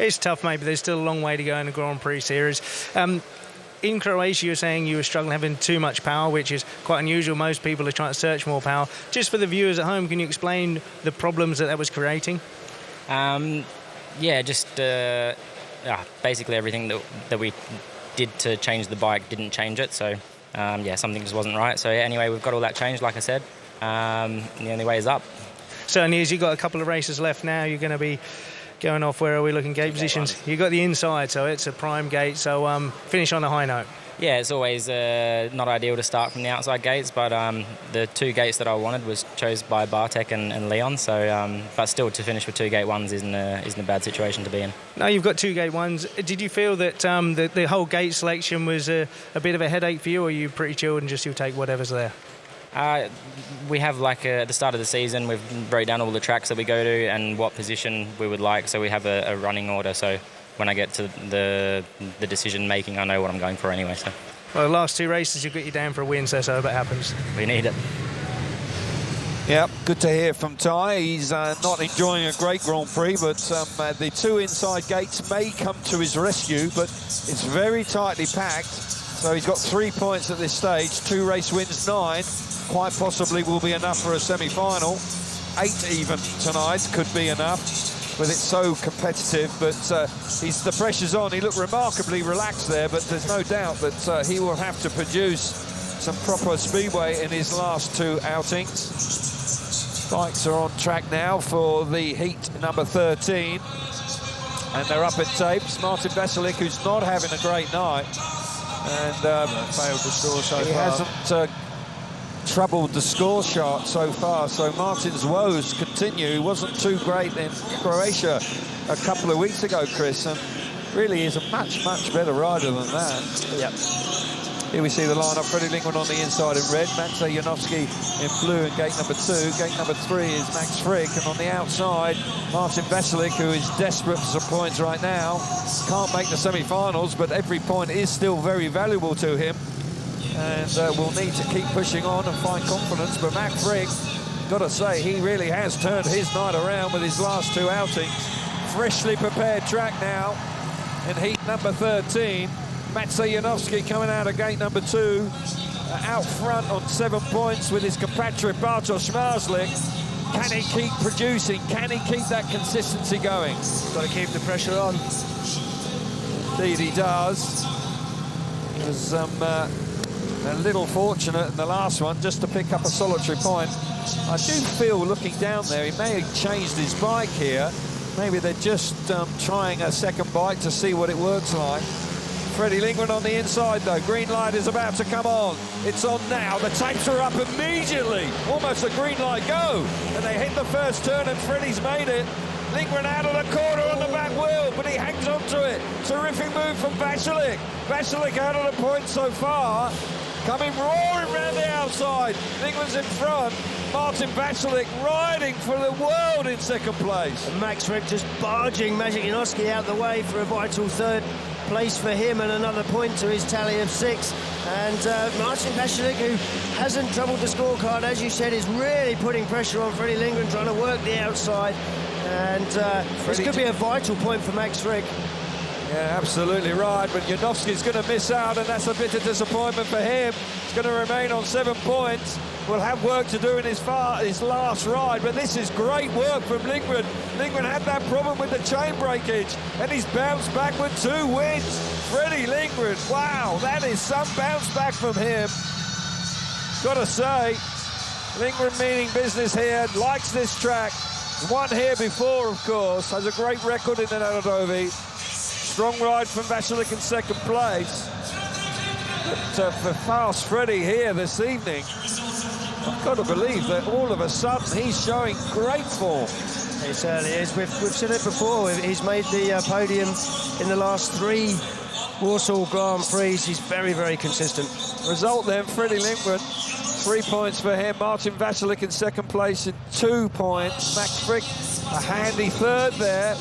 It's tough, maybe. There's still a long way to go in the Grand Prix series. In Croatia, you're saying you were struggling having too much power, which is quite unusual. Most people are trying to search more power. Just for the viewers at home, can you explain the problems that was creating? Yeah, just basically everything that we did to change the bike didn't change it. So, yeah, something just wasn't right. So, yeah, anyway, we've got all that changed, like I said. The only way is up. Certainly, as you've got a couple of races left now, you're going to be going off. Where are we looking? Gate positions. You've got the inside, so it's a prime gate. So finish on a high note. Yeah, it's always not ideal to start from the outside gates, but the two gates that I wanted was chose by Bartek and Leon. So, but still, to finish with two gate ones isn't a bad situation to be in. Now you've got two gate ones. Did you feel that the whole gate selection was a bit of a headache for you, or are you pretty chilled and just you'll take whatever's there? We have, like, at the start of the season, we've broke down all the tracks that we go to and what position we would like, so we have a running order, so when I get to the decision making, I know what I'm going for anyway. So. Well, the last two races you've got you down for a win, so it happens. We need it. Yeah, good to hear from Ty. He's not enjoying a great Grand Prix, but the two inside gates may come to his rescue, but it's very tightly packed. So he's got 3 points at this stage, 2 race wins, 9. Quite possibly will be enough for a semi-final. 8 even tonight could be enough with it so competitive, but the pressure's on. He looked remarkably relaxed there, but there's no doubt that he will have to produce some proper speedway in his last 2 outings. Bikes are on track now for the heat number 13, and they're up at tapes. Martin Veselik, who's not having a great night, And failed the score so he far. hasn't troubled the score chart so far, so Martin's woes continue. He wasn't too great in Croatia a couple of weeks ago, Chris, and really is a much, much better rider than that. Yep. Here we see the lineup. Freddie Lindgren on the inside in red, Maciej Janowski in blue in gate number 2. Gate number 3 is Max Frick, and on the outside, Martin Veselik, who is desperate for some points right now. Can't make the semi-finals, but every point is still very valuable to him. And will need to keep pushing on and find confidence. But Max Frick, got to say, he really has turned his night around with his last 2 outings. Freshly prepared track now in heat number 13. Maciej Janowski coming out of gate number 2, out front on 7 points with his compatriot Bartosz Marslik. Can he keep producing? Can he keep that consistency going? Got to keep the pressure on. Indeed he does. He was a little fortunate in the last one just to pick up a solitary point. I do feel, looking down there, he may have changed his bike here. Maybe they're just trying a second bike to see what it works like. Freddie Lindgren on the inside, though. Green light is about to come on. It's on now. The tapes are up immediately. Almost a green light go. And they hit the first turn, and Freddie's made it. Lindgren out of the corner on the back wheel, but he hangs on to it. Terrific move from Veselik. Veselik out of the point so far. Coming roaring round the outside. Lindgren's in front. Martin Veselik riding for the world in second place. And Max Frick just barging Maciej Janowski out the way for a vital third place for him and another point to his tally of 6. And Martin Veselik, who hasn't troubled the scorecard, as you said, is really putting pressure on Freddie Lindgren, trying to work the outside. And this could be a vital point for Max Frick. Yeah, absolutely right, but Janowski's going to miss out, and that's a bit of disappointment for him. He's going to remain on 7 points. Will have work to do in his last ride, but this is great work from Lindgren. Lindgren had that problem with the chain breakage, and he's bounced back with 2 wins. Freddie Lindgren, wow, that is some bounce back from him. Got to say, Lindgren meaning business here, likes this track. Won here before, of course, has a great record in the Narodovi. Strong ride from Veselik in second place. But for Fast Freddie here this evening, I've got to believe that all of a sudden he's showing great form. He certainly is. We've said it before. He's made the podium in the last 3 Warsaw Grand-Prix. He's very, very consistent. Result then, Freddie Lindgren, 3 points for him. Martin Veselik in second place in 2 points. Max Frick, a handy third there.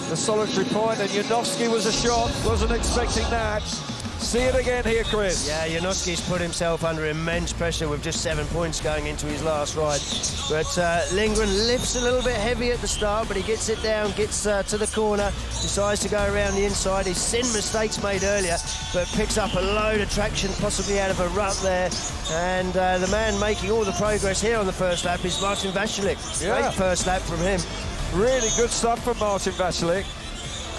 The solitary point, and Janowski was a shot. Wasn't expecting that. See it again here, Chris. Yeah, Janowski's put himself under immense pressure with just 7 points going into his last ride. But Lindgren lifts a little bit heavy at the start, but he gets it down, gets to the corner, decides to go around the inside. He's seen mistakes made earlier, but picks up a load of traction, possibly out of a rut there. And the man making all the progress here on the first lap is Martin Veselik. Yeah. Great first lap from him. Really good stuff from Martin Veselik.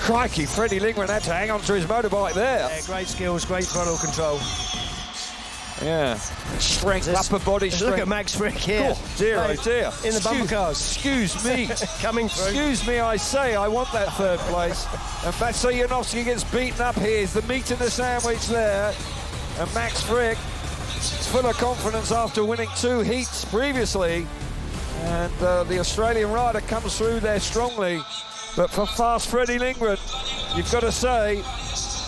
Crikey, Freddie Lindgren had to hang on to his motorbike there. Yeah, great skills, great throttle control. Yeah, strength, upper body strength. Look at Max Frick here. Oh, dear, oh dear. In the bumper cars. Excuse me. Coming through. Excuse me, I say, I want that third place. And Maciej Janowski gets beaten up here. Is the meat in the sandwich there. And Max Frick is full of confidence after winning 2 heats previously. And the Australian rider comes through there strongly. But for Fast Freddie Lindgren, you've got to say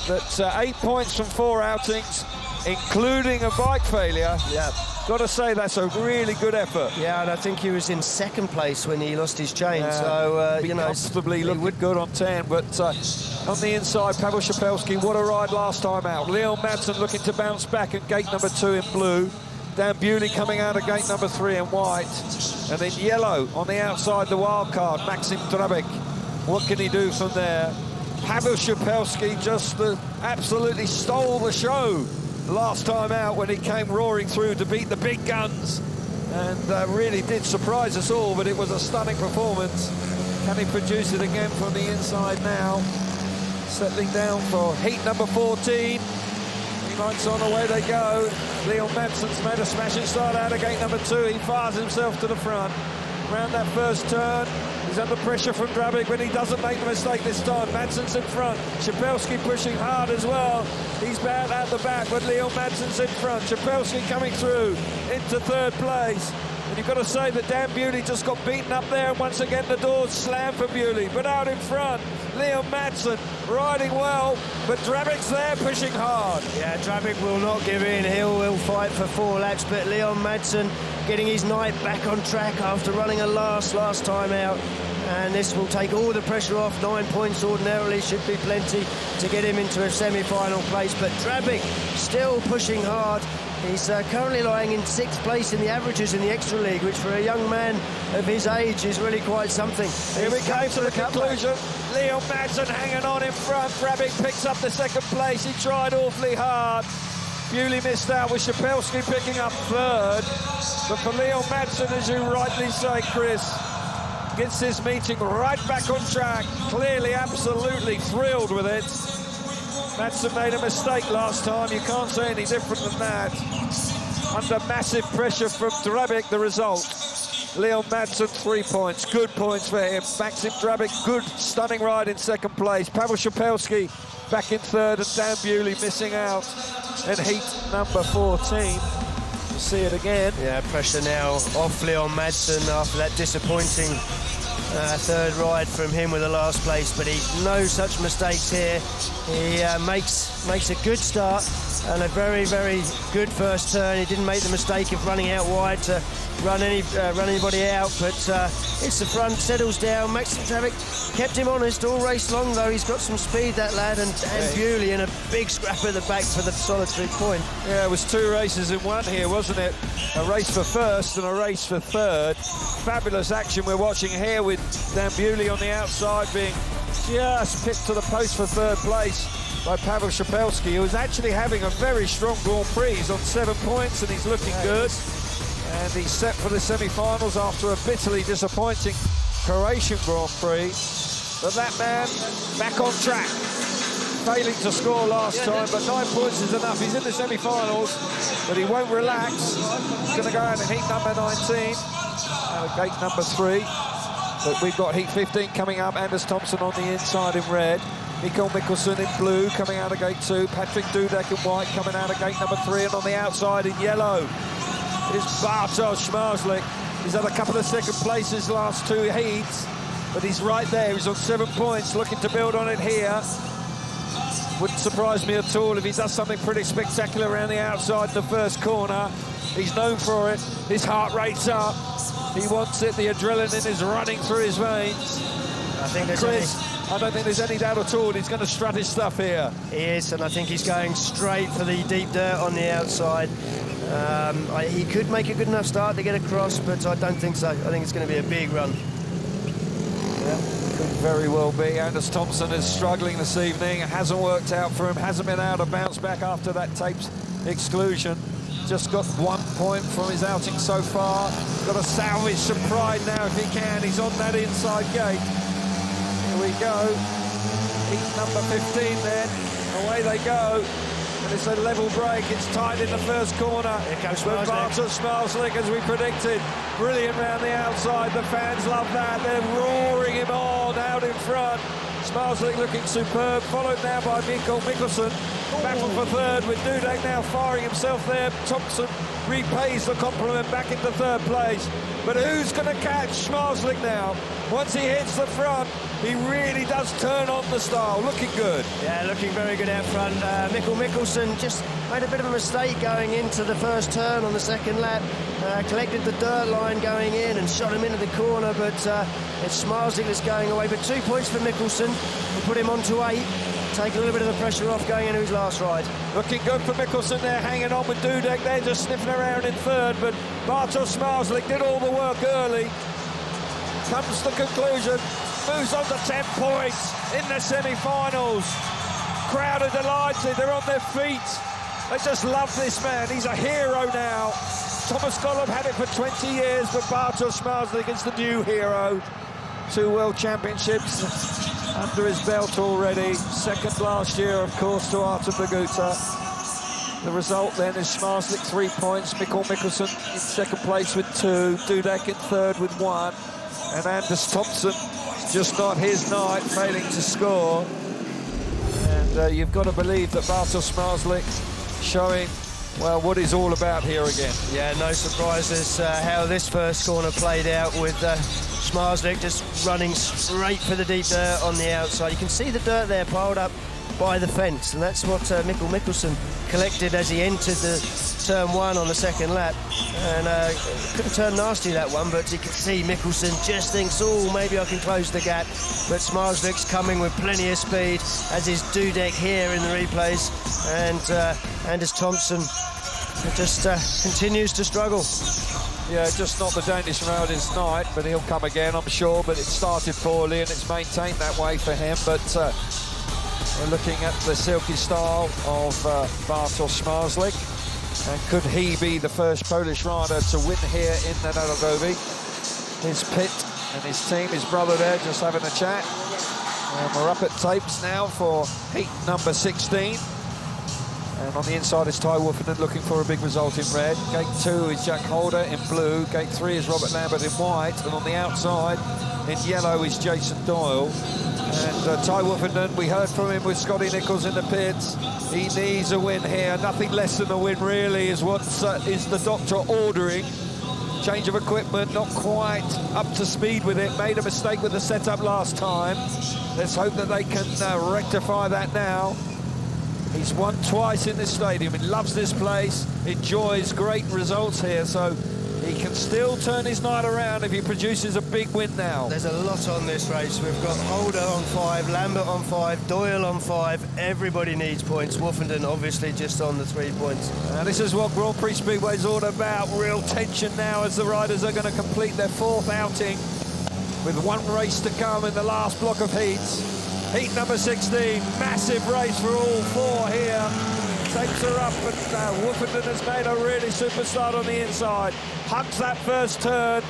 that 8 points from 4 outings, including a bike failure. Yeah. Got to say that's a really good effort. Yeah, and I think he was in second place when he lost his chain. So, you know, comfortably looked good on 10. But on the inside, Pavel Szapelski, what a ride last time out. Leon Madsen looking to bounce back at gate number 2 in blue. Dan Bewley coming out of gate number 3 in white. And then yellow on the outside, the wild card, Maxim Drabek. What can he do from there? Pavel Szapelski just absolutely stole the show last time out when he came roaring through to beat the big guns. And really did surprise us all, but it was a stunning performance. Can he produce it again from the inside now? Settling down for heat number 14. Lights on, away they go. Leon Madsen's made a smashing start out of gate number 2. He fires himself to the front. around that first turn. He's under pressure from Drabik, but he doesn't make the mistake this time. Madsen's in front. Szapelski pushing hard as well. He's bad at the back, but Leon Madsen's in front. Szapelski coming through into third place. And you've got to say that Dan Bewley just got beaten up there, and once again the doors slammed for Bewley. But out in front, Leon Madsen riding well, but Drabik's there pushing hard. Yeah, Drabik will not give in. He'll fight for 4 laps, but Leon Madsen getting his night back on track after running a last time out. And this will take all the pressure off. 9 points ordinarily should be plenty to get him into a semi-final place. But Drabik still pushing hard. He's currently lying in 6th place in the averages in the Extra League, which for a young man of his age is really quite something. Here we go to the conclusion. Leon Madsen hanging on in front. Drabik picks up the 2nd place. He tried awfully hard. Bewley missed out with Szapelski picking up 3rd. But for Leon Madsen, as you rightly say, Chris, gets this meeting right back on track. Clearly, absolutely thrilled with it. Madsen made a mistake last time. You can't say any different than that. Under massive pressure from Drabik, the result. Leon Madsen, 3 points. Good points for him. Maxim Drabik, good, stunning ride in 2nd place. Pavel Szapelski back in 3rd, and Dan Bewley missing out in heat number 14. We'll see it again. Yeah, pressure now off Leon Madsen after that disappointing 3rd ride from him with the last place, but no such mistakes here. He makes a good start and a very good first turn. He didn't make the mistake of running out wide to run anybody out, but it's the front, settles down. Maxim Drabik kept him honest all race long, though. He's got some speed, that lad, and Bewley in a big scrap at the back for the solitary point. Yeah, it was 2 races in one here, wasn't it? A race for 1st and a race for 3rd. Fabulous action we're watching here with Dan Bewley on the outside being just picked to the post for 3rd place by Pavel Szapelski, who is actually having a very strong Grand Prix. He's on 7 points and he's looking good. And he's set for the semi-finals after a bitterly disappointing Croatian Grand Prix. But that man back on track, failing to score last time, but 9 points is enough. He's in the semi-finals, but he won't relax. He's going to go out in heat number 19, out of gate number 3. But we've got heat 15 coming up. Anders Thompson on the inside in red. Mikael Mikkelsen in blue coming out of gate 2. Patrick Dudek in white coming out of gate number 3. And on the outside in yellow is Bartosz Szmazlik. He's had a couple of 2nd places last 2 heats, but he's right there. He's on 7 points, looking to build on it here. Wouldn't surprise me at all if he does something pretty spectacular around the outside in the first corner. He's known for it. His heart rate's up. He wants it. The adrenaline is running through his veins. I think I don't think there's any doubt at all he's going to strut his stuff here. He is, and I think he's going straight for the deep dirt on the outside. He could make a good enough start to get across, but I don't think so. I think it's going to be a big run. Yeah, could very well be. Anders Thompson is struggling this evening. It hasn't worked out for him. Hasn't been able to bounce back after that taped exclusion. Just got 1 point from his outing so far. Got to salvage some pride now if he can. He's on that inside gate. Here we go. Heat number 15 then. Away they go. And it's a level break. It's tight in the first corner. Here comes Bartosz Szmazlik, as we predicted. Brilliant round the outside. The fans love that. They're roaring him on out in front. Szmazlik looking superb, followed now by Mikael Mikkelsen. Battle for 3rd with Dudek now firing himself there. Thompson repays the compliment back into 3rd place. But who's going to catch Szmazlik now? Once he hits the front, he really does turn on the style. Looking good. Yeah, looking very good out front. Mikael Mikkelsen just made a bit of a mistake going into the first turn on the 2nd lap. Collected the dirt line going in and shot him into the corner, but it's Szmazlik that's going away. But 2 points for Mikkelsen. We'll put him on to 8. Take a little bit of the pressure off going into his last ride. Looking good for Mikkelsen there, hanging on with Dudek there, just sniffing around in 3rd, but Bartosz Szmazlik did all the work early. Comes to the conclusion, moves on to 10 points in the semi-finals. Crowd are delighted, they're on their feet. They just love this man, he's a hero now. Thomas Golub had it for 20 years, but Bartosz Szmazlik is the new hero. 2 World Championships under his belt already. 2nd last year, of course, to Artem Boguta. The result then is Smarslik 3 points, Mikkel Mikkelsen in second place with 2, Dudek in third with 1, and Anders Thompson, just not his night, failing to score. And you've got to believe that Bartosz Smarslik showing, well, what he's all about here again. Yeah, no surprises how this first corner played out with Smarslik just running straight for the deep dirt on the outside. You can see the dirt there piled up by the fence, and that's what Mikkel Mikkelsen collected as he entered the turn 1 on the second lap. And could have turned nasty, that one, but you can see Mikkelsen just thinks, oh, maybe I can close the gap. But Smarslik's coming with plenty of speed, as is Dudek here in the replays. And Anders Thompson just continues to struggle. Yeah, just not the Danish road his night, but he'll come again, I'm sure. But it started poorly, and it's maintained that way for him. But we're looking at the silky style of Bartosz Smarslik. And could he be the first Polish rider to win here in the Narodowy? His pit and his team, his brother there, just having a chat. And we're up at tapes now for heat number 16. And on the inside is Ty Woofenden looking for a big result in red. Gate 2 is Jack Holder in blue. Gate 3 is Robert Lambert in white. And on the outside in yellow is Jason Doyle. And Ty Woofenden, we heard from him with Scotty Nichols in the pits. He needs a win here. Nothing less than a win, really, is what is the doctor ordering. Change of equipment, not quite up to speed with it. Made a mistake with the setup last time. Let's hope that they can rectify that now. He's won twice in this stadium. He loves this place, enjoys great results here, so he can still turn his night around if he produces a big win now. There's a lot on this race. We've got Holder on 5, Lambert on 5, Doyle on 5. Everybody needs points. Woofenden obviously just on the 3 points. And this is what Grand Prix Speedway is all about. Real tension now as the riders are going to complete their 4th outing with one race to come in the last block of heats. Heat number 16, massive race for all 4 here. Takes her up, and Woofenden has made a really super start on the inside. Hugs that first turn.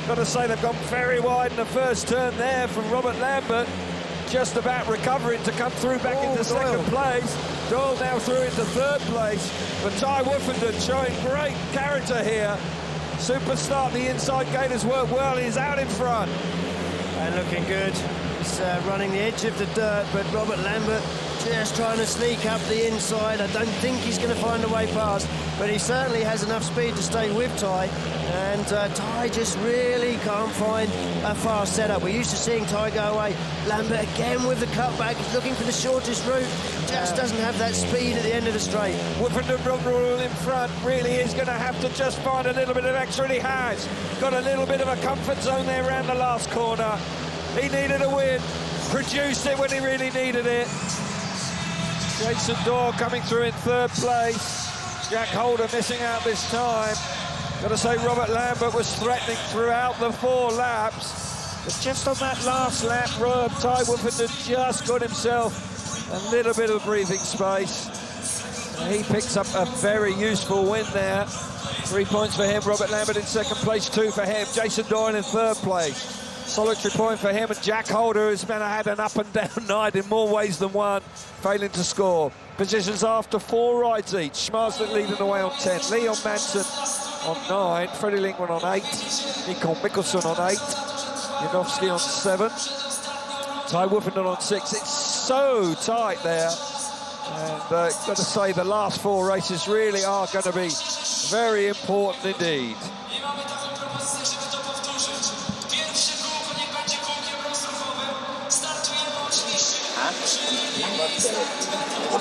Got to say they've gone very wide in the first turn there from Robert Lambert. Just about recovering to come through back into second place. Doyle now through into 3rd place. But Ty Woofenden showing great character here. Super start, the inside gate has worked well. He's out in front. And looking good. He's running the edge of the dirt, but Robert Lambert just trying to sneak up the inside. I don't think he's going to find a way past, but he certainly has enough speed to stay with Ty, and Ty just really can't find a fast setup. We're used to seeing Ty go away. Lambert again with the cutback, he's looking for the shortest route, just doesn't have that speed at the end of the straight. Woofenden in front really is going to have to just find a little bit of extra, and he has. Got a little bit of a comfort zone there around the last corner. He needed a win, produced it when he really needed it. Jason Doyle coming through in 3rd place. Jack Holder missing out this time. Got to say Robert Lambert was threatening throughout the 4 laps. But just on that last lap, Ty Woofenden just got himself a little bit of breathing space. And he picks up a very useful win there. 3 points for him, Robert Lambert in 2nd place, 2 for him. Jason Doyle in 3rd place. Solitary point for him, and Jack Holder has had an up and down night in more ways than one, failing to score. Positions after 4 rides each. Smarslik leading the way on 10. Leon Manson on 9. Freddie Lingman on 8. Mikkel Mikkelsen on 8. Janowski on 7. Ty Woofenden on 6. It's so tight there. And got to say the last 4 races really are going to be very important indeed.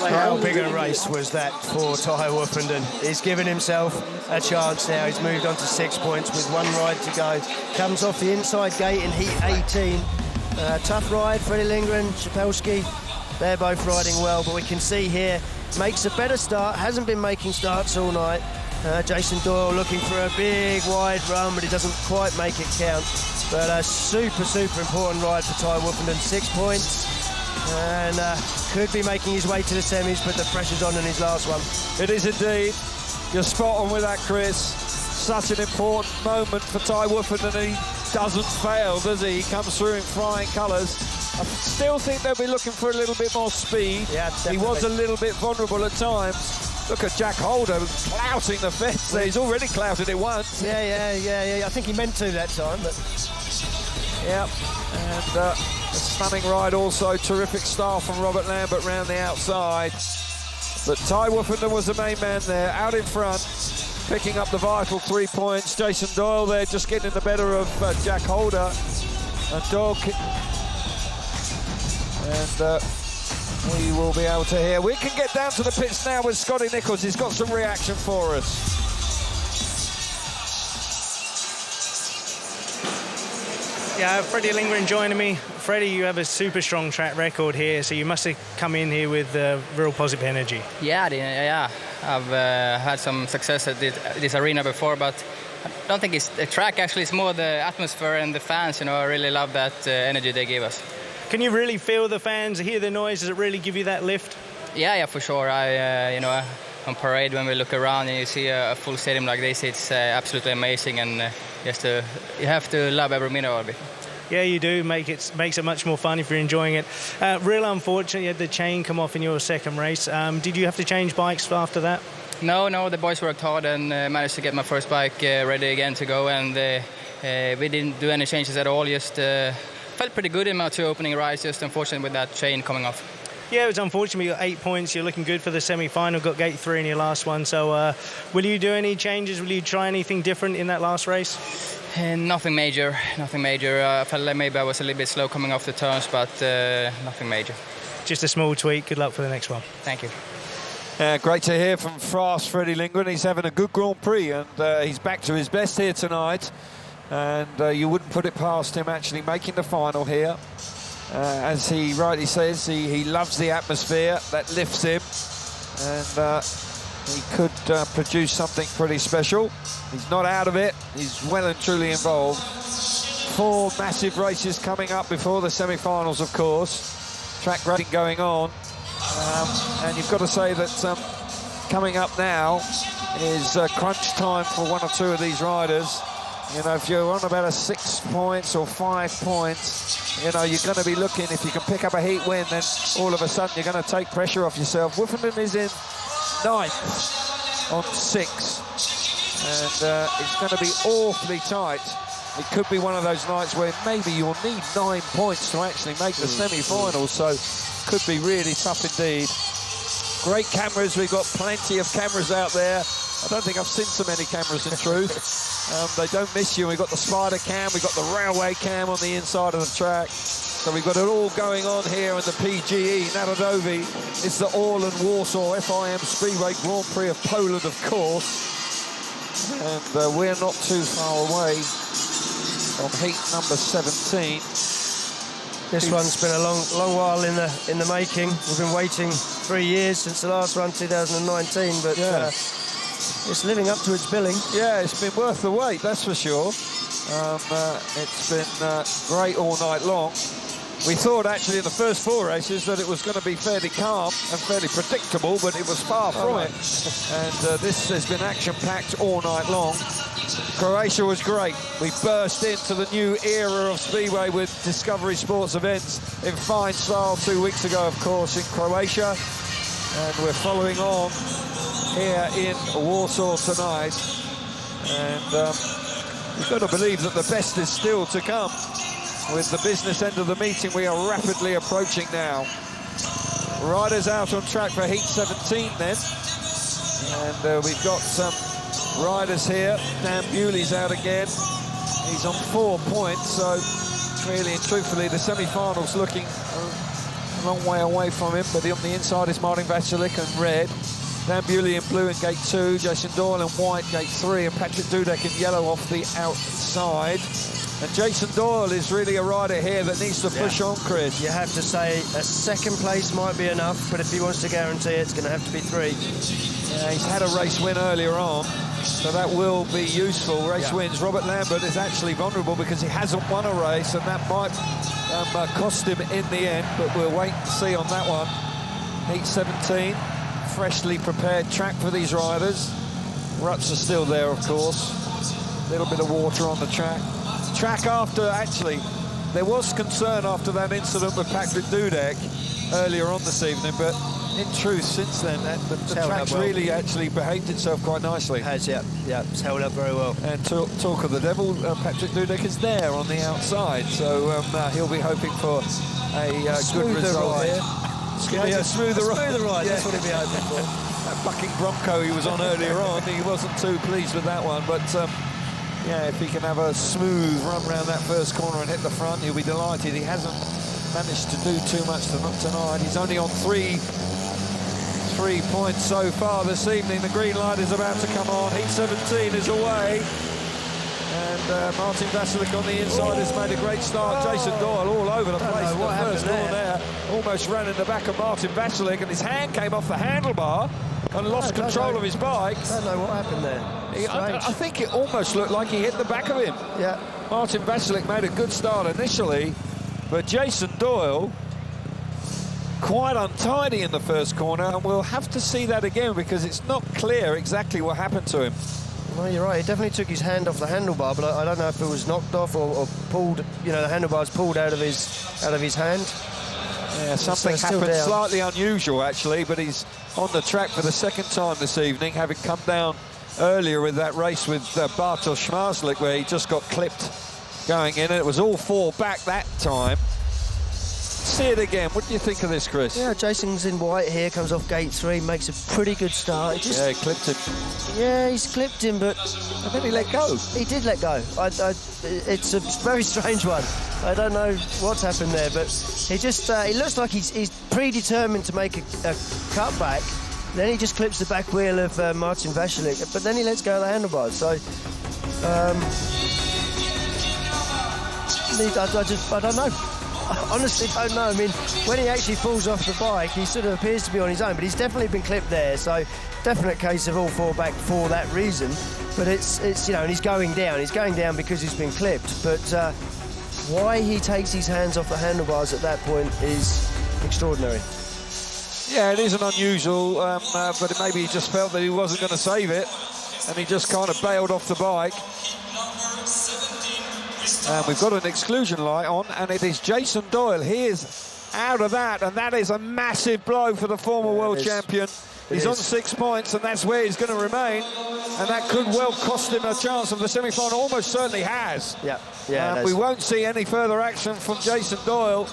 How big a race was that for Ty Woofenden? He's given himself a chance now. He's moved on to 6 points with 1 ride to go. Comes off the inside gate in heat 18. Tough ride, Freddie Lindgren, Szapelski. They're both riding well, but we can see here, makes a better start, hasn't been making starts all night. Jason Doyle looking for a big wide run, but he doesn't quite make it count. But a super important ride for Ty Woofenden, 6 points. And could be making his way to the semis, but the pressure's on in his last one. It is indeed. You're spot on with that, Chris. Such an important moment for Ty Woofenden, and he doesn't fail, does he? He comes through in flying colours. I still think they'll be looking for a little bit more speed. Yeah, definitely. He was a little bit vulnerable at times, Look at Jack Holder clouting the fence there. He's already clouted it once. Yeah. I think he meant to that time, but... Yep, and a stunning ride also. Terrific style from Robert Lambert round the outside. But Ty Woofenden was the main man there, out in front, picking up the vital 3 points. Jason Doyle there just getting the better of Jack Holder. And Doyle... And we will be able to hear. We can get down to the pits now with Scotty Nichols. He's got some reaction for us. Yeah, Freddie Lindgren joining me. Freddie, you have a super strong track record here, so you must have come in here with real positive energy. Yeah. I've had some success at this arena before, but I don't think it's the track. Actually, it's more the atmosphere and the fans. You know, I really love that energy they give us. Can you really feel the fans, hear the noise? Does it really give you that lift? Yeah, for sure. On parade, when we look around and you see a full stadium like this, it's absolutely amazing, and you have to love every minute of it. Yeah, you do. Makes it much more fun if you're enjoying it. Real unfortunate, you had the chain come off in your second race. Did you have to change bikes after that? No, the boys worked hard and managed to get my first bike ready again to go, and we didn't do any changes at all. Just felt pretty good in my 2 opening rides, just unfortunate with that chain coming off. Yeah, it was unfortunate. You got 8 points. You're looking good for the semi-final. Got gate 3 in your last one. So will you do any changes? Will you try anything different in that last race? Nothing major. I felt like maybe I was a little bit slow coming off the turns, but nothing major. Just a small tweak. Good luck for the next one. Thank you. Great to hear from fast Freddie Lindgren. He's having a good Grand Prix, and he's back to his best here tonight. And you wouldn't put it past him actually making the final here. As he rightly says, he loves the atmosphere that lifts him, and he could produce something pretty special. He's not out of it. He's well and truly involved. 4 massive races coming up before the semi-finals, of course. Track racing going on, and you've got to say that coming up now is crunch time for 1 or 2 of these riders. You know, if you're on about a 6 points or 5 points, you know, you're going to be looking, if you can pick up a heat win, then all of a sudden you're going to take pressure off yourself. Woofenden is in 9th on 6, and it's going to be awfully tight. It could be one of those nights where maybe you'll need 9 points to actually make the semi-finals, so could be really tough indeed. Great cameras, we've got plenty of cameras out there. I don't think I've seen so many cameras in truth. They don't miss you. We've got the spider cam, we've got the railway cam on the inside of the track. So we've got it all going on here in the PGE. Narodowi is the all-in Warsaw FIM Speedway Grand Prix of Poland, of course. And we're not too far away from heat number 17. This one's been a long while in the making. We've been waiting 3 years since the last run, 2019, but yeah. It's living up to its billing. Yeah, it's been worth the wait, that's for sure. It's been great all night long. We thought actually in the first 4 races that it was going to be fairly calm and fairly predictable, but it was far from it. And this has been action-packed all night long. Croatia was great. We burst into the new era of Speedway with Discovery Sports events in fine style 2 weeks ago, of course, in Croatia. And we're following on here in Warsaw tonight. And you've got to believe that the best is still to come. With the business end of the meeting, we are rapidly approaching now. Riders out on track for heat 17 then. And we've got some riders here. Dan Bewley's out again. He's on 4 points, so really and truthfully, the semi-final's looking a long way away from him, but on the inside is Martin Vasilik in red. Dan Bewley in blue in gate 2, Jason Doyle in white, gate 3, and Patrick Dudek in yellow off the outside. And Jason Doyle is really a rider here that needs to push on, Chris. You have to say a second place might be enough, but if he wants to guarantee it, it's going to have to be 3. Yeah, he's had a race win earlier on, so that will be useful. Race wins. Robert Lambert is actually vulnerable because he hasn't won a race, and that might cost him in the end, but we'll wait and see on that one. Heat 17, freshly prepared track for these riders. Ruts are still there, of course. A little bit of water on the track. Track after, actually, there was concern after that incident with Patrick Dudek earlier on this evening, but in truth, since then, the track's really actually behaved itself quite nicely. It has, yeah. It's held up very well. And talk of the devil, Patrick Dudek is there on the outside, so he'll be hoping for a good result here. A smoother ride. Yeah. That's what he'll be hoping for. That bucking Bronco he was on earlier on, he wasn't too pleased with that one, but yeah, if he can have a smooth run around that first corner and hit the front, he'll be delighted. He hasn't managed to do too much tonight. He's only on three points so far this evening. The green light is about to come on. Heat 17 is away. And Martin Vasilik on the inside has made a great start. Jason Doyle all over the place in the first corner there. Almost ran in the back of Martin Vasilik, and his hand came off the handlebar and lost control of his bike. I don't know what happened there. I think it almost looked like he hit the back of him. Yeah. Martin Vasilik made a good start initially, but Jason Doyle quite untidy in the first corner, and we'll have to see that again because it's not clear exactly what happened to him. Well, you're right. He definitely took his hand off the handlebar, but I don't know if it was knocked off or pulled. You know, the handlebar's pulled out of his hand. Yeah, something happened slightly unusual actually, but he's on the track for the second time this evening, having come down earlier with that race with Bartosz Marslik, where he just got clipped going in, and it was all four back that time. See it again. What do you think of this, Chris? Yeah, Jason's in white here, comes off gate 3, makes a pretty good start. Yeah, he clipped him. Yeah, he's clipped him, but... And then he let go. He did let go. It's a very strange one. I don't know what's happened there, but he just... he looks like he's predetermined to make a cutback. Then he just clips the back wheel of Martin Vasilik, but then he lets go of the handlebars. So... I don't know. I honestly don't know. I mean, when he actually falls off the bike, he sort of appears to be on his own, but he's definitely been clipped there, so definite case of all four back for that reason. But it's you know, and he's going down. He's going down because he's been clipped. But why he takes his hands off the handlebars at that point is extraordinary. Yeah, it isn't unusual, but maybe he just felt that he wasn't going to save it, and he just kind of bailed off the bike. We've got an exclusion light on, and it is Jason Doyle. He is out of that, and that is a massive blow for the former world champion. He's on 6 points, and that's where he's going to remain, and that could well cost him a chance of the semi-final. Almost certainly has. Yeah. We won't see any further action from Jason Doyle,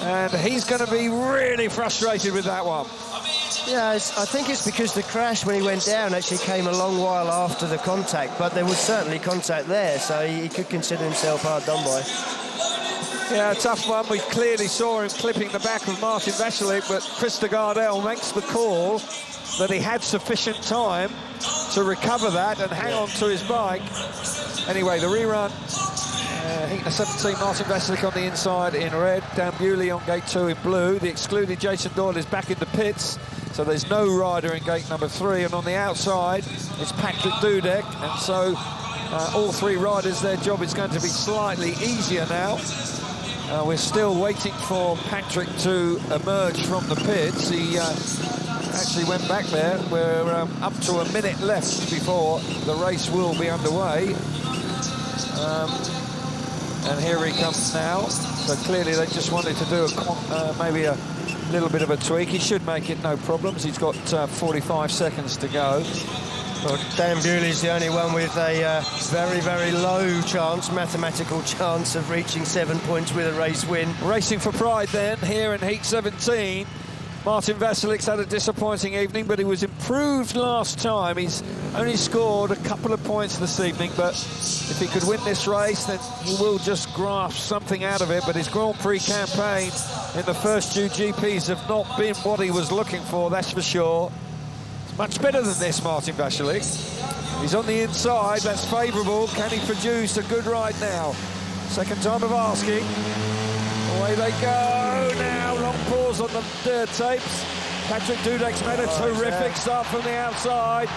and he's going to be really frustrated with that one. Yeah, I think it's because the crash when he went down actually came a long while after the contact, but there was certainly contact there, so he could consider himself hard done by. Yeah, a tough one. We clearly saw him clipping the back of Martin Vasilik, but Chris de Gardel makes the call that he had sufficient time to recover that and hang on to his bike. Anyway, the rerun. Heat 17, Martin Vasilik on the inside in red, Dan Bewley on gate 2 in blue. The excluded Jason Doyle is back in the pits, so there's no rider in gate number 3, and on the outside it's Patrick Dudek, and so all three riders, their job is going to be slightly easier now. We're still waiting for Patrick to emerge from the pits. He actually went back there. We're up to a minute left before the race will be underway. And here he comes now. So clearly they just wanted to do maybe a little bit of a tweak. He should make it no problems. He's got 45 seconds to go. Well, Dan Bewley's the only one with a very, very low chance, mathematical chance of reaching 7 points with a race win. Racing for pride then, here in Heat 17. Martin Vasilik's had a disappointing evening, but he was improved last time. He's only scored a couple of points this evening, but if he could win this race, then he will just grasp something out of it. But his Grand-Prix campaign in the first two GPs have not been what he was looking for, that's for sure. It's much better than this, Martin Vasilik. He's on the inside, that's favourable. Can he produce a good ride now? Second time of asking. Away they go now, long pause on the dirt tapes. Patrick Dudek's made a terrific start from the outside.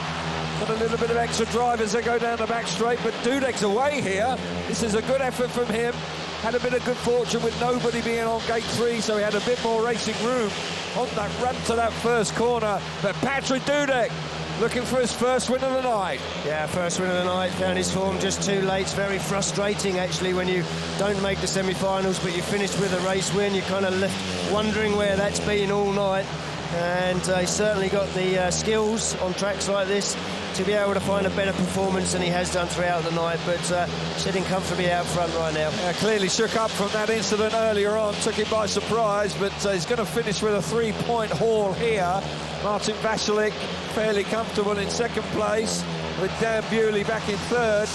Got a little bit of extra drive as they go down the back straight, but Dudek's away here. This is a good effort from him. Had a bit of good fortune with nobody being on gate 3, so he had a bit more racing room on that run to that first corner. But Patrick Dudek looking for his first win of the night. Yeah, first win of the night, found his form just too late. It's very frustrating, actually, when you don't make the semi-finals, but you finish with a race win. You're kind of left wondering where that's been all night. and he's certainly got the skills on tracks like this to be able to find a better performance than he has done throughout the night, but sitting comfortably out front right now. Yeah, clearly shook up from that incident earlier on, took him by surprise, but he's going to finish with a 3-point haul here. Martin Vasilik fairly comfortable in second place, with Dan Bewley back in third.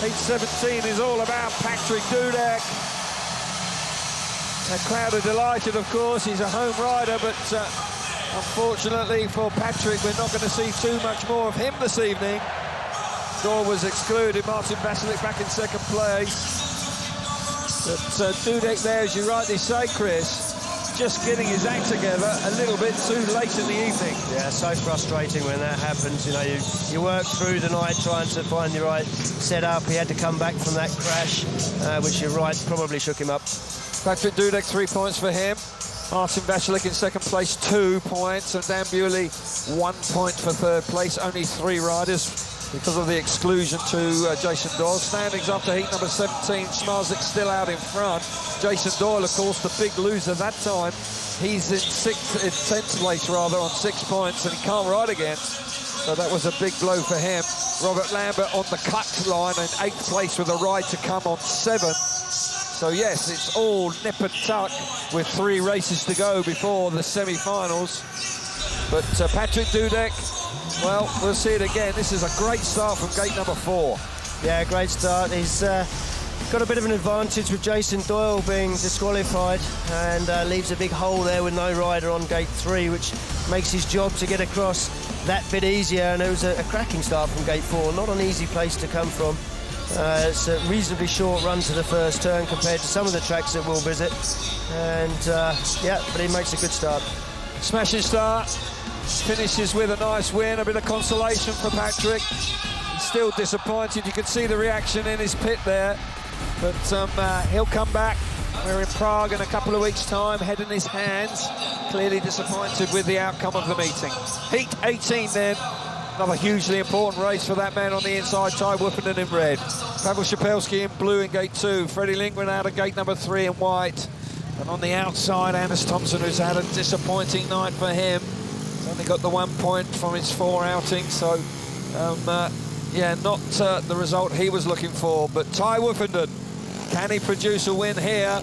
Heat 17 is all about Patrick Dudek. The crowd are delighted, of course. He's a home rider, but unfortunately for Patrick, we're not going to see too much more of him this evening. Gore was excluded. Martin Vasilik back in second place. But Dudek there, as you rightly say, Chris, just getting his act together a little bit too late in the evening. Yeah, so frustrating when that happens. You know, you work through the night trying to find the right setup. He had to come back from that crash, which you're right, probably shook him up. Patrick Dudek, 3 points for him. Martin Vasilik in second place, 2 points, and Dan Bewley 1 point for third place. Only 3 riders because of the exclusion to Jason Doyle. Standings after heat number 17, Smarzik still out in front. Jason Doyle, of course, the big loser that time. He's in 10th place rather, on 6 points, and he can't ride again. So that was a big blow for him. Robert Lambert on the cut line in 8th place with a ride to come on 7. So yes, it's all nip and tuck with 3 races to go before the semi-finals. But Patrick Dudek, well, we'll see it again. This is a great start from gate number 4. Yeah, great start. He's got a bit of an advantage with Jason Doyle being disqualified, and leaves a big hole there with no rider on gate 3, which makes his job to get across that bit easier. And it was a cracking start from gate 4, not an easy place to come from. It's a reasonably short run to the first turn compared to some of the tracks that we'll visit, and yeah, but he makes a good start. Smashing start, finishes with a nice win, a bit of consolation for Patrick. He's still disappointed, you can see the reaction in his pit there, but he'll come back. We're in Prague in a couple of weeks' time, head in his hands. Clearly disappointed with the outcome of the meeting. Heat 18 then. Another hugely important race for that man on the inside, Ty Woofenden in red. Pavel Shapelski in blue in gate 2. Freddie Lindgren out of gate number 3 in white. And on the outside, Anders Thompson, who's had a disappointing night for him. He's only got the 1 point from his 4 outings, so yeah, not the result he was looking for. But Ty Woofenden, can he produce a win here?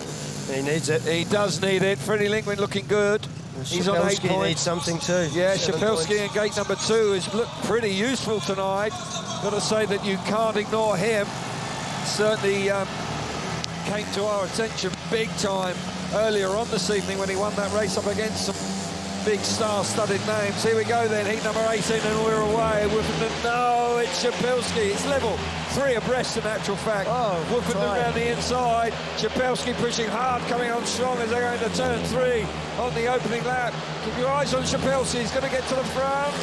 He needs it. He does need it. Freddie Lindgren looking good. He's on 8 points. Needs something too. Yeah, Shapelski in gate number 2 has looked pretty useful tonight. Got to say that you can't ignore him. Certainly came to our attention big time earlier on this evening when he won that race up against some big star-studded names. Here we go then, heat number 18, and we're away. Woofenden, no, it's Shapelski. It's level, 3 abreast in actual fact. Oh, Woofenden around the inside. Shapelski pushing hard, coming on strong as they're going to turn 3 on the opening lap. Keep your eyes on Shapelski. He's going to get to the front.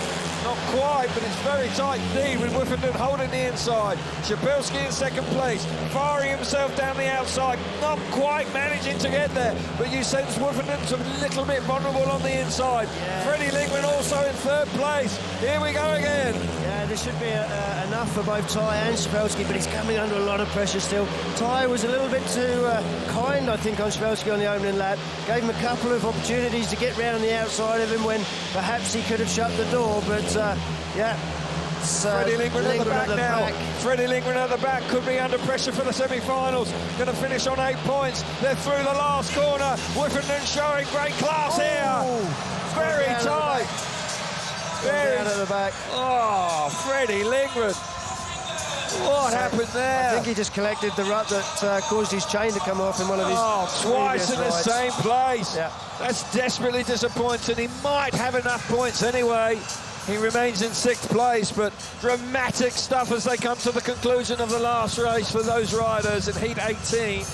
Not quite, but it's very tight indeed with Woofenden holding the inside. Shapelski in second place, firing himself down the outside, not quite managing to get there, but you sense Woofenden's a little bit vulnerable on the inside. Yeah. Freddie Lindgren also in third place. Here we go again. Yeah, there should be enough for both Ty and Shapelski, but he's coming under a lot of pressure still. Ty was a little bit too kind, I think, on Shapelski on the opening lap. Gave him a couple of opportunities to get round the outside of him when perhaps he could have shut the door, but yeah. Freddie Lindgren at the back now. Freddie Lindgren at the back could be under pressure for the semi-finals. Going to finish on 8 points. They're through the last corner. Woofenden showing great class here. Very tight. Very down at the back. Oh, Freddie Lindgren. What happened there? I think he just collected the rut that caused his chain to come off in one of his twice in the rides. same place. Yeah. That's desperately disappointing. He might have enough points anyway. He remains in 6th place, but dramatic stuff as they come to the conclusion of the last race for those riders in Heat 18.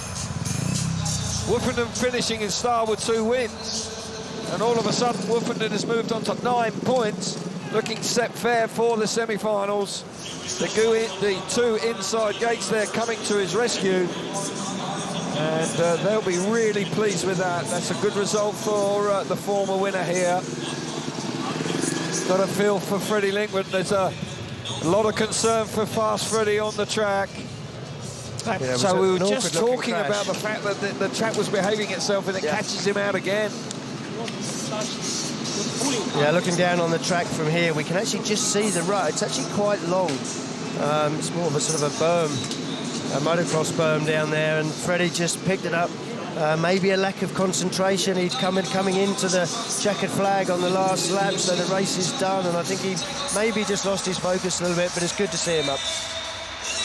Woofenden finishing in style with 2 wins. And all of a sudden, Woofenden has moved on to 9 points, looking set fair for the semi-finals. The 2 inside gates there coming to his rescue. And they'll be really pleased with that. That's a good result for the former winner here. Got a feel for Freddie Lindgren. There's a lot of concern for Fast Freddie on the track. Yeah, so we were just talking about the fact that the track was behaving itself and it catches him out again. Yeah, looking down on the track from here, we can actually just see the rut. It's actually quite long. It's more of a sort of a berm, a motocross berm down there, and Freddie just picked it up. Maybe a lack of concentration. He's coming into the checkered flag on the last lap, so the race is done, and I think he maybe just lost his focus a little bit, but it's good to see him up.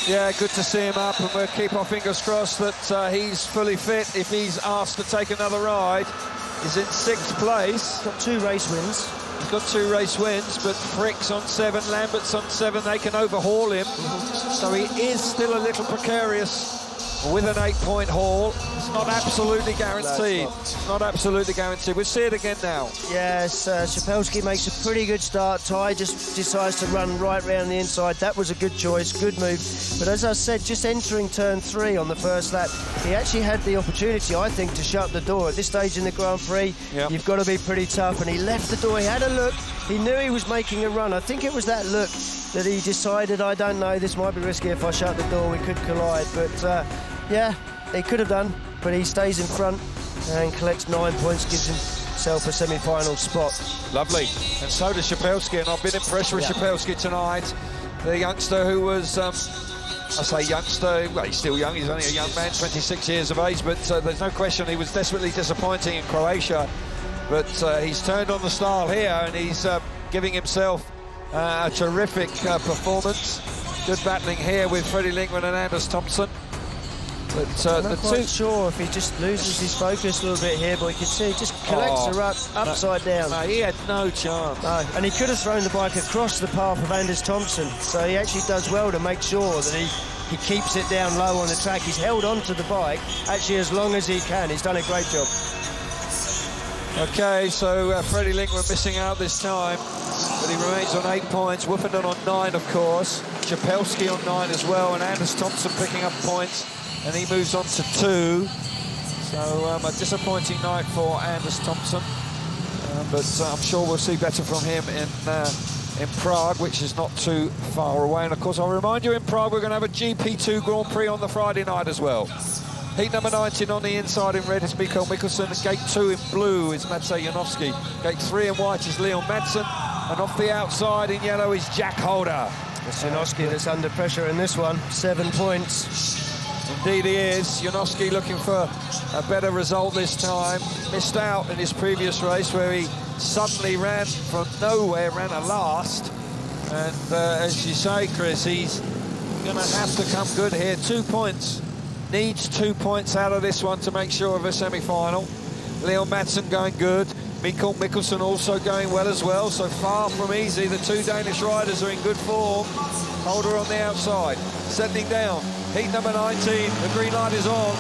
Yeah, good to see him up, and we'll keep our fingers crossed that he's fully fit if he's asked to take another ride. He's in 6th place. Got 2 race wins. He's got 2 race wins, but Prix on 7, Lambert's on 7. They can overhaul him. So he is still a little precarious with an 8-point haul. It's not absolutely guaranteed. Not absolutely guaranteed. We'll see it again now. Yes, Szapelski makes a pretty good start. Ty just decides to run right round the inside. That was a good choice, good move. But as I said, just entering turn 3 on the first lap, he actually had the opportunity, I think, to shut the door. At this stage in the Grand-Prix, you've got to be pretty tough. And he left the door. He had a look. He knew he was making a run. I think it was that look that he decided, I don't know, this might be risky. If I shut the door, we could collide. But yeah, he could have done, but he stays in front and collects 9 points, gives himself a semi-final spot. Lovely. And so does Szapelski, and I've been impressed with Szapelski tonight. The youngster who was, I say youngster, well, he's still young, he's only a young man, 26 years of age, but there's no question he was desperately disappointing in Croatia. But he's turned on the style here, and he's giving himself a terrific performance. Good battling here with Freddie Linkman and Anders Thompson. But I'm not quite sure if he just loses his focus a little bit here, but you can see he just collects the rut upside down. No, he had no chance. No, and he could have thrown the bike across the path of Anders Thompson, so he actually does well to make sure that he keeps it down low on the track. He's held onto the bike actually as long as he can. He's done a great job. Okay, so Freddie Linkman missing out this time, but he remains on 8 points. Woofenden on 9, of course. Szapelski on 9 as well, and Anders Thompson picking up points. And he moves on to 2. So a disappointing night for Anders Thompson. But I'm sure we'll see better from him in Prague, which is not too far away. And of course, I'll remind you, in Prague, we're going to have a GP2 Grand Prix on the Friday night as well. Heat number 19 on the inside in red is Mikko Mikkelsen. Gate 2 in blue is Matsej Janowski. Gate 3 in white is Leon Madsen. And off the outside in yellow is Jack Holder. It's Janowski that's under pressure in this one. 7 points. Indeed he is. Janowski looking for a better result this time. Missed out in his previous race where he suddenly ran from nowhere, ran a last. And as you say, Chris, he's going to have to come good here. 2 points. Needs 2 points out of this one to make sure of a semi-final. Leon Madsen going good. Mikko Mikkelsen also going well as well. So far from easy. The 2 Danish riders are in good form. Holder on the outside. Settling down. Heat number 19, the green light is on.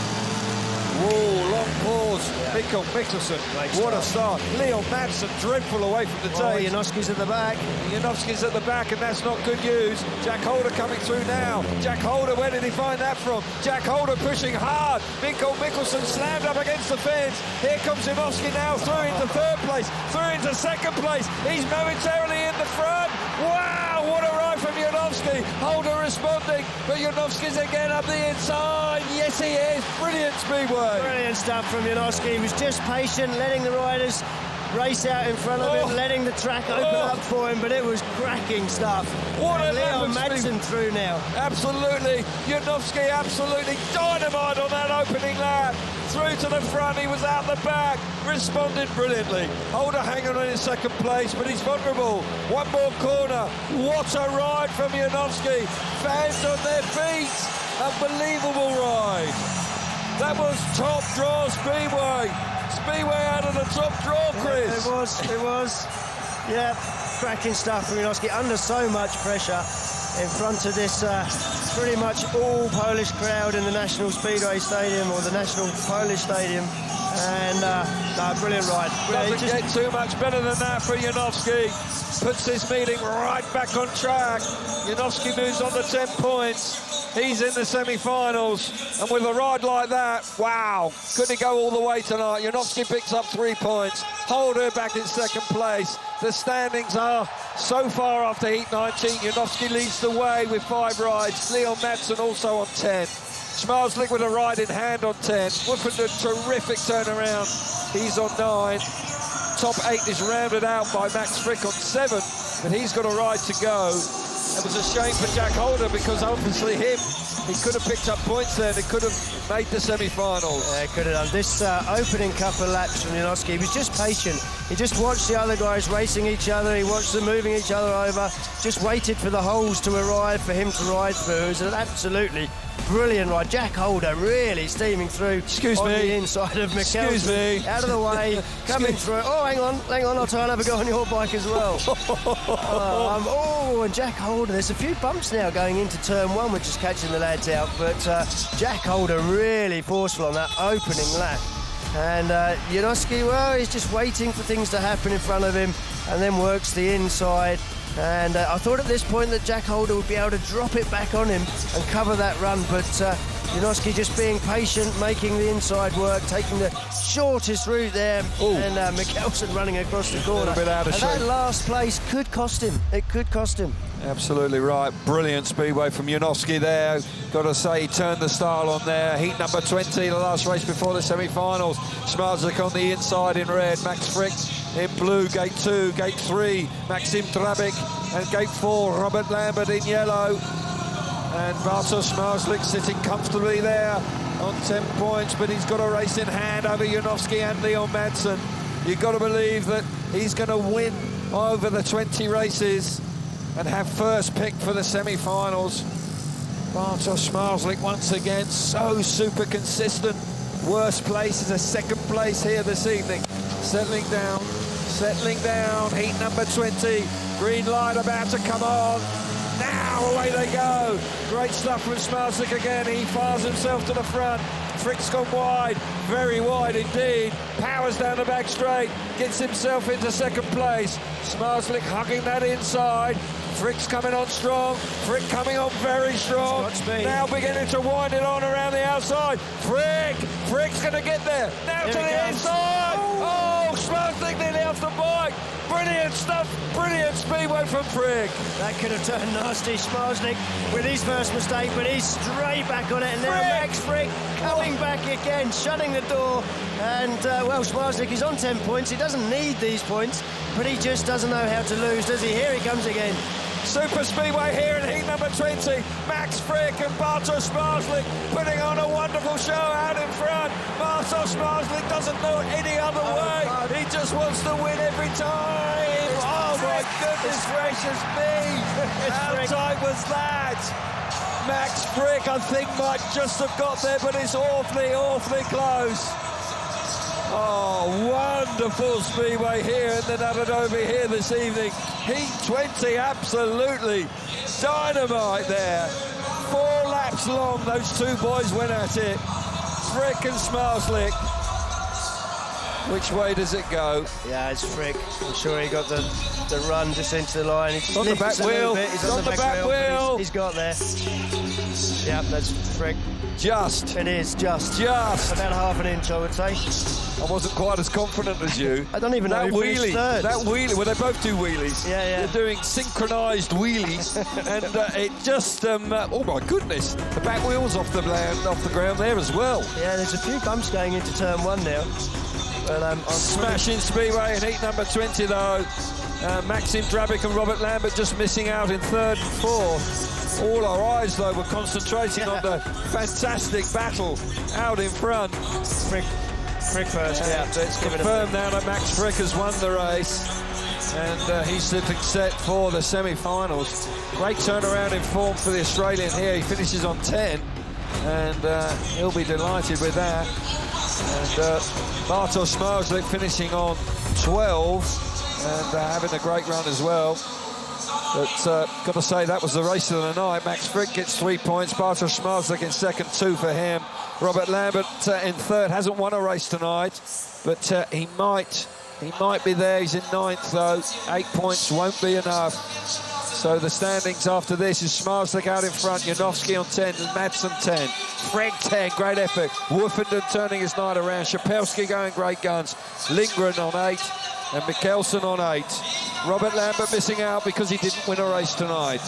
Whoa, long pause. Mikko Mikkelsen, what a start. Leon Madsen, dreadful away from the tape. Janowski's at the back. Janowski's at the back, and that's not good news. Jack Holder coming through now. Jack Holder, where did he find that from? Jack Holder pushing hard. Mikko Mikkelsen slammed up against the fence. Here comes Janowski now, through into 3rd place, through into 2nd place. He's momentarily in the front. Wow, what a ride from Janowski. Holder responding, but Janowski's again up the inside. Yes, he is. Brilliant Speedway. Brilliant stuff from Janowski. He was just patient, letting the riders race out in front of him, letting the track open up for him, but it was cracking stuff. What a Leon Madsen through now. Absolutely. Janowski absolutely dynamite on that opening lap. Through to the front, he was out the back, responded brilliantly. Holder hanging on in 2nd place, but he's vulnerable. One more corner. What a ride from Janowski. Fans on their feet. Unbelievable ride. That was top draw Speedway. Speedway out of the top draw, Chris. It was. Yeah, cracking stuff from Janowski, under so much pressure in front of this pretty much all Polish crowd in the National Speedway Stadium, or the National Polish Stadium. And brilliant ride. Doesn't get too much better than that for Janowski. Puts this meeting right back on track. Janowski moves on to 10 points. He's in the semi-finals, and with a ride like that, wow, couldn't he go all the way tonight? Janowski picks up 3 points. Holder back in 2nd place. The standings are so far after Heat 19. Janowski leads the way with 5 rides. Leon Madsen also on 10. Schmalzlich with a ride in hand on 10. Woofenden, terrific turnaround. He's on 9. top 8 is rounded out by Max Frick on 7, but he's got a ride to go. It was a shame for Jack Holder because obviously he could have picked up points there. They could have made the semi-finals. Yeah, could have done. This opening couple of laps from Janowski, he was just patient. He just watched the other guys racing each other. He watched them moving each other over. Just waited for the holes to arrive for him to ride through. It was an absolutely brilliant ride. Jack Holder really steaming through on the inside of Mikkelsen. Excuse me. Out of the way, coming through. Oh, hang on, I'll try and have a go on your bike as well. And Jack Holder, there's a few bumps now going into turn 1, which is catching the lads out, but Jack Holder really forceful on that opening lap. And Janowski, well, he's just waiting for things to happen in front of him and then works the inside. And I thought at this point that Jack Holder would be able to drop it back on him and cover that run, but Janowski just being patient, making the inside work, taking the shortest route there. Ooh. And Mikkelsen running across the corner. A bit out of shape. That last place could cost him. It could cost him. Absolutely right. Brilliant speedway from Janowski there. Got to say, he turned the style on there. Heat number 20, the last race before the semi-finals. Smarzlik on the inside in red. Max Frick in blue. Gate 2, Gate 3, Maxim Trabik. And Gate 4, Robert Lambert in yellow. And Bartosz Smarzlik sitting comfortably there on 10 points, but he's got a race in hand over Janowski and Leon Madsen. You've got to believe that he's going to win over the 20 races and have first pick for the semi-finals. Bartosz Smarzlik once again so super consistent. Worst place is a second place here this evening. Settling down. Heat number 20. Green light about to come on. Now away they go. Great stuff from Smarzlik again. He fires himself to the front. Frick's gone wide, very wide indeed. Powers down the back straight, gets himself into second place. Smarzlik hugging that inside. Frick's coming on strong. Frick coming on very strong. Now beginning to wind it on around the outside. Frick's going to get there. Now to the inside. Oh, Smarzlik nearly off the bike. Brilliant stuff, brilliant speedway from Frick. That could have turned nasty. Smarzlik with his first mistake, but he's straight back on it. And now Max Frick coming back again, shutting the door. And, well, Smarzlik is on 10 points. He doesn't need these points, but he just doesn't know how to lose, does he? Here he comes again. Super speedway here in heat number 20. Max Frick and Bartosz Smarzlik putting on a wonderful show out in front. Bartosz Smarzlik doesn't know any other way. He just wants to win every time. Oh my goodness gracious me. How tight was that? Max Frick, I think, might just have got there, but it's awfully, awfully close. Oh, wonderful speedway here in the Nadadovi here this evening. Heat 20, absolutely dynamite there. 4 laps long, those two boys went at it. Frick and Smarzlik. Which way does it go? Yeah, it's Frick. I'm sure he got the run just into the line. He's on the back wheel. He's on the back wheel. He's got there. Yeah, that's Frick. Just. It is just. About half an inch, I would say. I wasn't quite as confident as you. I don't even know who finished third. That wheelie, well, they both do wheelies. Yeah. They're doing synchronised wheelies, and it just, oh my goodness, the back wheel's off the ground there as well. Yeah, there's a few bumps going into turn 1 now. But, smashing speedway in heat number 20 though. Maxim Drabik and Robert Lambert just missing out in 3rd and 4th. All our eyes though were concentrating on the fantastic battle out in front. Frick first. Yeah, it's confirmed now that Max Frick has won the race, and he's sitting set for the semi-finals. Great turnaround in form for the Australian here. He finishes on 10, and he'll be delighted with that. And Bartosz Smarzlik finishing on 12 and having a great run as well. But got to say, that was the race of the night. Max Frick gets 3 points. Bartosz Smarzlik in second, 2 for him. Robert Lambert in third, hasn't won a race tonight, but he might be there. He's in 9th though. 8 points won't be enough. So the standings after this is Smarzlik out in front, Janowski on 10, and Madsen 10. Frick 10, great effort. Wolfenden turning his night around. Szapelski going great guns. Lindgren on 8, and Mikkelsen on 8. Robert Lambert missing out because he didn't win a race tonight.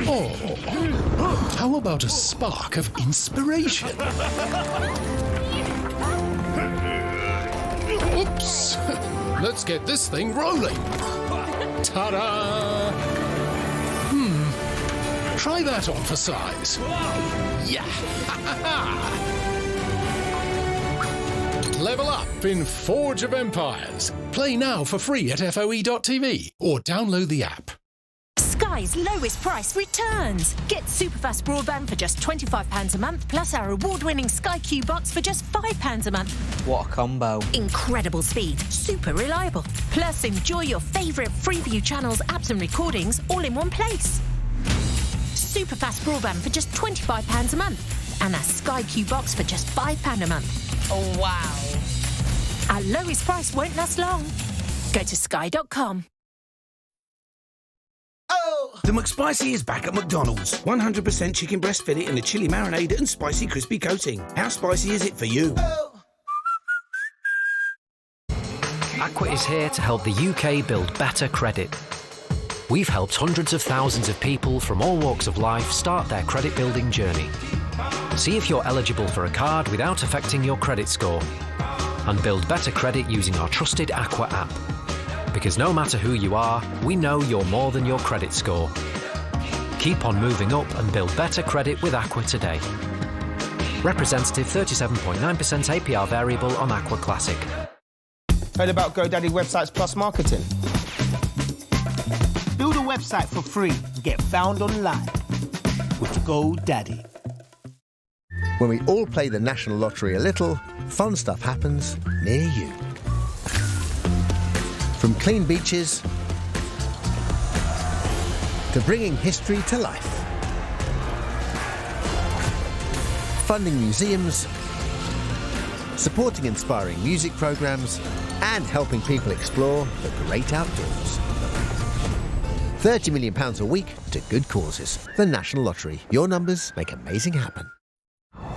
Or how about a spark of inspiration? Oops! Let's get this thing rolling. Ta-da! Try that on for size. Yeah! Level up in Forge of Empires. Play now for free at FOE.tv or download the app. Sky's lowest price returns. Get superfast broadband for just £25 a month, plus our award-winning Sky Q box for just £5 a month. What a combo. Incredible speed, super reliable. Plus, enjoy your favourite Freeview channels, apps and recordings all in one place. Superfast broadband for just £25 a month. And our Sky Q box for just £5 a month. Oh, wow. Our lowest price won't last long. Go to sky.com. The McSpicy is back at McDonald's. 100% chicken breast fillet in a chili marinade and spicy crispy coating. How spicy is it for you? Aqua is here to help the UK build better credit. We've helped hundreds of thousands of people from all walks of life start their credit building journey. See if you're eligible for a card without affecting your credit score. And build better credit using our trusted Aqua app. Because no matter who you are, we know you're more than your credit score. Keep on moving up and build better credit with Aqua today. Representative 37.9% APR variable on Aqua Classic. Heard about GoDaddy Websites Plus Marketing? Build a website for free and get found online with GoDaddy. When we all play the National Lottery a little, fun stuff happens near you. From clean beaches to bringing history to life. Funding museums, supporting inspiring music programs, and helping people explore the great outdoors. £30 million a week to good causes. The National Lottery. Your numbers make amazing happen.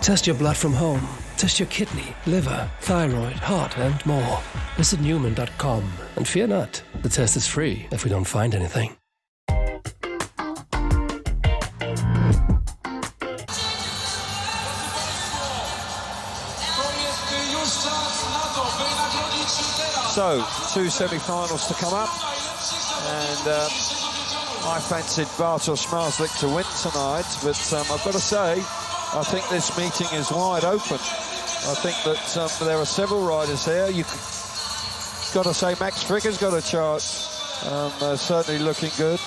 Test your blood from home. Test your kidney, liver, thyroid, heart, and more. Visit Newman.com. And fear not, the test is free if we don't find anything. So, two semi-finals to come up, and I fancied Bartosz Marslik to win tonight, but I've got to say, I think this meeting is wide open. I think that there are several riders here. You've got to say Max Fricker's got a chance, certainly looking good.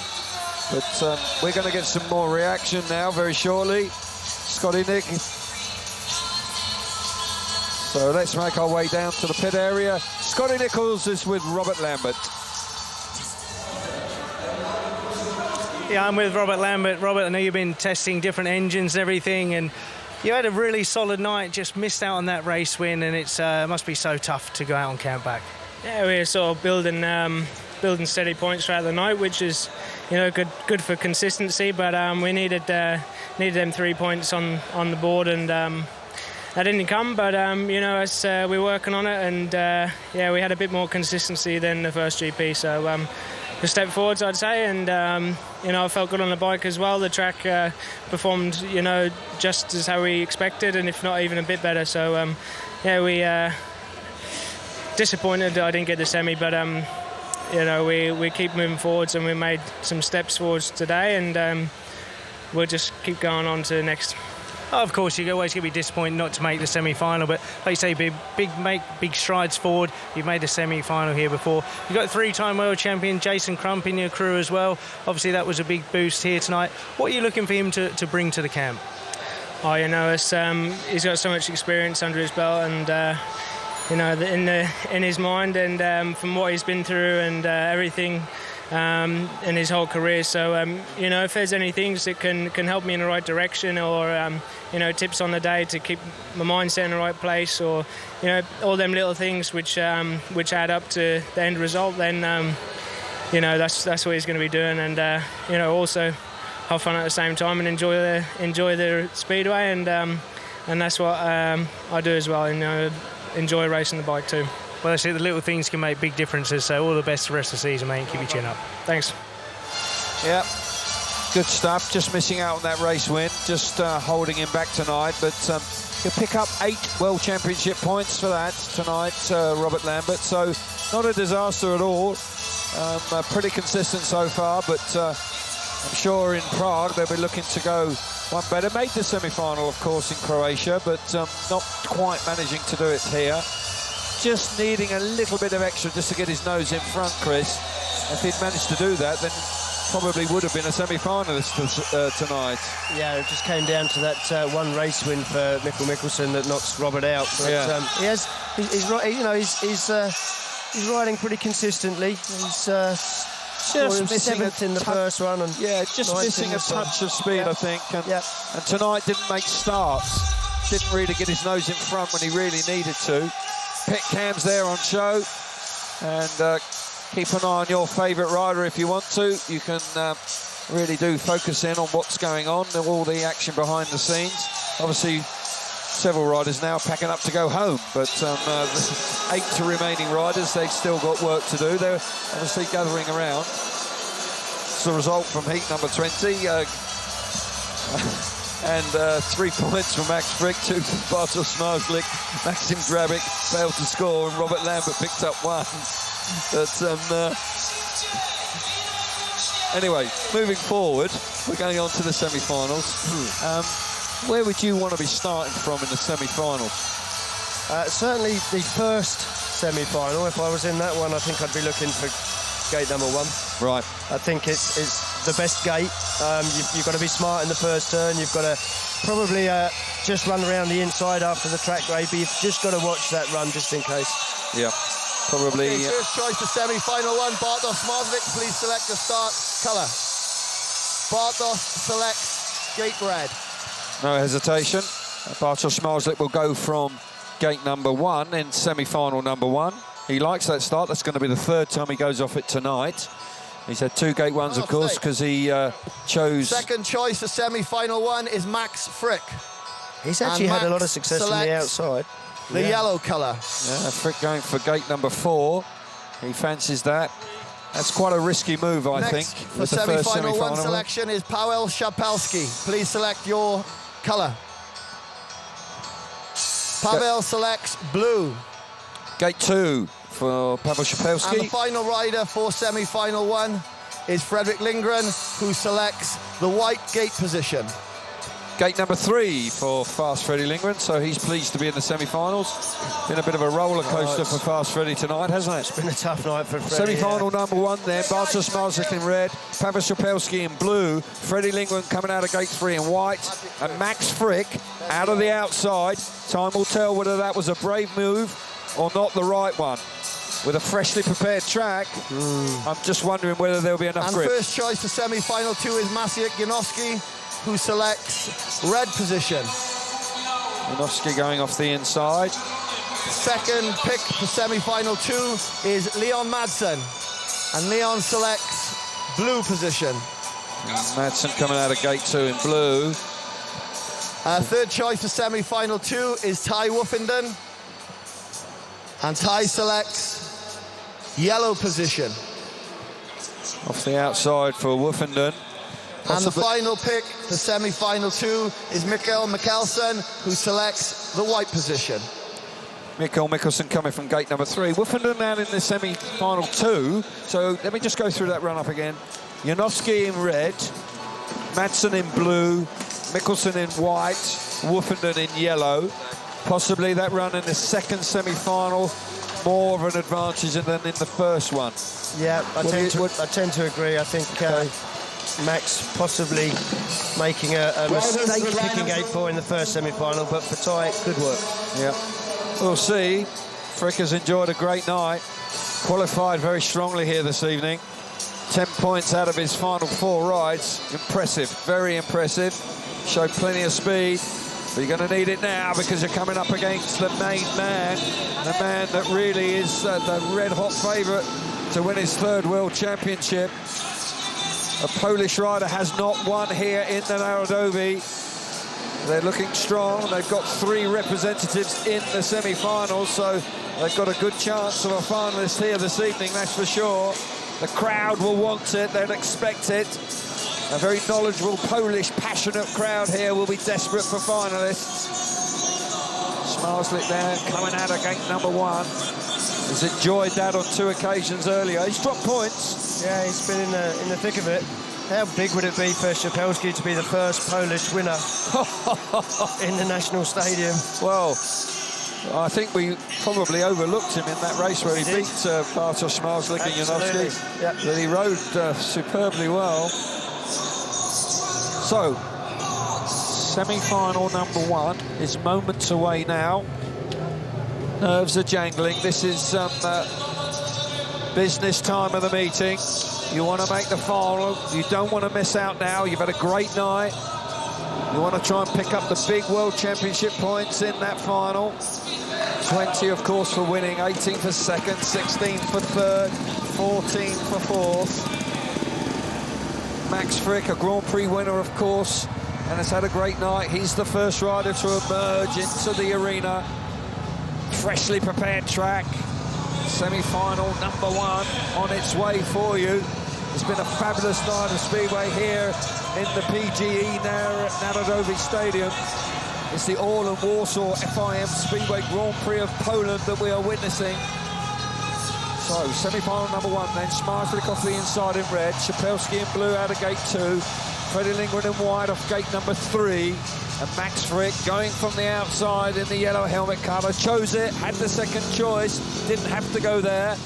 But we're going to get some more reaction now very shortly. Scotty Nick. So let's make our way down to the pit area. Scotty Nichols is with Robert Lambert. Yeah, I'm with Robert Lambert. Robert, I know you've been testing different engines and everything, and you had a really solid night, just missed out on that race win, and it must be so tough to go out and count back. Yeah, we were sort of building steady points throughout the night, which is, good for consistency, but we needed them 3 points on the board, and that didn't come, but as we're working on it, and we had a bit more consistency than the first GP, so a step forwards, I'd say, and I felt good on the bike as well. The track performed, just as how we expected, and if not even a bit better. So we disappointed I didn't get the semi, but we keep moving forwards, and we made some steps forwards today, and we'll just keep going on to the next. Oh, of course, you're always going to be disappointed not to make the semi-final, but like you say, make big strides forward. You've made the semi-final here before. You've got three-time world champion Jason Crump in your crew as well. Obviously, that was a big boost here tonight. What are you looking for him to bring to the camp? Oh, he's got so much experience under his belt, and in his mind, and from what he's been through and everything. In his whole career, so if there's any things that can help me in the right direction, or tips on the day to keep my mindset in the right place, or all them little things which add up to the end result, then that's what he's going to be doing, and also have fun at the same time and enjoy the speedway, and that's what I do as well, enjoy racing the bike too. Well, I see the little things can make big differences, so all the best for the rest of the season, mate. Keep your chin up. Thanks. Yeah. Good stuff, just missing out on that race win, just holding him back tonight, but he'll pick up 8 World Championship points for that tonight, Robert Lambert, so not a disaster at all. Pretty consistent so far, but I'm sure in Prague they'll be looking to go one better. Made the semi-final, of course, in Croatia, but not quite managing to do it here. Just needing a little bit of extra just to get his nose in front, Chris. If he'd managed to do that, then probably would have been a semi-finalist tonight. Yeah, it just came down to that one race win for Mikkel Mikkelsen that knocks Robert out. But he's riding pretty consistently. He's just missing 7th in the first one, and just missing a touch of speed, I think. And tonight didn't make starts. Didn't really get his nose in front when he really needed to. Pit cams there on show, and keep an eye on your favourite rider if you want to. You can really do focus in on what's going on, all the action behind the scenes. Obviously, several riders now packing up to go home, but 8 remaining riders, they've still got work to do. They're obviously gathering around. It's the result from heat number 20. And 3 points for Max Frick, 2 for Bartosz Zmarzlik. Maxim Grabik failed to score, and Robert Lambert picked up 1. But anyway, moving forward, we're going on to the semi-finals. Where would you want to be starting from in the semi-finals? Certainly the first semi-final. If I was in that one, I think I'd be looking for gate number 1. Right. I think it's the best gate. You've got to be smart in the first turn. You've got to probably just run around the inside after the track grade, but you've just got to watch that run just in case. Yeah, probably. Okay, first choice for semi-final 1, Bartosz Zmarzlik. Please select your start colour. Bartosz selects gate red. No hesitation. Bartosz Zmarzlik will go from gate number 1 in semi-final number 1. He likes that start. That's going to be the 3rd time he goes off it tonight. He's had 2 gate 1s, of course, because he chose... Second choice for semi-final 1 is Max Frick. He's actually had a lot of success on the outside. The yellow colour. Yeah, Frick going for gate number 4. He fancies that. That's quite a risky move, I think. For semi-final 1 selection is Paweł Szapelski. Please select your colour. Paweł selects blue. Gate 2 for Paweł Szapelski. And the final rider for semi-final 1 is Fredrik Lindgren, who selects the white gate position. Gate number 3 for Fast Freddy Lindgren, so he's pleased to be in the semi-finals. Been a bit of a roller coaster for Fast Freddy tonight, hasn't it? It's been a tough night for Freddy. Semi-final number 1 there, Bartosz Zmarzlik in red, Paweł Szapelski in blue, Freddy Lindgren coming out of gate 3 in white, and Max Frick out of the outside. Time will tell whether that was a brave move or not the right one. With a freshly prepared track, I'm just wondering whether there'll be enough grip. And first choice for semi-final 2 is Maciej Janowski, who selects red position. Janowski going off the inside. Second pick for semi-final 2 is Leon Madsen, and Leon selects blue position. Madsen coming out of gate 2 in blue. Third choice for semi-final 2 is Ty Woofenden, and Ty selects yellow position. Off the outside for Woofenden. And the final pick for semi-final 2 is Mikkel Mikkelsen, who selects the white position. Mikkel Mikkelsen coming from gate number 3. Woofenden now in the semi-final 2. So let me just go through that run-up again. Janowski in red, Madsen in blue, Mikkelsen in white, Woofenden in yellow. Possibly that run in the second semi-final more of an advantage than in the first one. Yeah, I tend to agree. I think Max possibly making a mistake picking gate 4 in the first semi-final, but for Ty it could work. Yeah, we'll see. Frick has enjoyed a great night. Qualified very strongly here this evening. 10 points out of his final 4 rides. Impressive, very impressive. Showed plenty of speed. But you're going to need it now because you're coming up against the main man, the man that really is the red-hot favourite to win his 3rd World Championship. A Polish rider has not won here in the Narodowy. They're looking strong. They've got 3 representatives in the semi-finals, so they've got a good chance of a finalist here this evening, that's for sure. The crowd will want it, they'll expect it. A very knowledgeable, Polish, passionate crowd here will be desperate for finalists. Śmazlik there, coming out of gate number 1. He's enjoyed that on 2 occasions earlier. He's dropped points. Yeah, he's been in the thick of it. How big would it be for Szczepelski to be the first Polish winner in the national stadium? Well, I think we probably overlooked him in that race where he beat Bartosz Śmazlik and Janowski. Yep. But he rode superbly well. So, semi-final number 1 is moments away now. Nerves are jangling. This is business time of the meeting. You want to make the final. You don't want to miss out now. You've had a great night. You want to try and pick up the big World Championship points in that final. 20, of course, for winning, 18 for second, 16 for third, 14 for fourth. Max Frick, a Grand Prix winner, of course, and has had a great night. He's the first rider to emerge into the arena. Freshly prepared track. Semi-final number 1 on its way for you. It's been a fabulous night of Speedway here in the PGE Narodowy Stadium. It's the all in Warsaw FIM Speedway Grand Prix of Poland that we are witnessing. So, semi-final number 1 then. Śmazlik off the inside in red. Szczepelski in blue out of gate 2. Freddie Lindgren in white off gate number 3. And Max Frick going from the outside in the yellow helmet colour. Chose it, had the second choice. Didn't have to go there,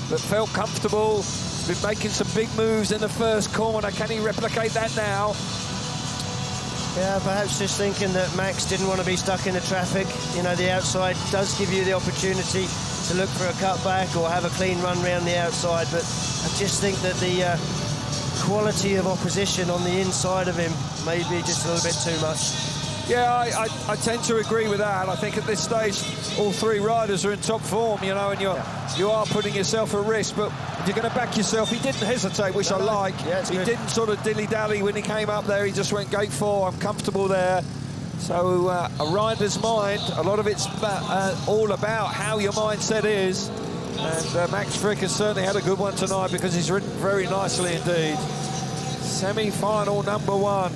but felt comfortable. He's been making some big moves in the first corner. Can he replicate that now? Yeah, perhaps just thinking that Max didn't want to be stuck in the traffic. You know, the outside does give you the opportunity to look for a cutback or have a clean run round the outside, but I just think that the quality of opposition on the inside of him may be just a little bit too much. Yeah, I tend to agree with that. I think at this stage, all 3 riders are in top form, you know, and you are putting yourself at risk, but if you're going to back yourself, he didn't hesitate, which I like. Yeah, he good. didn't sort of dilly-dally when he came up there. He just went gate 4, I'm comfortable there. So a rider's mind, a lot of it's all about how your mindset is. And Max Frick has certainly had a good one tonight because he's ridden very nicely indeed. Semi-final number 1.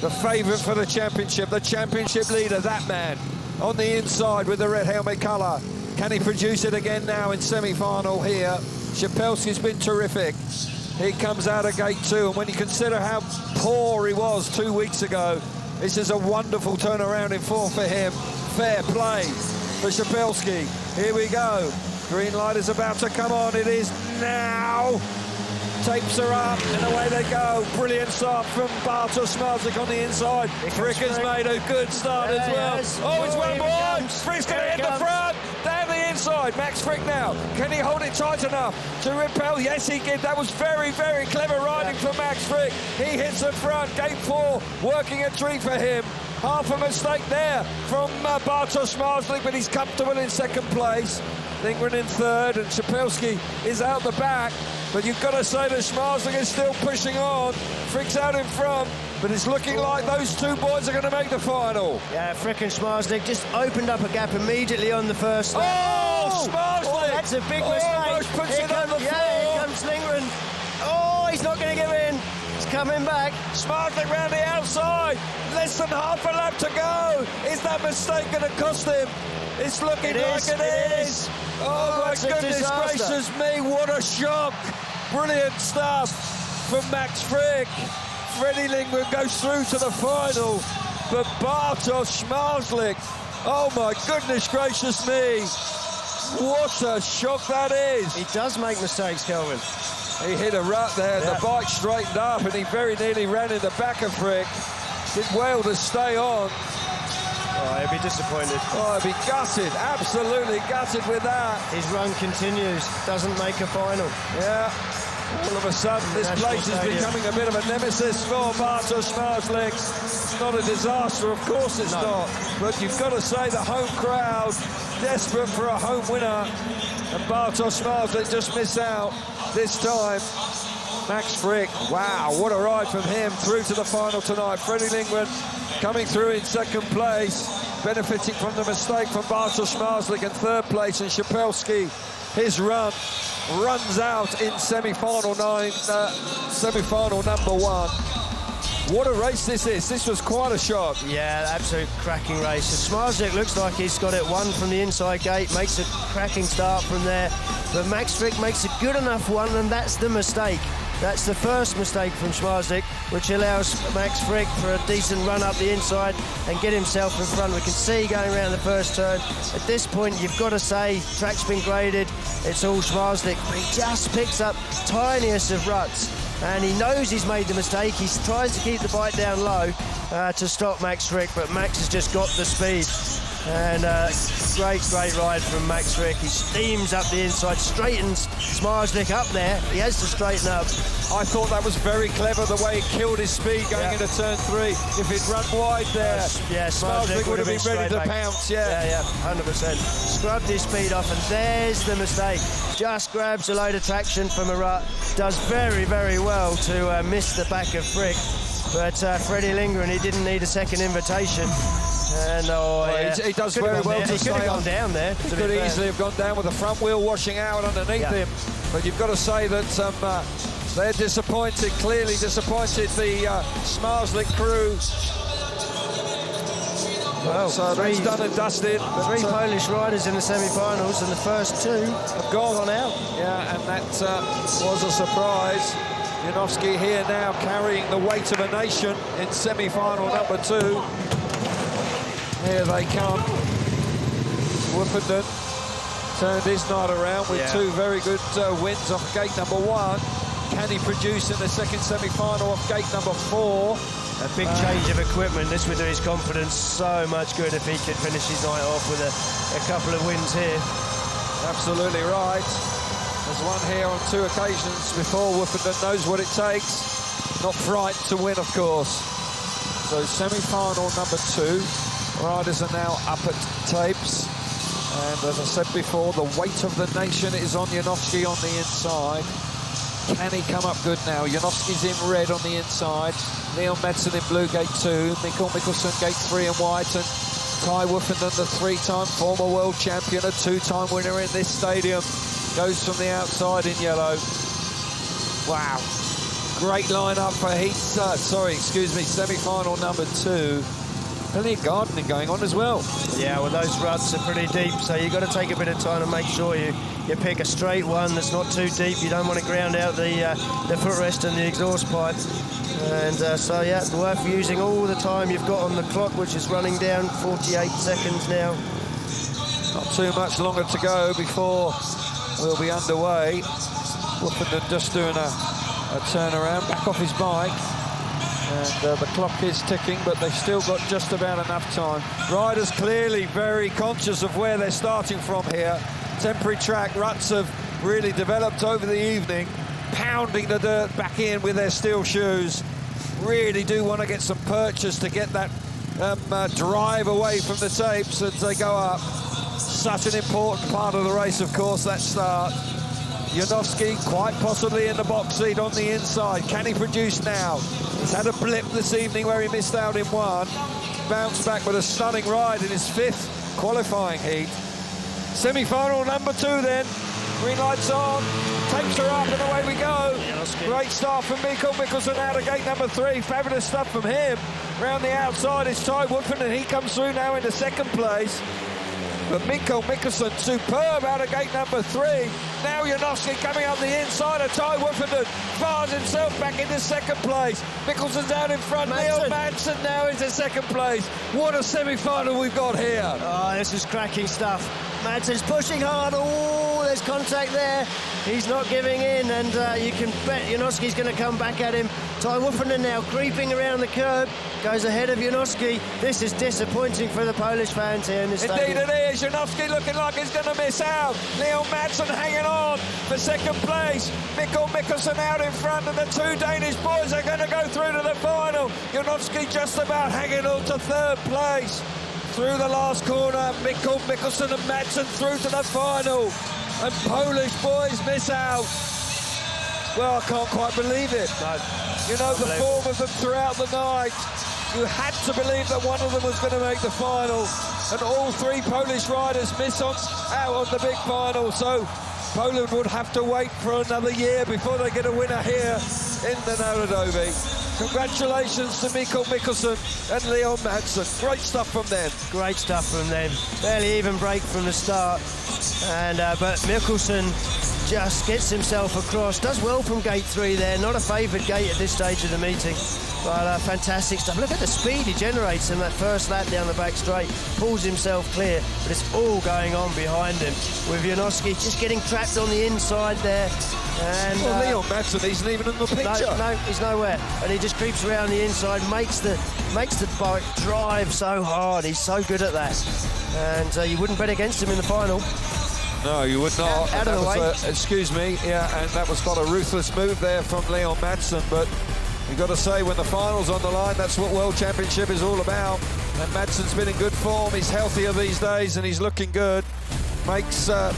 The favourite for the championship leader, that man, on the inside with the red helmet colour. Can he produce it again now in semi-final here? Szczepelski's been terrific. He comes out of gate 2, and when you consider how poor he was 2 weeks ago, this is a wonderful turnaround in form for him. Fair play for Szczepelski. Here we go. Green light is about to come on. It is now. Tapes are up, and away they go. Brilliant start from Bartosz Śmazlik on the inside. Frick has made a good start as well. Oh, it's one more. Frick's going to hit the front. Down the inside. Max Frick now. Can he hold it tight enough to repel? Yes, he did. That was very, very clever riding from Max Frick. He hits the front. Gate 4, working a treat for him. Half a mistake there from Bartosz Śmazlik, but he's comfortable in second place. Lindgren in third, and Szczepelski is out the back. But you've got to say that Śmazlik is still pushing on. Frick's out in front, but it's looking like those 2 boys are going to make the final. Yeah, Frick and Śmazlik just opened up a gap immediately on the first lap. Oh, Śmazlik! Oh, that's a big mistake. Almost puts it on the floor. Yeah, here comes Lindgren. Oh, he's not going to give in. He's coming back. Śmazlik round the outside. Less than half a lap to go. Is that mistake going to cost him? It's looking like it is. Oh, my goodness gracious me, what a shock. Brilliant stuff from Max Frick. Freddie Lindgren goes through to the final, but Bartosz Śmazlik, oh my goodness gracious me, what a shock that is. He does make mistakes, Kelvin. He hit a rut there, the bike straightened up, and he very nearly ran in the back of Frick. Did well to stay on. Oh, he'll be disappointed. Oh, he'll be gutted, absolutely gutted with that. His run continues, doesn't make a final. Yeah, all of a sudden this place is becoming a bit of a nemesis for Bartosz Śmazlik. It's not a disaster, of course it's not. But you've got to say the home crowd, desperate for a home winner. And Bartosz Śmazlik just missed out this time. Max Frick, wow, what a ride from him through to the final tonight. Freddie Lindgren coming through in second place, benefiting from the mistake from Bartosz Śmazlik in third place, and Szczepelski, his run runs out in semi-final number 1. What a race this is. This was quite a shock. Yeah, absolute cracking race. Smarslik looks like he's got it won from the inside gate, makes a cracking start from there. But Max Frick makes a good enough one, and that's the mistake. That's the first mistake from Smarslik, which allows Max Frick for a decent run up the inside and get himself in front. We can see going around the first turn. At this point, you've got to say, track's been graded, it's all Smarslik, but he just picks up tiniest of ruts. And he knows he's made the mistake. He tries to keep the bike down low to stop Max Frick, but Max has just got the speed. And great ride from Max Frick. He steams up the inside, straightens Smarslik up there. He has to straighten up. I thought that was very clever, the way he killed his speed going into turn 3. If he'd run wide there, Smarslik would have been ready to pounce. Yeah, 100%. Scrubbed his speed off, and there's the mistake. Just grabs a load of traction from a rut. Does very, very well to miss the back of Frick. But Freddie Lindgren, he didn't need a second invitation. And he does very well to stay on down there. He could easily have gone down with the front wheel washing out underneath him. But you've got to say that they're disappointed, clearly disappointed, the Smarslik crew. Well, so that's done and dusted. Three Polish riders in the semi-finals, and the first two have gone out. Yeah, and that was a surprise. Janowski here now carrying the weight of a nation in semi-final number 2. Here they come. Woofenden turned his night around with 2 very good wins off gate number 1. Can he produce in the second semi-final off gate number 4? A big change of equipment. This would do his confidence so much good if he could finish his night off with a couple of wins here. Absolutely right. There's one here on 2 occasions before. Woofenden knows what it takes. Not fright to win, of course. So semi-final number 2. Riders are now up at tapes. And as I said before, the weight of the nation is on Janowski on the inside. Can he come up good now? Janowski's in red on the inside. Leon Madsen in blue, gate 2. Mikkel Mikkelsen, gate 3 in white. And Ty Woofenden, the 3-time former world champion, a 2-time winner in this stadium, goes from the outside in yellow. Wow. Great lineup for semi-final number 2. Plenty of gardening going on as well. Yeah, well, those ruts are pretty deep, so you've got to take a bit of time to make sure you pick a straight one that's not too deep. You don't want to ground out the footrest and the exhaust pipe. And so, yeah, it's worth using all the time you've got on the clock, which is running down 48 seconds now. Not too much longer to go before we'll be underway. Woofenden just doing a turnaround, back off his bike. And the clock is ticking, but they've still got just about enough time. Riders clearly very conscious of where they're starting from here. Temporary track, ruts have really developed over the evening, pounding the dirt back in with their steel shoes. Really do want to get some purchase to get that drive away from the tapes as they go up. Such an important part of the race, of course, that start. Janowski quite possibly in the box seat on the inside. Can he produce now? He's had a blip this evening where he missed out in 1. Bounced back with a stunning ride in his 5th qualifying heat. Semi-final number 2 then. Green lights on, tapes are up and away we go. Great start from Mikkel Mikkelsen out of gate number 3. Fabulous stuff from him. Round the outside is Ty Woofenden, and he comes through now into 2nd place. But Mikkel Mikkelsen, superb out of gate number 3. Now Janowski coming up the inside of Ty Woofenden, bars himself back into 2nd place. Mikkelsen's out in front. Neil Madsen now into 2nd place. What a semi-final we've got here. Oh, this is cracking stuff. Madsen's pushing hard. Oh, there's contact there. He's not giving in, and you can bet Janowski's going to come back at him. Ty Woofenden now creeping around the curb, goes ahead of Janowski. This is disappointing for the Polish fans here in this stadium. Indeed it is. Janowski looking like he's going to miss out. Leon Madsen hanging on for 2nd place. Mikkel Mikkelsen out in front, and the 2 Danish boys are going to go through to the final. Janowski just about hanging on to 3rd place. Through the last corner, Mikkel Mikkelsen and Madsen through to the final. And Polish boys miss out. Well, I can't quite believe it. No. You know, the form of them throughout the night. You had to believe that one of them was going to make the final. And all 3 Polish riders miss out on the big final. So Poland would have to wait for another year before they get a winner here in the Narodowy. Congratulations to Mikkel Mikkelsen and Leon Madsen. Great stuff from them. Great stuff from them. Barely even break from the start. And but Mikkelsen just gets himself across. Does well from gate 3 there. Not a favoured gate at this stage of the meeting. But fantastic stuff. Look at the speed he generates in that first lap down the back straight. Pulls himself clear, but it's all going on behind him. With Janoski just getting trapped on the inside there. And Leon Madsen isn't even in the picture. No, he's nowhere. And he just creeps around the inside, makes the bike drive so hard. He's so good at that. And you wouldn't bet against him in the final. No, you would not. Out of the way. Excuse me, yeah, and that was not a ruthless move there from Leon Madsen, but you've got to say, when the final's on the line, that's what World Championship is all about. And Madsen's been in good form. He's healthier these days, and he's looking good. Makes the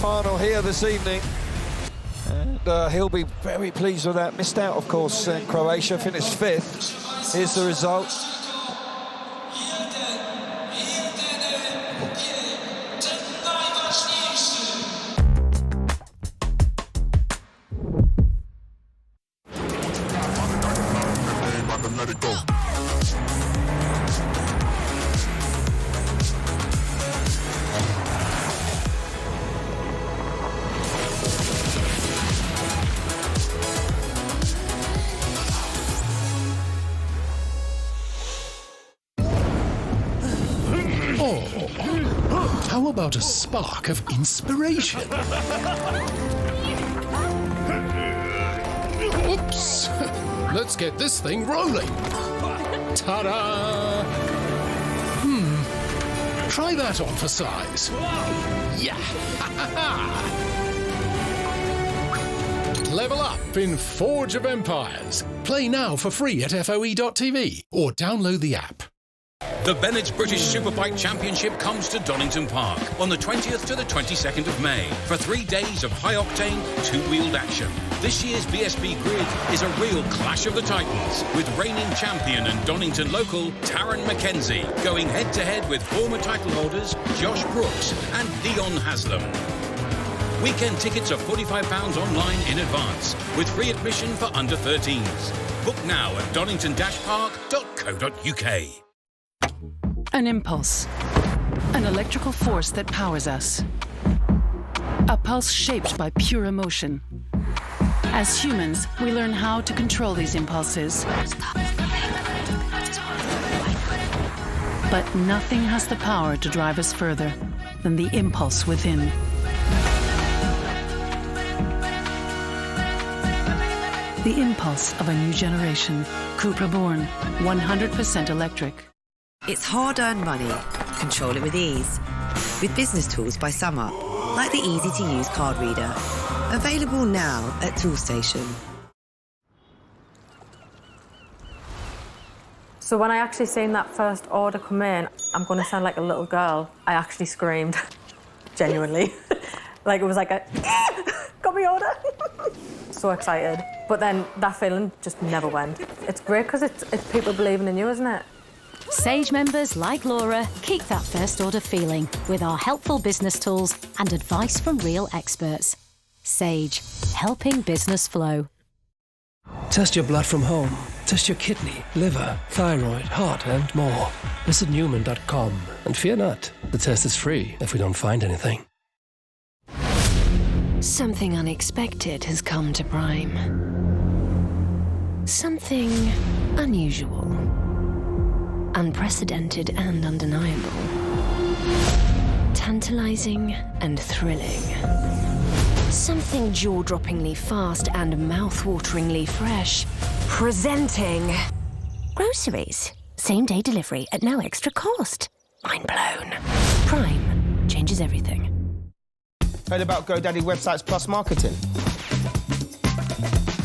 final here this evening. And he'll be very pleased with that. Missed out, of course, in Croatia. Finished 5th. Here's the result. How about a spark of inspiration? Oops! Let's get this thing rolling. Ta-da! Try that on for size. Yeah! Level up in Forge of Empires. Play now for free at FOE.tv or download the app. The Bennett's British Superbike Championship comes to Donington Park on the 20th to the 22nd of May for 3 days of high-octane, two-wheeled action. This year's BSB Grid is a real clash of the titans, with reigning champion and Donington local Taron McKenzie going head-to-head with former title holders Josh Brooks and Leon Haslam. Weekend tickets are £45 online in advance, with free admission for under 13s. Book now at donington-park.co.uk. An impulse. An electrical force that powers us. A pulse shaped by pure emotion. As humans, we learn how to control these impulses. But nothing has the power to drive us further than the impulse within. The impulse of a new generation. Cupra Born, 100% electric. It's hard-earned money. Control it with ease. With business tools by SumUp, like the easy-to-use card reader. Available now at Toolstation. So when I actually seen that first order come in, I'm going to sound like a little girl. I actually screamed, genuinely. Like it was like a, got my order. So excited. But then that feeling just never went. It's great because it's people believing in you, isn't it? Sage members like Laura keep that first order feeling with our helpful business tools and advice from real experts. Sage, helping business flow. Test your blood from home. Test your kidney, liver, thyroid, heart, and more. Visit Newman.com. And fear not, the test is free if we don't find anything. Something unexpected has come to Prime. Something unusual. Unprecedented and undeniable. Tantalizing and thrilling. Something jaw-droppingly fast and mouth-wateringly fresh. Presenting groceries. Same-day delivery at no extra cost. Mind blown. Prime changes everything. Heard about GoDaddy Websites Plus marketing?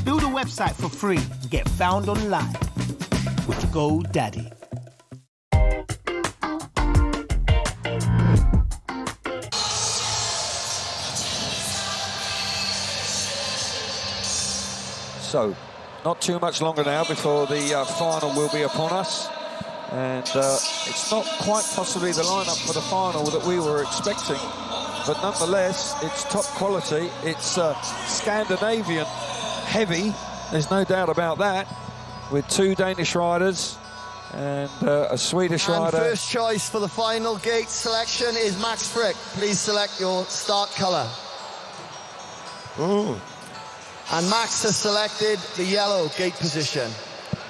Build a website for free and get found online with GoDaddy. So, not too much longer now before the final will be upon us. And it's not quite possibly the lineup for the final that we were expecting. But nonetheless, it's top quality. It's Scandinavian heavy. There's no doubt about that. with 2 Danish riders and a Swedish rider. First choice for the final gate selection is Max Frick. Please select your start colour. And Max has selected the yellow gate position.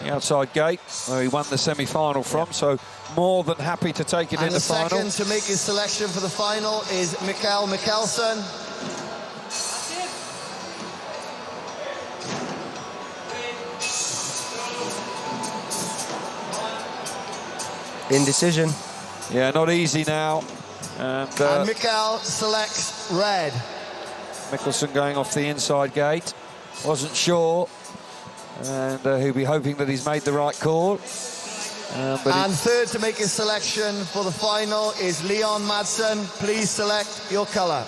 The outside gate, where he won the semi-final from, so more than happy to take it in the final. And the second to make his selection for the final is Mikael Mikkelsen. Indecision. Yeah, not easy now. And Mikael selects red. Mikkelsen going off the inside gate. Wasn't sure. And he'll be hoping that he's made the right call. And third to make his selection for the final is Leon Madsen. Please select your colour.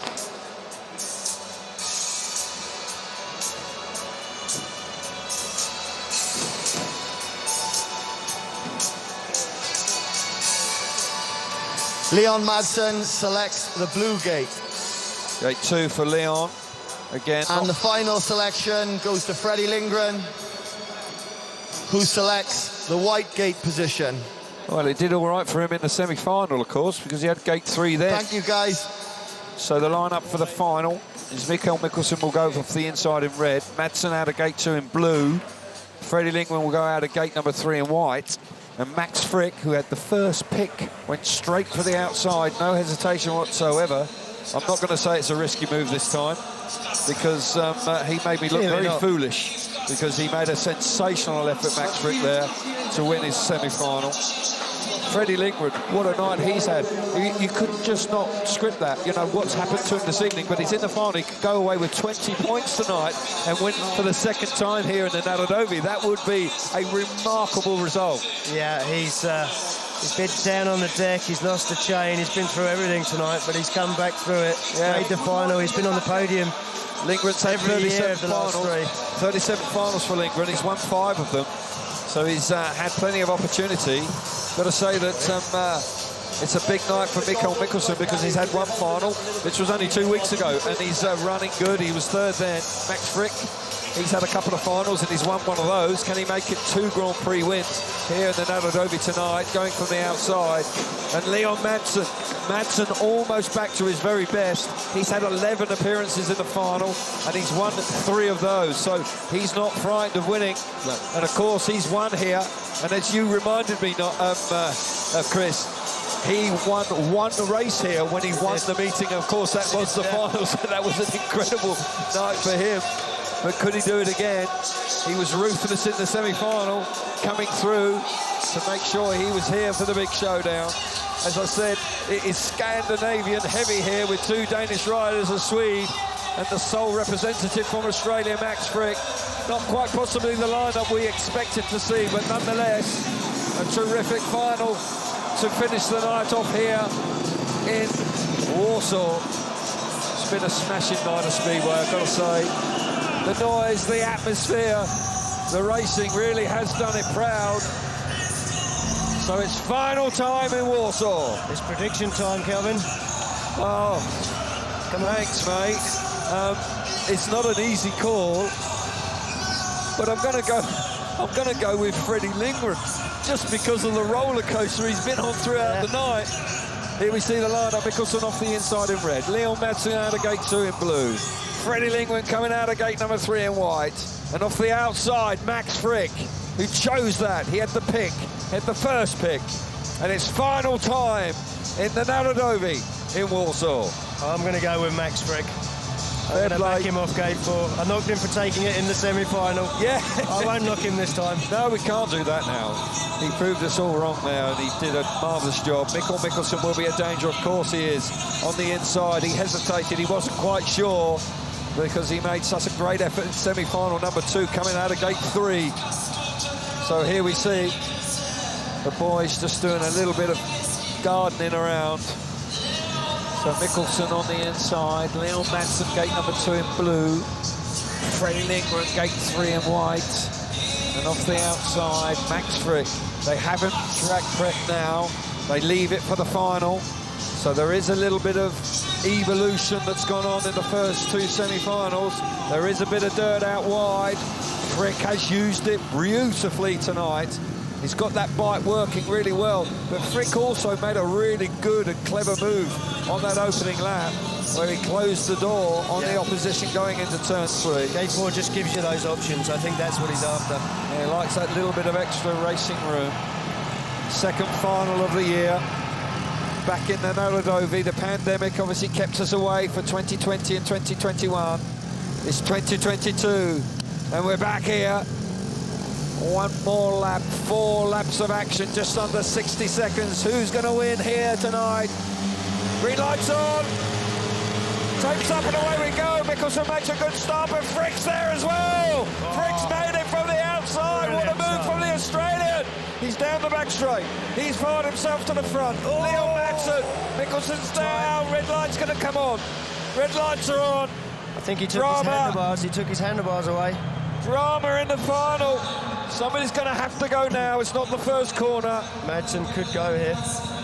Leon Madsen selects the blue gate. Gate 2 for Leon. Again. And the final selection goes to Freddie Lindgren, who selects the white gate position. Well, it did all right for him in the semi-final, of course, because he had gate 3 there. Thank you, guys. So the lineup for the final is Mikael Mikkelsen will go off the inside in red, Madsen out of gate 2 in blue, Freddie Lindgren will go out of gate number 3 in white, and Max Frick, who had the first pick, went straight for the outside, no hesitation whatsoever. I'm not going to say it's a risky move this time, because he made me look very foolish, because he made a sensational effort, Max Frick, there to win his semi-final. Freddie Lindgren, what a night he's had. You could just not script that, you know, what's happened to him this evening, but he's in the final. He could go away with 20 points tonight and win for the second time here in the Nadadovi. That would be a remarkable result. Yeah, he's been down on the deck, he's lost the chain, he's been through everything tonight, but he's come back through it, made the final, he's been on the podium. Lindgren's had 37 finals, 37 finals for Lindgren, he's won 5 of them, so he's had plenty of opportunity. Got to say that it's a big night for Mikael Mikkelsen, because he's had 1 final, which was only 2 weeks ago, and he's running good. He was 3rd then. Max Frick, he's had a couple of finals and he's won 1 of those. Can he make it 2 Grand Prix wins here in the Nadadovi tonight, going from the outside? And Leon Madsen almost back to his very best. He's had 11 appearances in the final and he's won 3 of those, so he's not frightened of winning. No. And of course he's won here, and as you reminded me, Chris, he won 1 race here when he won the meeting. Of course, that was the final, so that was an incredible night for him. But could he do it again? He was ruthless in the semi-final, coming through to make sure he was here for the big showdown. As I said, it is Scandinavian heavy here with 2 Danish riders, a Swede, and the sole representative from Australia, Max Frick. Not quite possibly the lineup we expected to see, but nonetheless, a terrific final to finish the night off here in Warsaw. It's been a smashing night of Speedway, I've got to say. The noise, the atmosphere, the racing really has done it proud. So it's final time in Warsaw. It's prediction time, Kelvin. Oh, thanks, mate. It's not an easy call, but I'm going to go with Freddie Lindgren, just because of the roller coaster he's been on throughout the night. Here we see the lineup, Mikkelsen off the inside in red, Leon Madsen out of gate 2 in blue, Freddie Lindgren coming out of gate number 3 in white, and off the outside, Max Frick, who chose that. He had the pick, had the first pick, and it's final time in the Nadadovi in Warsaw. I'm going to go with Max Frick. I'm going to back him off gate 4. I knocked him for taking it in the semi-final. Yeah. I won't knock him this time. No, we can't do that now. He proved us all wrong now, and he did a marvellous job. Mikael Mikkelsen will be a danger, of course he is. On the inside, he hesitated, he wasn't quite sure, because he made such a great effort in semi-final number 2, coming out of gate 3. So here we see the boys just doing a little bit of gardening around. So Mikkelsen on the inside, Leon Madsen gate number 2 in blue, Freddie Lindgren gate 3 in white, and off the outside, Max Frick. They haven't track prep now, they leave it for the final. So there is a little bit of evolution that's gone on in the first 2 semi-finals. There is a bit of dirt out wide. Frick has used it beautifully tonight. He's got that bike working really well, but Frick also made a really good and clever move on that opening lap, where he closed the door on the opposition going into turn 3. Gate 4 just gives you those options. I think that's what he's after. Yeah, he likes that little bit of extra racing room. Second final of the year. Back in the Norodovi, the pandemic obviously kept us away for 2020 and 2021. It's 2022, and we're back here. One more lap, 4 laps of action, just under 60 seconds. Who's going to win here tonight? Green lights on. Tapes up and away we go. Mickelson makes a good start, but Frick's there as well. Frick's made it from the outside. What a move from the Australian. He's down the back straight. He's fired himself to the front. Leon Madsen. Mickelson's down. Red light's going to come on. Red lights are on. I think he took his handlebars. He took his handlebars away. Drama in the final. Somebody's going to have to go now. It's not the first corner. Madsen could go here.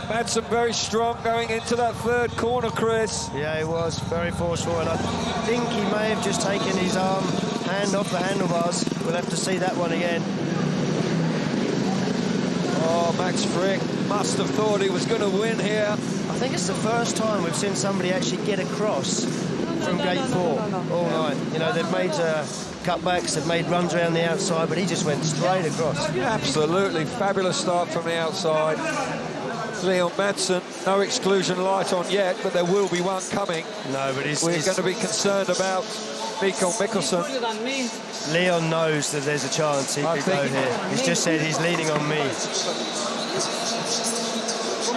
Madsen very strong going into that third corner, Chris. Yeah, he was very forceful, and I think he may have just taken his hand off the handlebars. We'll have to see that one again. Oh, Max Frick must have thought he was going to win here. I think it's the first time we've seen somebody actually get across from gate 4 all night. You know, they've made cutbacks, they've made runs around the outside, but he just went straight across. Absolutely fabulous start from the outside. Leon Madsen, no exclusion light on yet, but there will be one coming. No, but we're going to be concerned about Mikael Mikkelsen. Leon knows that there's a chance he could go here. He's just said he's leaning on me.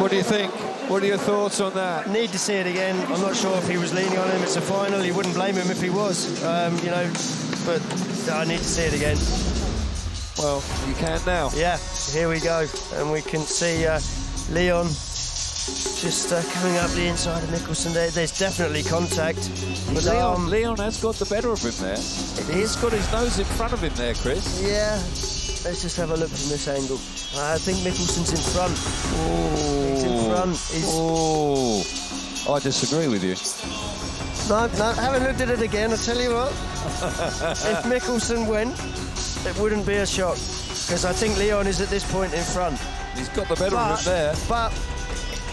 What do you think? What are your thoughts on that? Need to see it again. I'm not sure if he was leaning on him. It's a final. You wouldn't blame him if he was, you know, but I need to see it again. Well, you can now. Yeah, here we go. And we can see Leon just coming up the inside of Mikkelsen. There's definitely contact. But Leon has got the better of him there. He's got his nose in front of him there, Chris. Yeah. Let's just have a look from this angle. I think Mikkelsen's in front. Oh. He's in front. I disagree with you. No, haven't looked at it again. I'll tell you what. If Mikkelsen went, it wouldn't be a shock. Because I think Leon is at this point in front. He's got the better of him there. But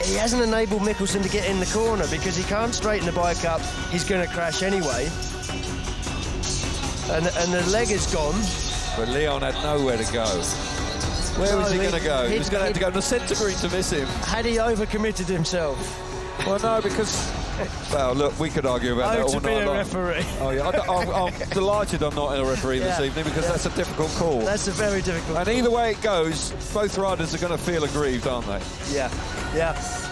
he hasn't enabled Mikkelsen to get in the corner because he can't straighten the bike up. He's going to crash anyway. And the leg is gone. But Leon had nowhere to go. Where was he going to go? He was going to have to go to the centre green to miss him. Had he overcommitted himself? Well, no, because... Well, look, we could argue about that all night long. To be a referee. Oh, yeah. I'm delighted I'm not a referee this evening because that's a difficult call. That's a very difficult And either way it goes, both riders are going to feel aggrieved, aren't they? Yeah.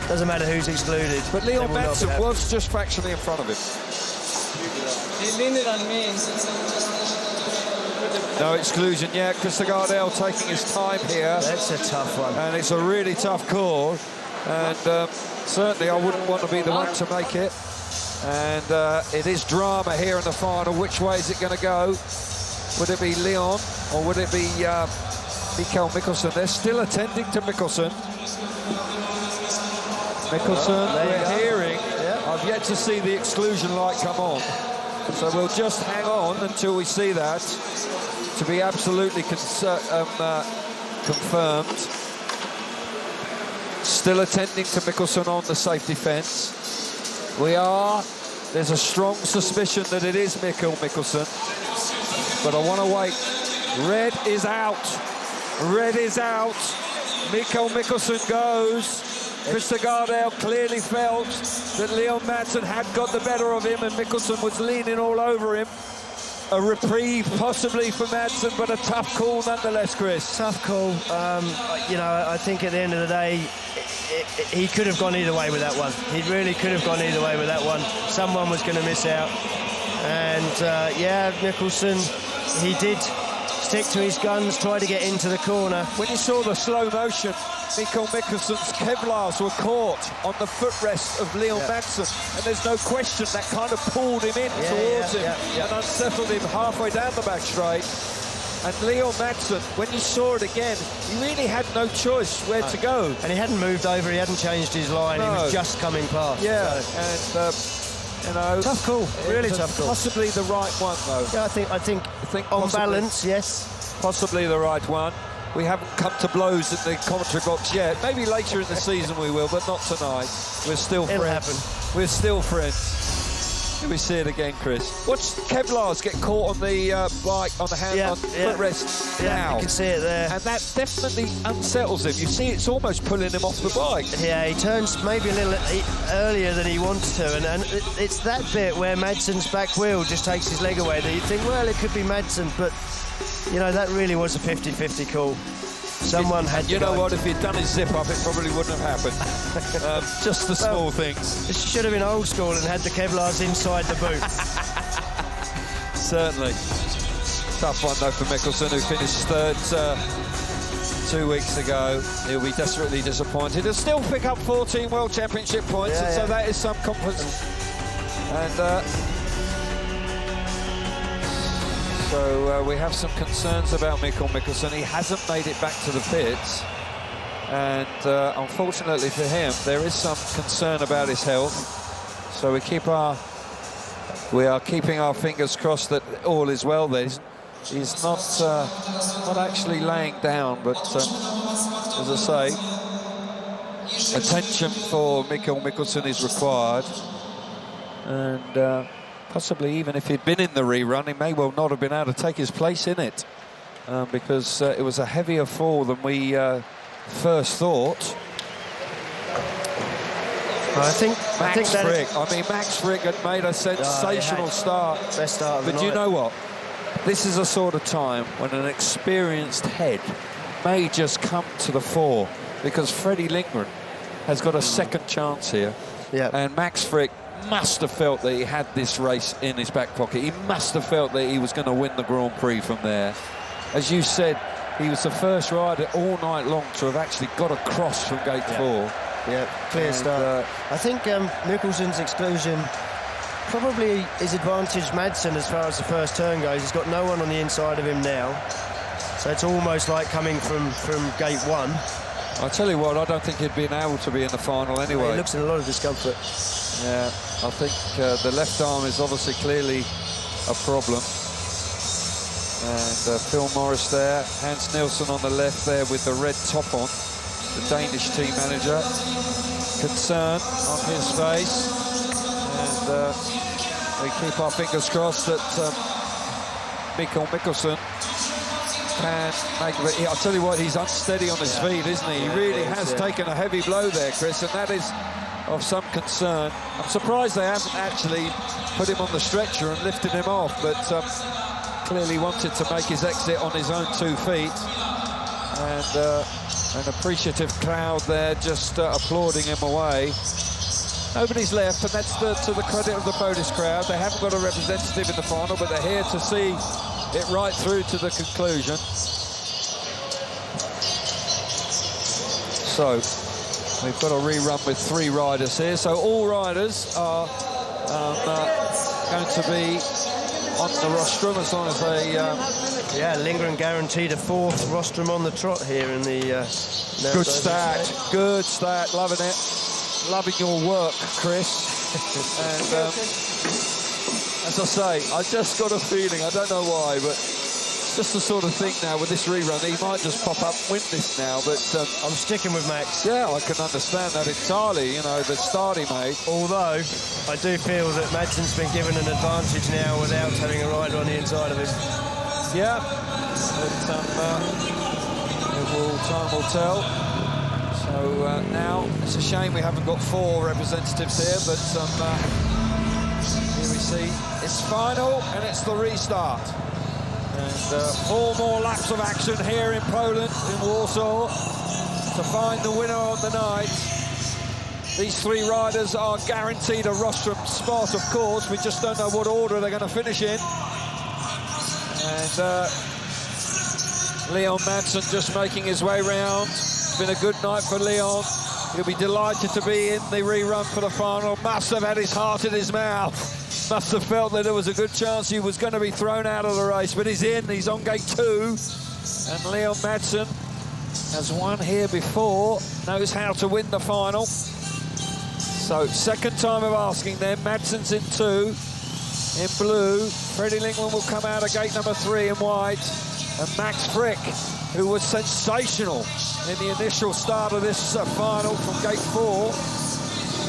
Doesn't matter who's excluded. But Leon Madsen was just fractionally in front of him. He leaned it on me. No exclusion yet. Christopher Gardell taking his time here. That's a tough one. And it's a really tough call. And certainly I wouldn't want to be the one to make it. And it is drama here in the final. Which way is it going to go? Would it be Leon or would it be Mikael Mikkelsen? They're still attending to Mikkelsen. We're hearing. I've yet to see the exclusion light come on. So we'll just hang on until we see that to be absolutely confirmed. Still attending to Mikkelsen on the safety fence. There's a strong suspicion that it is Mikael Mikkelsen. But I want to wait. Red is out. Red is out. Mikael Mikkelsen goes. Christopher Gardell clearly felt that Leon Madsen had got the better of him and Mikkelsen was leaning all over him. A reprieve possibly for Madsen, but a tough call nonetheless, Chris. Tough call. You know, I think at the end of the day, he could have gone either way with that one. He really could have gone either way with that one. Someone was going to miss out. And Mikkelsen, he did stick to his guns, try to get into the corner. When you saw the slow motion, Mikael Mikkelsen's Kevlars were caught on the footrest of Leon Madsen, and there's no question that kind of pulled him in towards him and unsettled him halfway down the back straight. And Leon Madsen, when you saw it again, he really had no choice where to go. And he hadn't moved over, he hadn't changed his line, he was just coming past. Yeah, so. And You know, tough call, really tough call. Possibly the right one, though. Yeah, I think on balance, yes. Possibly the right one. We haven't come to blows in the commentary box yet. Maybe later in the season we will, but not tonight. We're still It'll friends. happen. We're still friends. Here we see it again, Chris. Watch Kevlar's get caught on the bike, on the hand, on footrest now. You can see it there. And that definitely unsettles him. You see, it's almost pulling him off the bike. Yeah, he turns maybe a little earlier than he wants to, and it's that bit where Madsen's back wheel just takes his leg away that you think, well, it could be Madsen, but, you know, that really was a 50-50 call. Someone had to You know go. what, if he'd done his zip-up, it probably wouldn't have happened. Just the small things. It should have been old school and had the Kevlars inside the boot. Certainly. Tough one, though, for Mikkelsen, who finished third 2 weeks ago. He'll be desperately disappointed. He'll still pick up 14 World Championship points, and so that is some confidence. And so we have some concerns about Mikkel Mikkelsen. He hasn't made it back to the pits. And unfortunately for him, there is some concern about his health. So we are keeping our fingers crossed that all is well there. He's not actually laying down, but as I say, attention for Mikkel Mikkelsen is required. And possibly even if he'd been in the rerun, he may well not have been able to take his place in it, because it was a heavier fall than we first thought. Max Frick. I mean, Max Frick had made a sensational start. Best start of the But night. you know what? This is a sort of time when an experienced head may just come to the fore, because Freddie Lindgren has got a second chance here. Yeah. And Max Frick must have felt that he had this race in his back pocket. He must have felt that he was going to win the Grand Prix from there. As you said, he was the first rider all night long to have actually got across from gate 4. Yeah, clear start. I think Mikkelsen's exclusion probably is advantaged Madsen as far as the first turn goes. He's got no one on the inside of him now. So it's almost like coming from gate 1. I'll tell you what, I don't think he'd been able to be in the final anyway. He looks in a lot of discomfort. Yeah, I think the left arm is obviously clearly a problem. And Phil Morris there, Hans Nielsen on the left there with the red top on, the Danish team manager. Concern on his face. And we keep our fingers crossed that Mikkel Mikkelsen can make it. I'll tell you what, he's unsteady on his feet, isn't he? He really has taken a heavy blow there, Chris, and that is of some concern. I'm surprised they haven't actually put him on the stretcher and lifted him off, but clearly wanted to make his exit on his own 2 feet. And an appreciative crowd there just applauding him away. Nobody's left, and that's to the credit of the Polish crowd. They haven't got a representative in the final, but they're here to see it right through to the conclusion. So we've got a rerun with 3 riders here. So all riders are going to be on the rostrum as long as they... Yeah, Lindgren guaranteed a 4th rostrum on the trot here in the... good stat, loving it. Loving your work, Chris. And as I say, I just got a feeling, I don't know why, but it's just the sort of thing now with this rerun. He might just pop up and win this now, but I'm sticking with Max. Yeah, I can understand that entirely, you know, the start he made. Although, I do feel that Madsen's been given an advantage now without having a rider on the inside of him. Yeah, but time will tell. So now, it's a shame we haven't got 4 representatives here, but here we see it's final, and it's the restart. And 4 more laps of action here in Poland, in Warsaw, to find the winner of the night. These 3 riders are guaranteed a rostrum spot, of course. We just don't know what order they're going to finish in. And Leon Madsen just making his way round. It's been a good night for Leon. He'll be delighted to be in the rerun for the final. Must have had his heart in his mouth. Must have felt that there was a good chance he was going to be thrown out of the race, but he's in. He's on gate 2. And Leon Madsen has won here before, knows how to win the final. So second time of asking them. Madsen's in 2 in blue. Freddie Lingman will come out of gate number 3 in white. And Max Frick, who was sensational in the initial start of this final from gate 4.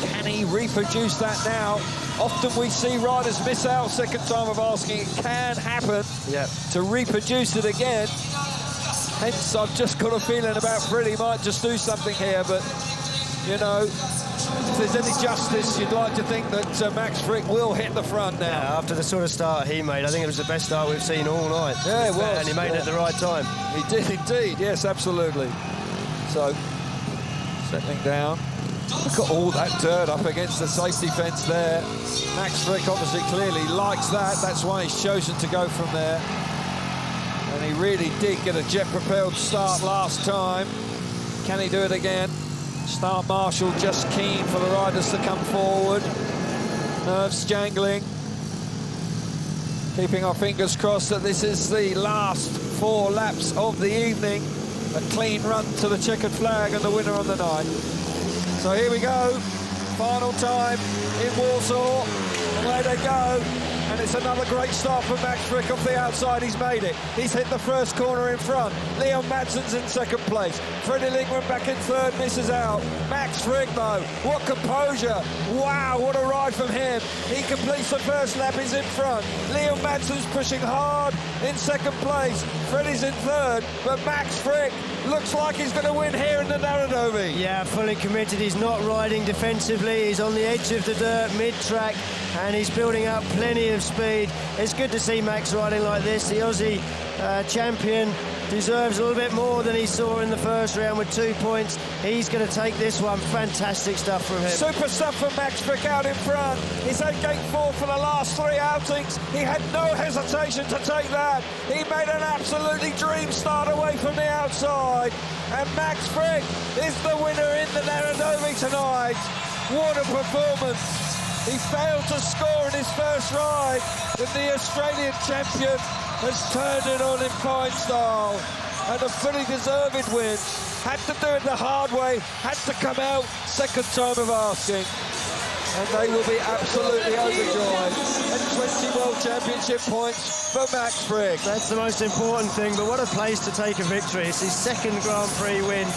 Can he reproduce that now? Often we see riders miss out second time of asking. It can happen to reproduce it again. Hence, I've just got a feeling about Freddie might just do something here, but, you know, if there's any justice, you'd like to think that Max Frick will hit the front now. Yeah, after the sort of start he made, I think it was the best start we've seen all night. Yeah, it was. And he made it at the right time. He did indeed, yes, absolutely. So, settling down. Look at all that dirt up against the safety fence there. Max Frick obviously clearly likes that. That's why he's chosen to go from there. And he really did get a jet-propelled start last time. Can he do it again? Start Marshall just keen for the riders to come forward. Nerves jangling. Keeping our fingers crossed that this is the last 4 laps of the evening. A clean run to the checkered flag and the winner on the night. So here we go. Final time in Warsaw. Away they go. And it's another great start from Max Frick off the outside. He's made it. He's hit the first corner in front. Leon Madsen's in second place. Freddie Lingman back in third, misses out. Max Frick, though, what composure. Wow, what a ride from him. He completes the first lap, he's in front. Leon Madsen's pushing hard in second place. Freddie's in third, but Max Frick looks like he's going to win here in the Narodowy. Yeah, fully committed. He's not riding defensively. He's on the edge of the dirt, mid-track, and he's building up plenty of speed. It's good to see Max riding like this. The Aussie champion deserves a little bit more than he saw in the first round with 2 points. He's going to take this one. Fantastic stuff from him. Super stuff from Max Frick out in front. He's at gate 4 for the last 3 outings. He had no hesitation to take that. He made an absolutely dream start away from the outside. And Max Frick is the winner in the Narodowy tonight. What a performance. He failed to score in his first ride, and the Australian champion has turned it on in fine style. And a fully deserved win. Had to do it the hard way, had to come out second time of asking. And they will be absolutely overjoyed. And 20 World Championship points for Max Frick. That's the most important thing, but what a place to take a victory. It's his second Grand-Prix win.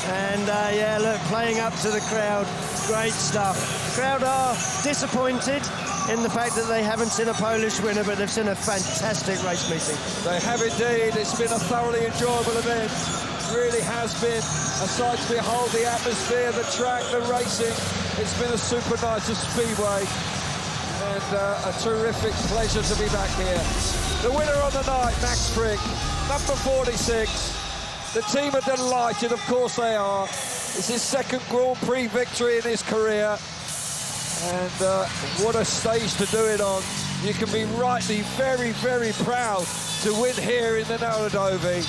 And yeah, look, playing up to the crowd, great stuff. The crowd are disappointed in the fact that they haven't seen a Polish winner, but they've seen a fantastic race meeting. They have indeed. It's been a thoroughly enjoyable event. It really has been a sight to behold. The atmosphere, the track, the racing. It's been a super night at Speedway. And a terrific pleasure to be back here. The winner on the night, Max Frick, number 46. The team are delighted, of course they are. It's his second Grand Prix victory in his career. And what a stage to do it on. You can be rightly very, very proud to win here in the Narodowy.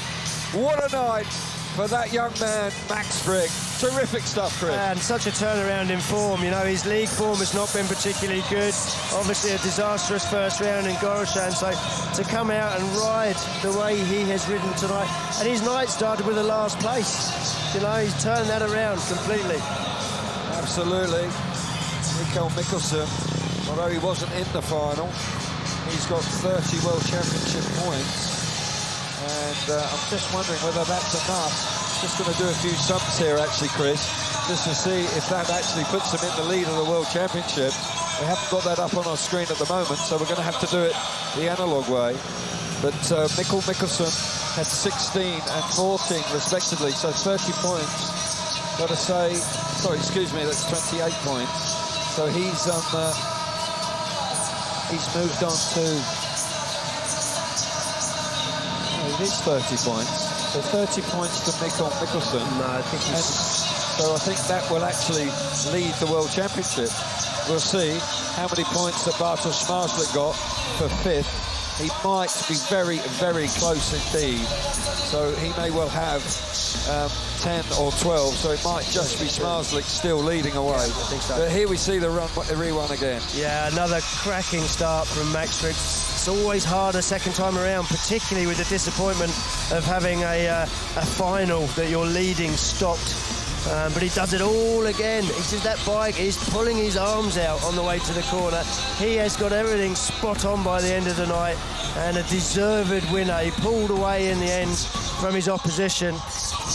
What a night for that young man, Max Frick. Terrific stuff, Chris. And such a turnaround in form. You know, his league form has not been particularly good. Obviously a disastrous first round in WARSAW. So to come out and ride the way he has ridden tonight. And his night started with a last place. You know, he's turned that around completely. Absolutely. Mikael Mikkelsen, although he wasn't in the final, he's got 30 World Championship points. And I'm just wondering whether that's enough. Just going to do a few sums here, actually, Chris, just to see if that actually puts him in the lead of the World Championship. We haven't got that up on our screen at the moment, so we're going to have to do it the analog way. But Mikael Mikkelsen had 16 and 14, respectively, so 30 points. Got to say, sorry, excuse me, that's 28 points. So he's moved on to... It is 30 points. So 30 points to Mikael Mikkelsen. No, I think he's... So I think that will actually lead the World Championship. We'll see how many points that Bartosz Marslik got for 5th. He might be very, very close indeed. So he may well have 10 or 12, so it might just be Smarslik still leading away. Yeah, I think so. But here we see the rerun again. Yeah, another cracking start from Max Frick. It's always harder second time around, particularly with the disappointment of having a final that you're leading stopped But he does it all again. He says that bike is pulling his arms out on the way to the corner. He has got everything spot on by the end of the night, and a deserved winner. He pulled away in the end from his opposition.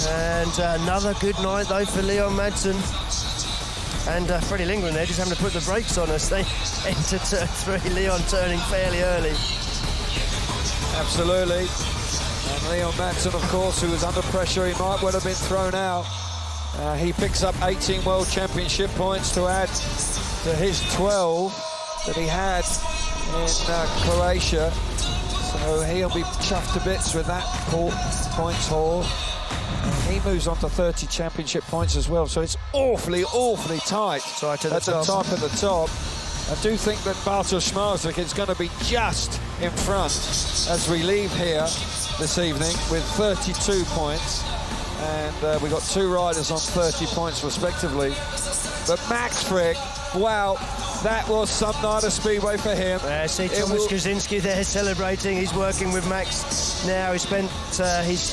And another good night though for Leon Madsen. And Freddie Lindgren there just having to put the brakes on as they enter turn 3. Leon turning fairly early. Absolutely. And Leon Madsen, of course, who was under pressure, he might well have been thrown out. He picks up 18 World Championship points to add to his 12 that he had in Croatia. So he'll be chuffed to bits with that points haul. And he moves on to 30 championship points as well. So it's awfully, awfully tight at the top. I do think that Bartosz Zmarzlik is going to be just in front as we leave here this evening with 32 points. And we've got 2 riders on 30 points respectively. But Max Frick, wow, that was some night of Speedway for him. See Thomas Kosinski there celebrating. He's working with Max now. He spent his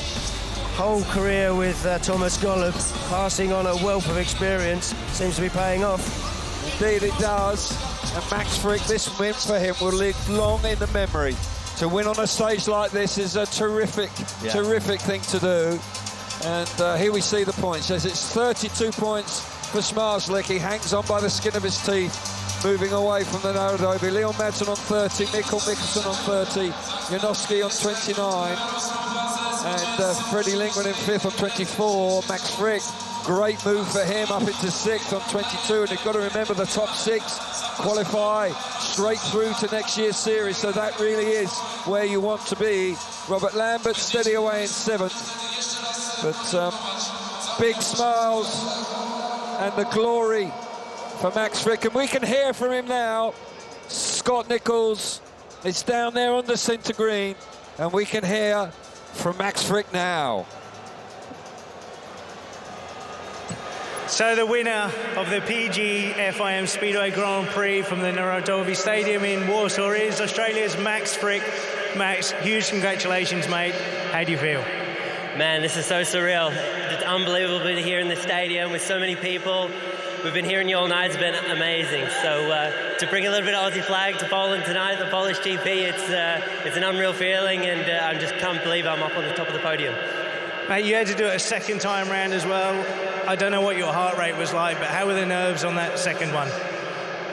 whole career with Thomas Golub, passing on a wealth of experience. Seems to be paying off. Indeed it does. And Max Frick, this win for him will live long in the memory. To win on a stage like this is a terrific thing to do. And here we see the points. As it's 32 points for Zmarzlik. He hangs on by the skin of his teeth, moving away from the Narodovi. Leon Madsen on 30, Mikkel Mikkelsen on 30, Janowski on 29, and Freddie Lindgren in 5th on 24. Max Frick, great move for him, up into 6th on 22. And you've got to remember the top 6 qualify straight through to next year's series, so that really is where you want to be. Robert Lambert steady away in 7th. But big smiles and the glory for Max Frick. And we can hear from him now. Scott Nichols is down there on the centre green, and we can hear from Max Frick now. So the winner of the PGFIM Speedway Grand Prix from the Narodovi Stadium in Warsaw is Australia's Max Frick. Max, huge congratulations, mate. How do you feel? Man, this is so surreal. It's unbelievable to be here in the stadium with so many people. We've been hearing you all night. It's been amazing. So to bring a little bit of Aussie flag to Poland tonight, the Polish GP, it's an unreal feeling, and I just can't believe I'm up on the top of the podium. Mate, you had to do it a second time round as well. I don't know what your heart rate was like, but how were the nerves on that second one?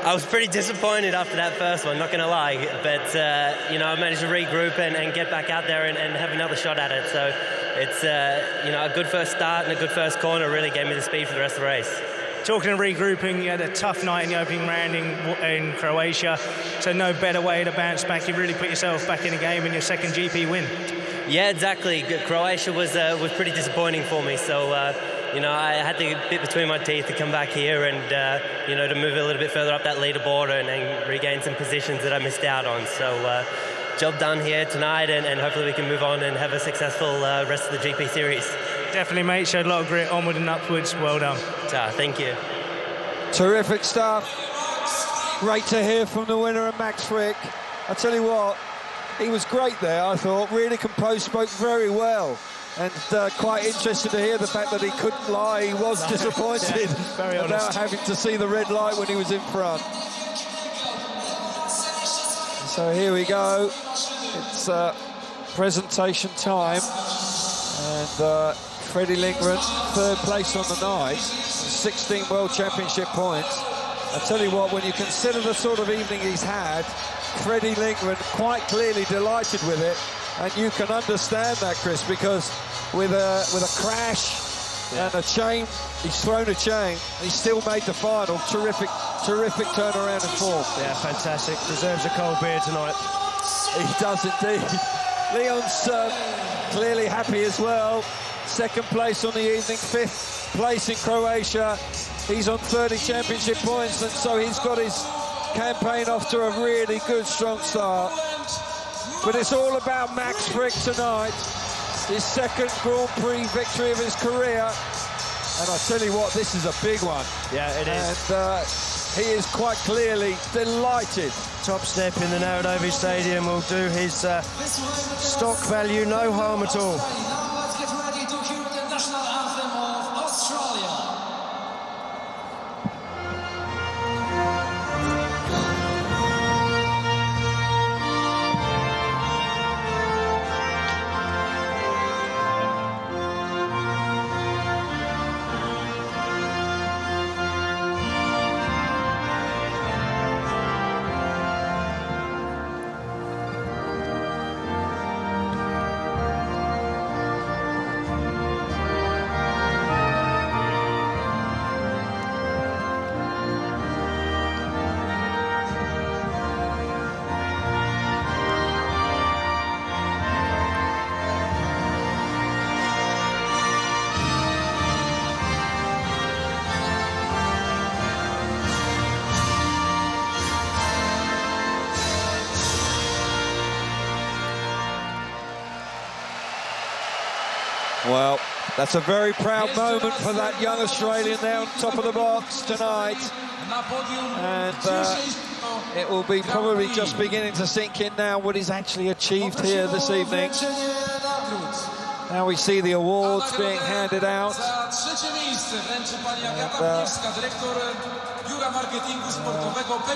I was pretty disappointed after that first one, not going to lie. But, I managed to regroup and get back out there and have another shot at it. So it's, a good first start and a good first corner really gave me the speed for the rest of the race. Talking of regrouping, you had a tough night in the opening round in Croatia, so no better way to bounce back. You really put yourself back in the game in your second GP win. Yeah, exactly. Croatia was pretty disappointing for me, so I had to bit between my teeth to come back here and to move a little bit further up that leaderboard and regain some positions that I missed out on. So job done here tonight, and hopefully we can move on and have a successful rest of the GP series. Definitely, mate. Showed a lot of grit, onward and upwards. Well done. Thank you. Terrific stuff. Great to hear from the winner of Max Frick. I tell you what, he was great there, I thought. Really composed, spoke very well. And quite interested to hear the fact that he couldn't lie. He was disappointed about having to see the red light when he was in front. So here we go. It's presentation time. And Freddie Lindgren, 3rd place on the night, 16 World Championship points. I tell you what, when you consider the sort of evening he's had, Freddie Lindgren quite clearly delighted with it. And you can understand that, Chris, because with a crash and a chain, he's thrown a chain, he still made the final. Terrific turnaround in form. Yeah, fantastic. Deserves a cold beer tonight. He does indeed. Leon's clearly happy as well. 2nd place on the evening, 5th place in Croatia. He's on 30 championship points, and so he's got his campaign off to a really good, strong start. But it's all about Max Frick tonight. His 2nd Grand Prix victory of his career. And I tell you what, this is a big one. Yeah, it is. And he is quite clearly delighted. Top step in the Narodovi Stadium will do his stock value no harm at all. Let's get ready to hear the national anthem of Australia. Well, that's a very proud moment for that young Australian there on top of the box tonight. And it will be probably just beginning to sink in now what he's actually achieved here this evening. Now we see the awards being handed out.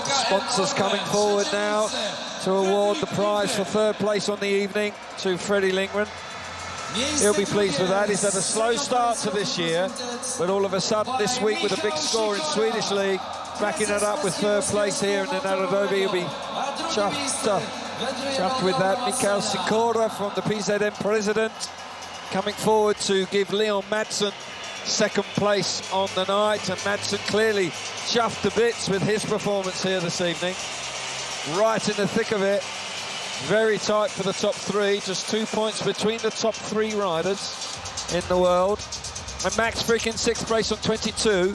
Sponsors coming forward now to award the prize for third place on the evening to Freddie Lindgren. He'll be pleased with that. He's had a slow start to this year, but all of a sudden this week with a big score in Swedish League, backing it up with third place here in the Nairobi, he'll be chuffed with that. Mikael Sikora from the PZM president coming forward to give Leon Madsen second place on the night, and Madsen clearly chuffed to bits with his performance here this evening. Right in the thick of it. Very tight for the top three, just 2 points between the top three riders in the world. And Max Frick in sixth place on 22.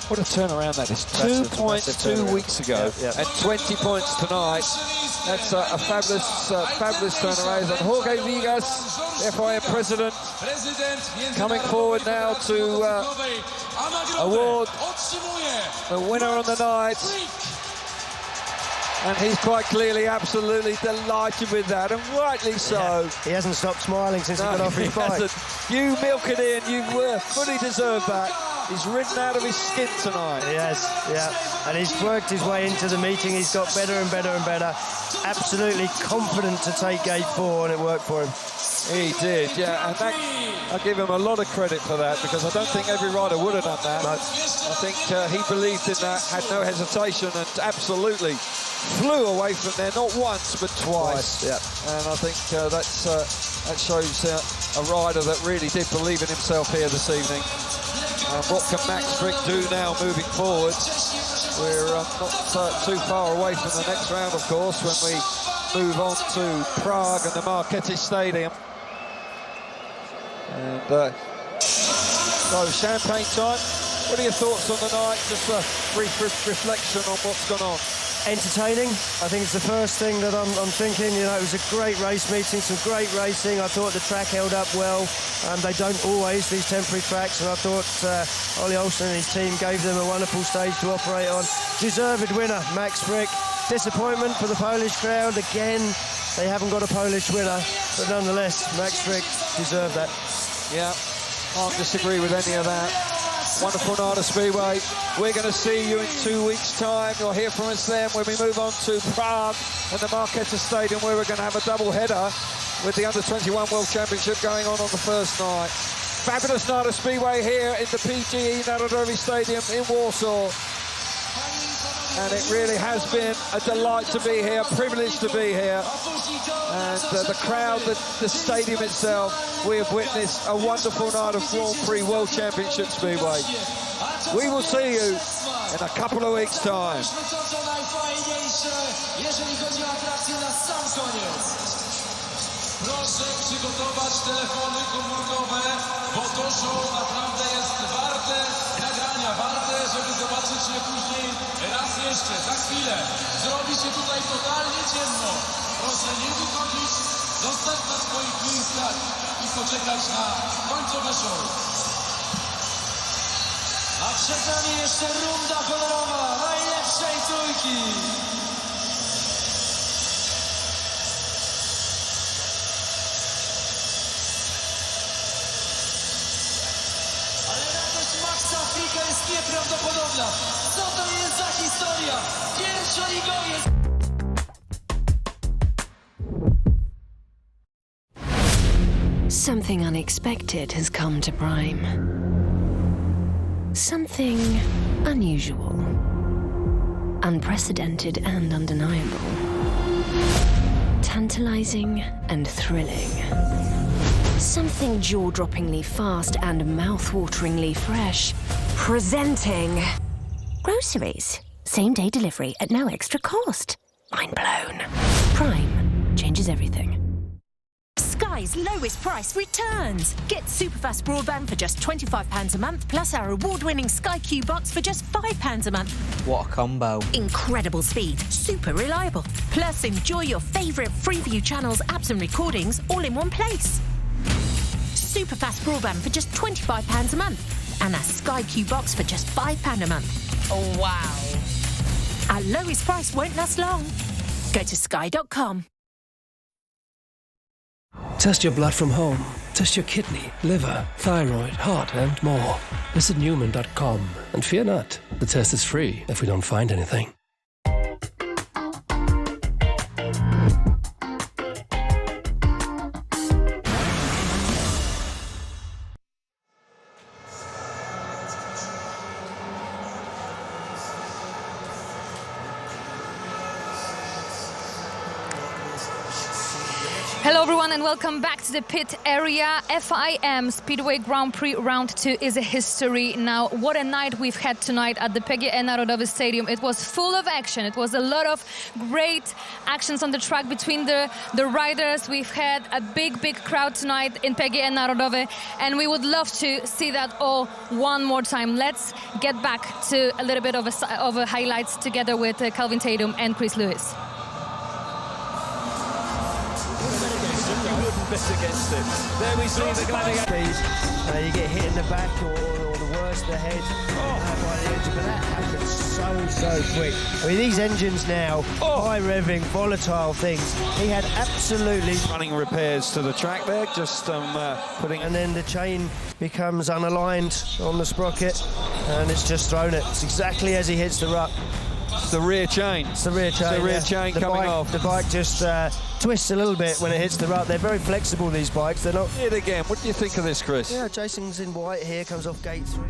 What a turnaround that is. 2 points 2 weeks ago and 20 points tonight. That's a fabulous turnaround. And Jorge Vigas, FIM president, coming forward now to award the winner on the night. And he's quite clearly absolutely delighted with that, and rightly so. Yeah, he hasn't stopped smiling since he got off his bike. You milk it in, you fully deserve that. He's ridden out of his skin tonight. He has, yeah. And he's worked his way into the meeting. He's got better and better and better. Absolutely confident to take gate 4, and it worked for him. He did, yeah. And that, I give him a lot of credit for that, because I don't think every rider would have done that. No. I think he believed in that, had no hesitation, and absolutely flew away from there, not once, but twice. Yeah. And I think that shows a rider that really did believe in himself here this evening. And what can Max Frick do now moving forward? We're not too far away from the next round, of course, when we move on to Prague and the Marchetti Stadium. And so, champagne time. What are your thoughts on the night? Just a brief reflection on what's gone on. Entertaining, I think it's the first thing that I'm thinking. You know, it was a great race meeting, some great racing. I thought the track held up well. They don't always, these temporary tracks, and I thought Ollie Olsen and his team gave them a wonderful stage to operate on. Deserved winner, Max Frick. Disappointment for the Polish crowd. Again, they haven't got a Polish winner, but nonetheless, Max Frick deserved that. Yeah, can't disagree with any of that. Wonderful night of Speedway. We're going to see you in 2 weeks' time. You'll hear from us then when we move on to Prague and the Marchetti Stadium, where we're going to have a double header with the Under-21 World Championship going on the first night. Fabulous night of Speedway here in the PGE Narodowy Stadium in Warsaw. And it really has been a delight to be here, a privilege to be here. And the crowd, the stadium itself, we have witnessed a wonderful night of Grand-Prix World Championship Speedway. We will see you in a couple of weeks' time. Proszę przygotować telefony komórkowe, bo to show naprawdę jest warte nagrania, warte, żeby zobaczyć je później raz jeszcze, za chwilę. Zrobi się tutaj totalnie ciemno. Proszę nie wychodzić, zostać na swoich miejscach i poczekać na końcowe show. A przed nami jeszcze runda honorowa najlepszej trójki. Jest nieprawdopodobna. Co to jest za historia? Pierwszoligowiec. Something unexpected has come to Prime. Something unusual, unprecedented and undeniable, tantalizing and thrilling. Something jaw-droppingly fast and mouth-wateringly fresh. Presenting groceries. Same-day delivery at no extra cost. Mind blown. Prime changes everything. Sky's lowest price returns. Get superfast broadband for just £25 a month, plus our award-winning Sky Q box for just £5 a month. What a combo. Incredible speed, super reliable. Plus, enjoy your favourite Freeview channels, apps and recordings all in one place. super fast broadband for just £25 a month. And a Sky Q box for just £5 a month. Oh, wow. Our lowest price won't last long. Go to sky.com. Test your blood from home. Test your kidney, liver, thyroid, heart, and more. Visit Newman.com. And fear not, the test is free if we don't find anything. Hello everyone and welcome back to the pit area. FIM Speedway Grand-Prix Round 2 is a history now. What a night we've had tonight at the PGE Narodowy Stadium. It was full of action. It was a lot of great actions on the track between the riders. We've had a big crowd tonight in PGE Narodowy and we would love to see that all one more time. Let's get back to a little bit of a highlights together with Calvin Tatum and Chris Lewis. Bit against it. There we see the gladiator. You get hit in the back or the worst, the head by the engine, but that happens so quick. I mean, these engines now, high revving, volatile things. He had absolutely running repairs to the track there, just putting. And then the chain becomes unaligned on the sprocket, and it's just thrown it. It's exactly as he hits the rut. It's the rear chain. It's the rear chain. It's the rear chain coming off. The bike just twists a little bit when it hits the rut. They're very flexible, these bikes. They're not. It again. What do you think of this, Chris? Yeah, Jason's in white here, comes off gate 3.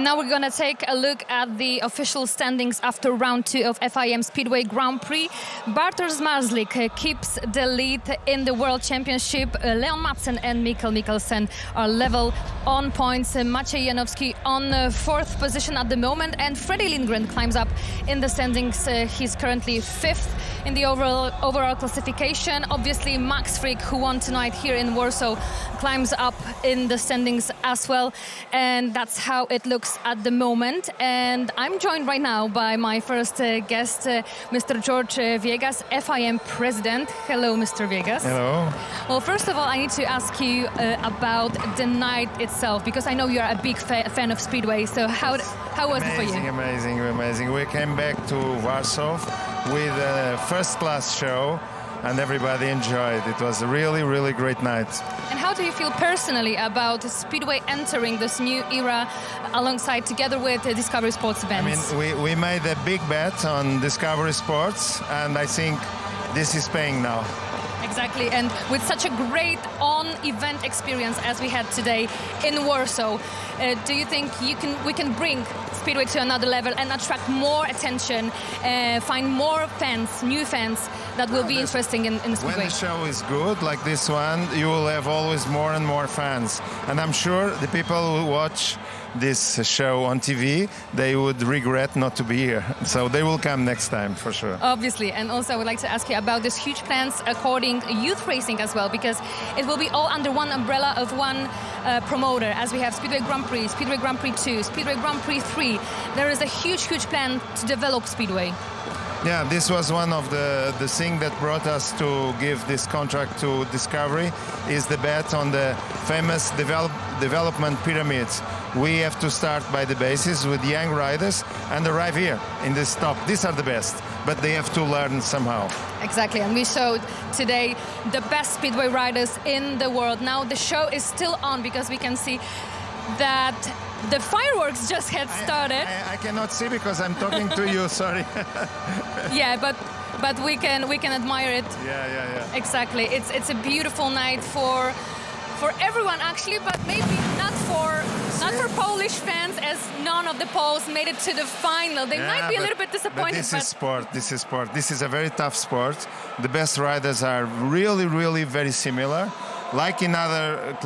And now we're going to take a look at the official standings after round 2 of FIM Speedway Grand Prix. Bartosz Marzlik keeps the lead in the World Championship. Leon Madsen and Mikkel Mikkelsen are level on points. Maciej Janowski on 4th position at the moment, and Freddie Lindgren climbs up in the standings. He's currently 5th in the overall classification. Obviously, Max Frick, who won tonight here in Warsaw, climbs up in the standings as well, and that's how it looks at the moment. And I'm joined right now by my first guest, Mr. George Viegas, FIM president. Hello, Mr. Viegas. Hello. Well, first of all, I need to ask you about the night itself, because I know you're a big fan of Speedway. So how was it for you? Amazing. We came back to Warsaw with a first-class show, and everybody enjoyed. It was a really great night. And how do you feel personally about Speedway entering this new era alongside, together with Discovery Sports events? I mean, we made a big bet on Discovery Sports, and I think this is paying now. Exactly, and with such a great on-event experience as we had today in Warsaw, do you think we can bring Speedway to another level and attract more attention, find more fans, new fans that will be interesting in Speedway? When the show is good, like this one, you will have always more and more fans. And I'm sure the people who watch this show on TV, they would regret not to be here. So they will come next time, for sure. Obviously, and also I would like to ask you about this huge plans according youth racing as well, because it will be all under one umbrella of one promoter, as we have Speedway Grand Prix, Speedway Grand Prix 2, Speedway Grand Prix 3. There is a huge plan to develop Speedway. Yeah, this was one of the thing that brought us to give this contract to Discovery, is the bet on the famous development pyramids. We have to start by the basis with young riders and arrive here in this top. These are the best, but they have to learn somehow. Exactly, and we showed today the best Speedway riders in the world. Now the show is still on, because we can see that the fireworks just had started. I cannot see because I'm talking to you, sorry. Yeah, but we can admire it. Yeah. Exactly. It's a beautiful night for everyone actually, but maybe not for Polish fans, as none of the Poles made it to the final. They might be a little bit disappointed. But this is sport. This is a very tough sport. The best riders are really very similar, like in other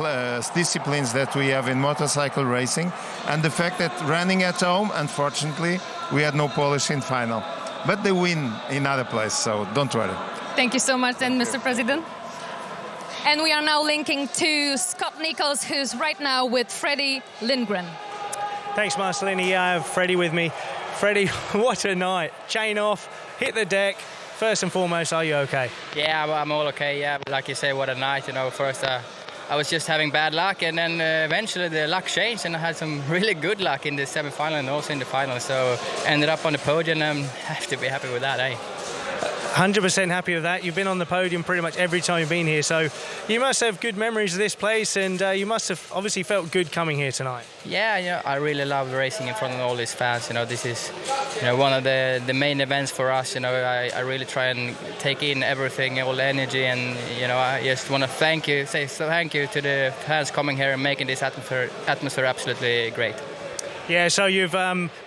disciplines that we have in motorcycle racing. And the fact that running at home, unfortunately, we had no Polish in final. But they win in other places, so don't worry. Thank you so much, then, Mr. President. And we are now linking to Scott Nichols, who's right now with Freddie Lindgren. Thanks, Marcelini. I have Freddie with me. Freddie, what a night. Chain off, hit the deck. First and foremost, are you okay? Yeah, I'm all okay, yeah. Like you say, what a night, First, I was just having bad luck, and then eventually the luck changed, and I had some really good luck in the semi-final and also in the final. So ended up on the podium, and I have to be happy with that, 100% happy with that. You've been on the podium pretty much every time you've been here, so you must have good memories of this place, and you must have obviously felt good coming here tonight. Yeah, I really love racing in front of all these fans. This is one of the main events for us. I really try and take in everything, all the energy, and I just want to say thank you to the fans coming here and making this atmosphere absolutely great. Yeah, so you've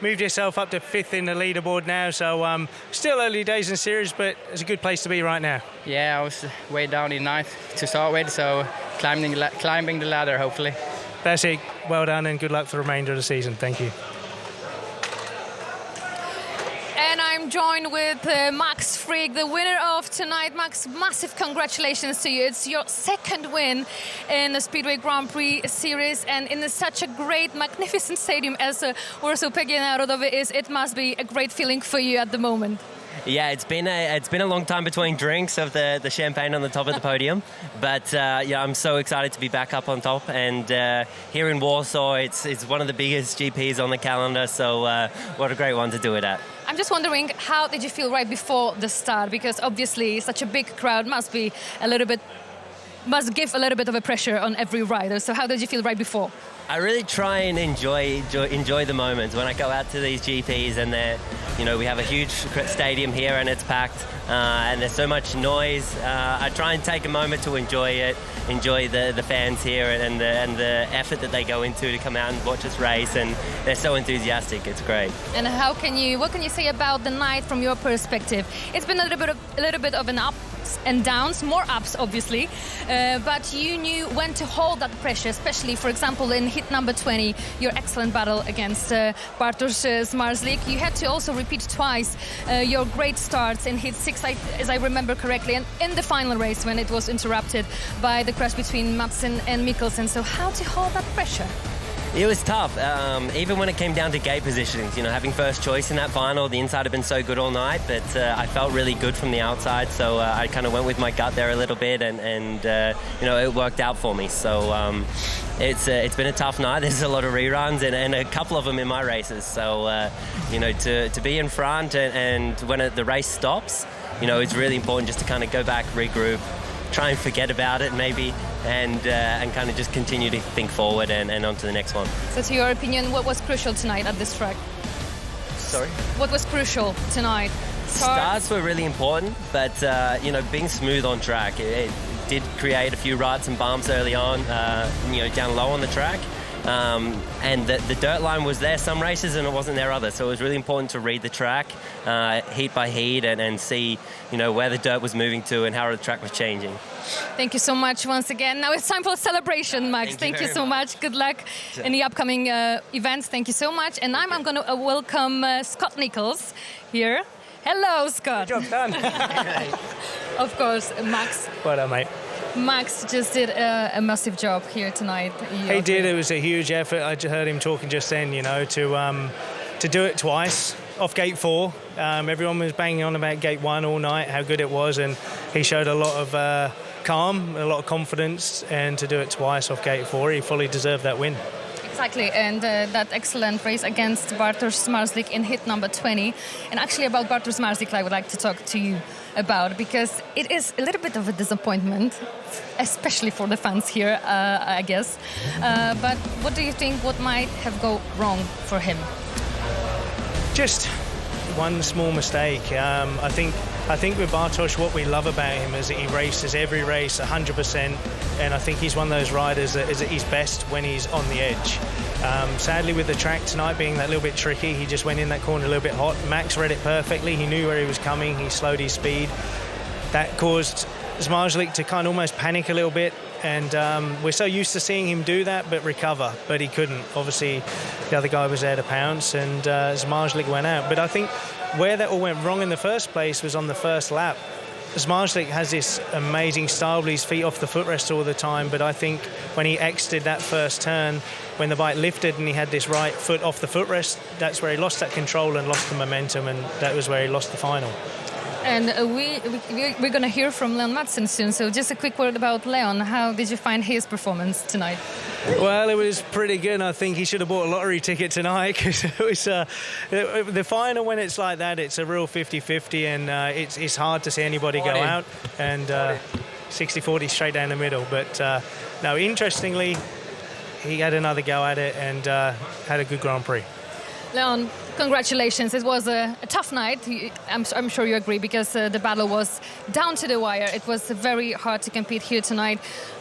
moved yourself up to 5th in the leaderboard now, so still early days in the series, but it's a good place to be right now. Yeah, I was way down in 9th to start with, so climbing the ladder, hopefully. That's it. Well done, and good luck for the remainder of the season. Thank you. And I'm joined with Max Frick, the winner of tonight. Max, massive congratulations to you. It's your second win in the Speedway Grand Prix series, and in such a great, magnificent stadium as Warsaw PGE Narodowy is. It must be a great feeling for you at the moment. Yeah, it's been a long time between drinks of the champagne on the top of the podium, but I'm so excited to be back up on top. And here in Warsaw, it's one of the biggest GPs on the calendar, so what a great one to do it at. I'm just wondering, how did you feel right before the start? Because obviously such a big crowd must be a little bit must give a little bit of a pressure on every rider. So how did you feel right before? I really try and enjoy the moments when I go out to these GPs, and we have a huge stadium here and it's packed, and there's so much noise. I try and take a moment to enjoy it, enjoy the fans here and the effort that they go into to come out and watch us race, and they're so enthusiastic. It's great. And what can you say about the night from your perspective? It's been a little bit of an ups and downs, more ups obviously, but you knew when to hold that pressure, especially for example in hit number 20, your excellent battle against Bartosz Zmarzlik. You had to also repeat twice your great starts in hit 6, as I remember correctly, and in the final race when it was interrupted by the crash between Madsen and Mikkelsen. So how to hold that pressure? It was tough, even when it came down to gate positionings. Having first choice in that final, the inside had been so good all night, but I felt really good from the outside, so I kind of went with my gut there a little bit, and it worked out for me. So it's been a tough night. There's a lot of reruns and a couple of them in my races. So to be in front and when the race stops, it's really important just to kind of go back, regroup, try and forget about it maybe, and kind of just continue to think forward and on to the next one. So to your opinion, what was crucial tonight at this track? Sorry? What was crucial tonight? Starts were really important, but being smooth on track, it did create a few ruts and bumps early on, down low on the track. And the dirt line was there some races and it wasn't there others, so it was really important to read the track heat by heat and see where the dirt was moving to and how the track was changing. Thank you so much once again. Now it's time for a celebration, Max. Thank you so much. Good luck in the upcoming events. Thank you so much. And I'm going to welcome Scott Nichols here. Hello, Scott. Good job done. Of course, Max. Well done, mate. Max just did a massive job here tonight. He did. It was a huge effort. I heard him talking just then, to do it twice off gate 4. Everyone was banging on about gate 1 all night, how good it was, and he showed a lot of calm, a lot of confidence, and to do it twice off gate 4, he fully deserved that win. Exactly, and that excellent race against Bartosz Zmarzlik in hit number 20. And actually about Bartosz Zmarzlik I would like to talk to you about, because it is a little bit of a disappointment, especially for the fans here, I guess. But what do you think, what might have gone wrong for him? Just one small mistake. I think with Bartosz, what we love about him is that he races every race 100%, and I think he's one of those riders that is at his best when he's on the edge. Sadly, with the track tonight being that little bit tricky, he just went in that corner a little bit hot. Max read it perfectly. He knew where he was coming. He slowed his speed. That caused Zmarzlik to kind of almost panic a little bit, and we're so used to seeing him do that but recover, but he couldn't. Obviously, the other guy was there to pounce, and Zmarzlik went out. But I think where that all went wrong in the first place was on the first lap. Zmarzlik has this amazing style with his feet off the footrest all the time, but I think when he exited that first turn, when the bike lifted and he had this right foot off the footrest, that's where he lost that control and lost the momentum, and that was where he lost the final. And we're going to hear from Leon Madsen soon, so just a quick word about Leon. How did you find his performance tonight? Well, it was pretty good. I think he should have bought a lottery ticket tonight, because it was the final, when it's like that, it's a real 50-50, and it's hard to see anybody go out, and 60-40 straight down the middle. But no, interestingly, he had another go at it and had a good Grand Prix. Leon, congratulations. It was a tough night. I'm sure you agree, because the battle was down to the wire. It was very hard to compete here tonight,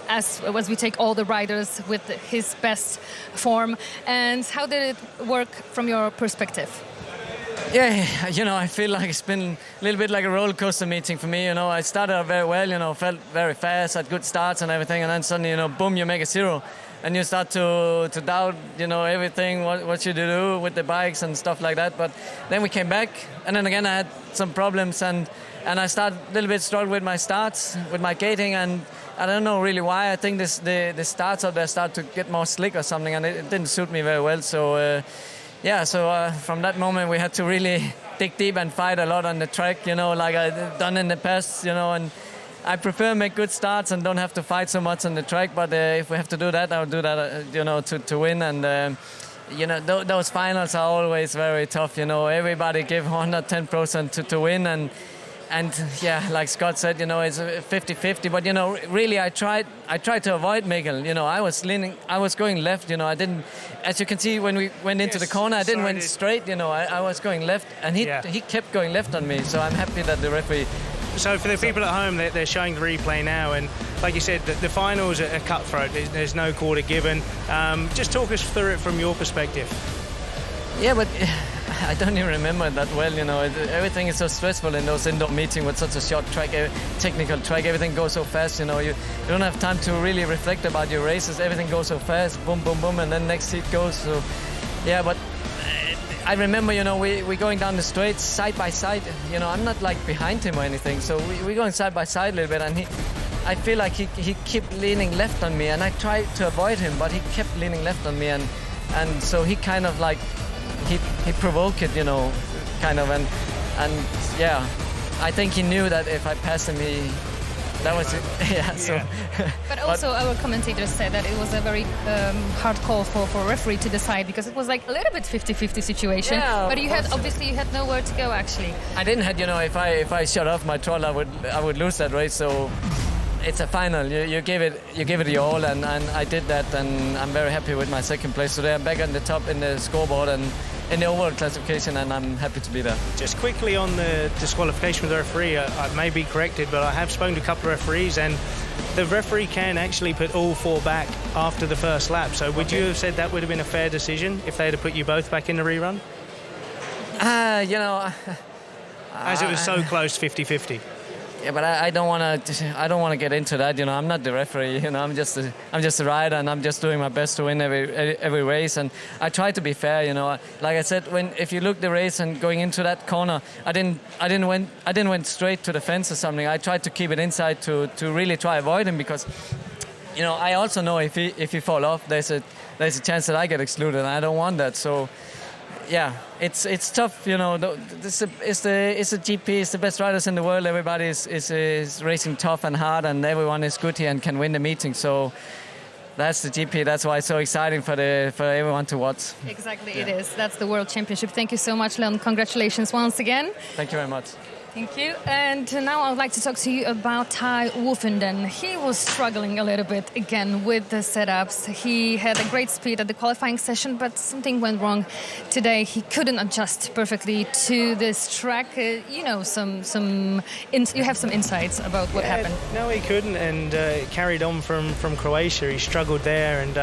as we take all the riders with his best form. And how did it work from your perspective? Yeah, I feel like it's been a little bit like a roller coaster meeting for me. I started out very well, felt very fast, had good starts and everything, and then suddenly, boom, you make a zero. And you start to doubt, everything, what you do with the bikes and stuff like that. But then we came back, and then again I had some problems, and I started a little bit struggled with my starts, with my gating, and I don't know really why. I think the starts out there start to get more slick or something, and it didn't suit me very well. So, from that moment we had to really dig deep and fight a lot on the track, like I've done in the past, and I prefer make good starts and don't have to fight so much on the track, but if we have to do that, I'll do that, to win. And, those finals are always very tough, everybody give 110% to win, and And yeah, like Scott said, it's a 50-50. But really, I tried to avoid Mikkel. I was going left. I didn't. As you can see, when we went into the corner, I didn't went straight. I was going left, and he kept going left on me. So I'm happy that the referee. So for the people at home, they're showing the replay now, and like you said, the finals are cutthroat. There's no quarter given. Just talk us through it from your perspective. Yeah, but I don't even remember that well. Everything is so stressful in those indoor meetings with such a short track, technical track. Everything goes so fast. You don't have time to really reflect about your races. Everything goes so fast, boom, boom, boom, and then next heat goes. So, yeah, but I remember, we're going down the straight side by side. I'm not like behind him or anything. So we're going side by side a little bit, and I feel like he kept leaning left on me, and I tried to avoid him, but he kept leaning left on me, and so he kind of like. He provoked it, kind of, and yeah, I think he knew that if I passed him, that was it. Yeah. So. But also, our commentators said that it was a very hard call for a referee to decide, because it was like a little bit 50-50 situation. Yeah, but you had nowhere to go actually. I didn't have, if I shut off my throttle, I would lose that race. So. It's a final. You give it your all, and I did that, and I'm very happy with my second place today. I'm back on the top in the scoreboard and in the overall classification, and I'm happy to be there. Just quickly on the disqualification with the referee, I may be corrected, but I have spoken to a couple of referees, and the referee can actually put all four back after the first lap. So would you have said that would have been a fair decision if they had put you both back in the rerun? As it was so close, 50-50. Yeah, but I don't want to get into that. I'm not the referee. I'm just a rider, and I'm just doing my best to win every race. And I try to be fair. Like I said, if you look the race and going into that corner, I didn't went straight to the fence or something. I tried to keep it inside to really try avoid him, because I also know if he fall off, there's a chance that I get excluded, and I don't want that. So. Yeah, it's tough, It's a GP, it's the best riders in the world. Everybody is racing tough and hard, and everyone is good here and can win the meeting. So that's the GP. That's why it's so exciting for everyone to watch. Exactly, yeah. It is. That's the World Championship. Thank you so much, Leon. Congratulations once again. Thank you very much. Thank you. And now I would like to talk to you about Ty Wolfenden. He was struggling a little bit again with the setups. He had a great speed at the qualifying session, but something went wrong today. He couldn't adjust perfectly to this track. You have some insights about what happened. No, he couldn't, and it carried on from Croatia. He struggled there, and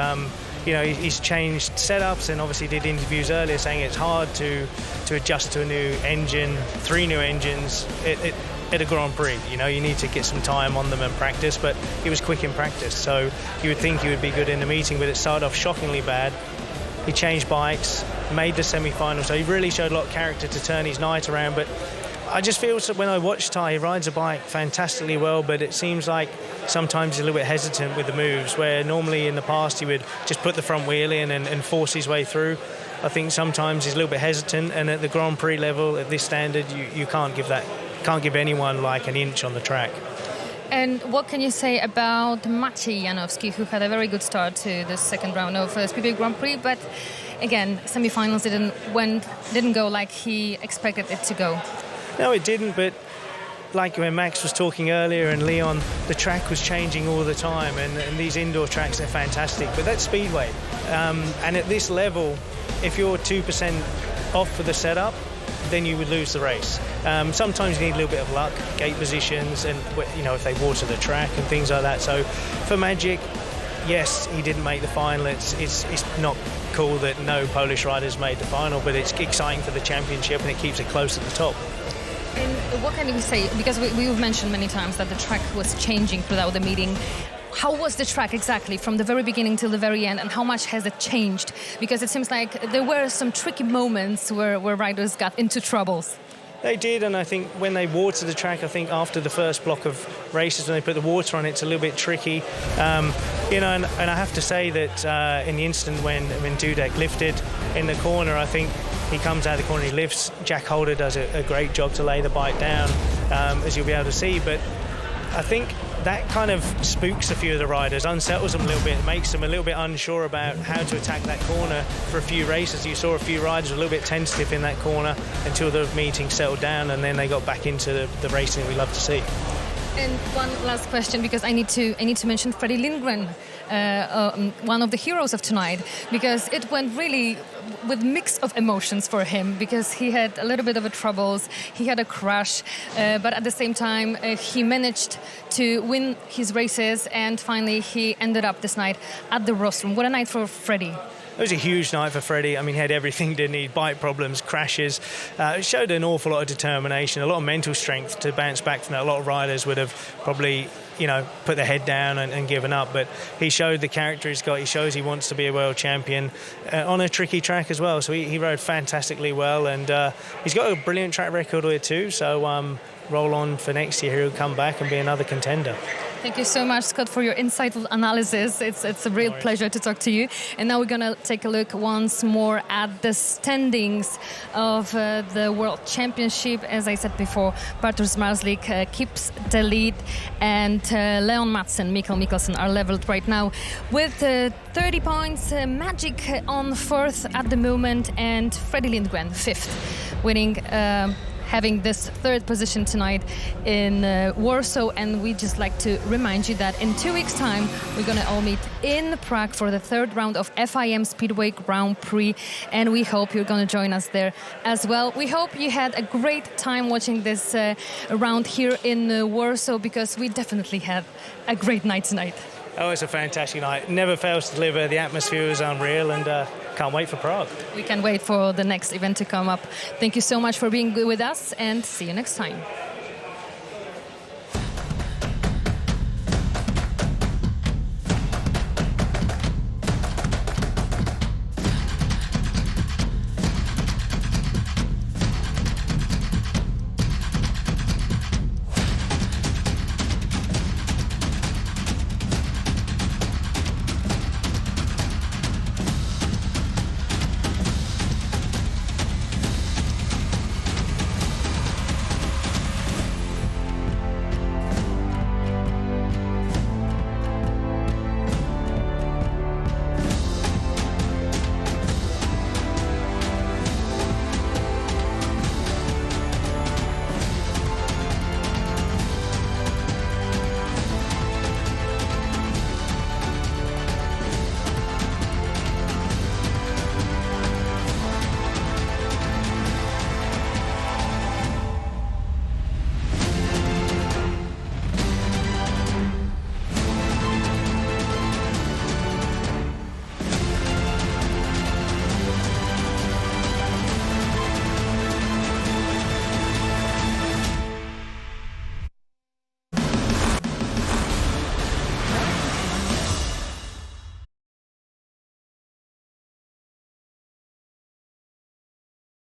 he's changed setups, and obviously did interviews earlier saying it's hard to adjust to a new engine, 3 new engines at a Grand Prix. You need to get some time on them and practice, but he was quick in practice, so you would think he would be good in the meeting, but it started off shockingly bad. He changed bikes, made the semi-final, so he really showed a lot of character to turn his night around. But I just feel when I watch Ty, he rides a bike fantastically well, but it seems like sometimes he's a little bit hesitant with the moves, where normally in the past he would just put the front wheel in and force his way through. I think sometimes he's a little bit hesitant, and at the Grand Prix level, at this standard, you can't give anyone like an inch on the track. And what can you say about Maciej Janowski, who had a very good start to the second round of Speedway Grand Prix, but again, semi-finals didn't go like he expected it to go? No, it didn't, but like when Max was talking earlier and Leon, the track was changing all the time, and these indoor tracks are fantastic, but that's Speedway. And at this level, if you're 2% off for the setup, then you would lose the race. Sometimes you need a little bit of luck, gate positions, and if they water the track and things like that. So for Magic, yes, he didn't make the final. It's not cool that no Polish riders made the final, but it's exciting for the championship, and it keeps it close at the top. And what can you say? Because we've mentioned many times that the track was changing throughout the meeting. How was the track exactly from the very beginning till the very end, and how much has it changed? Because it seems like there were some tricky moments where riders got into troubles. They did, and I think when they water the track, I think after the first block of races, when they put the water on, it's a little bit tricky. And I have to say that in the instant when Dudek lifted in the corner, I think he comes out of the corner, he lifts. Jack Holder does a great job to lay the bike down, as you'll be able to see. But I think that kind of spooks a few of the riders, unsettles them a little bit, makes them a little bit unsure about how to attack that corner for a few races. You saw a few riders a little bit tentative in that corner until the meeting settled down, and then they got back into the racing that we love to see. And one last question, because I need to mention Freddie Lindgren, one of the heroes of tonight, because it went really with mix of emotions for him, because he had a little bit of a troubles, he had a crash, but at the same time he managed to win his races, and finally he ended up this night at the rostrum. What a night for Freddie. It was a huge night for Freddie. I mean, he had everything, didn't he? Bike problems, crashes. It showed an awful lot of determination, a lot of mental strength to bounce back from that. A lot of riders would have probably, put their head down and given up. But he showed the character he's got. He shows he wants to be a world champion on a tricky track as well. So he rode fantastically well, and he's got a brilliant track record here too. So roll on for next year. He'll come back and be another contender. Thank you so much, Scott, for your insightful analysis. It's a real pleasure to talk to you. And now we're going to take a look once more at the standings of the World Championship. As I said before, Bartosz Marslik keeps the lead, and Leon Madsen, Mikkel Mikkelsen are leveled right now with 30 points. Magic on fourth at the moment, and Freddie Lindgren fifth, winning having this third position tonight in Warsaw. And we just like to remind you that in 2 weeks' time we're going to all meet in Prague for the third round of FIM Speedway Grand Prix, and we hope you're going to join us there as well. We hope you had a great time watching this round here in Warsaw, because we definitely had a great night tonight. Oh, it's a fantastic night. Never fails to deliver. The atmosphere is unreal, and can't wait for Prague. We can't wait for the next event to come up. Thank you so much for being with us, and see you next time.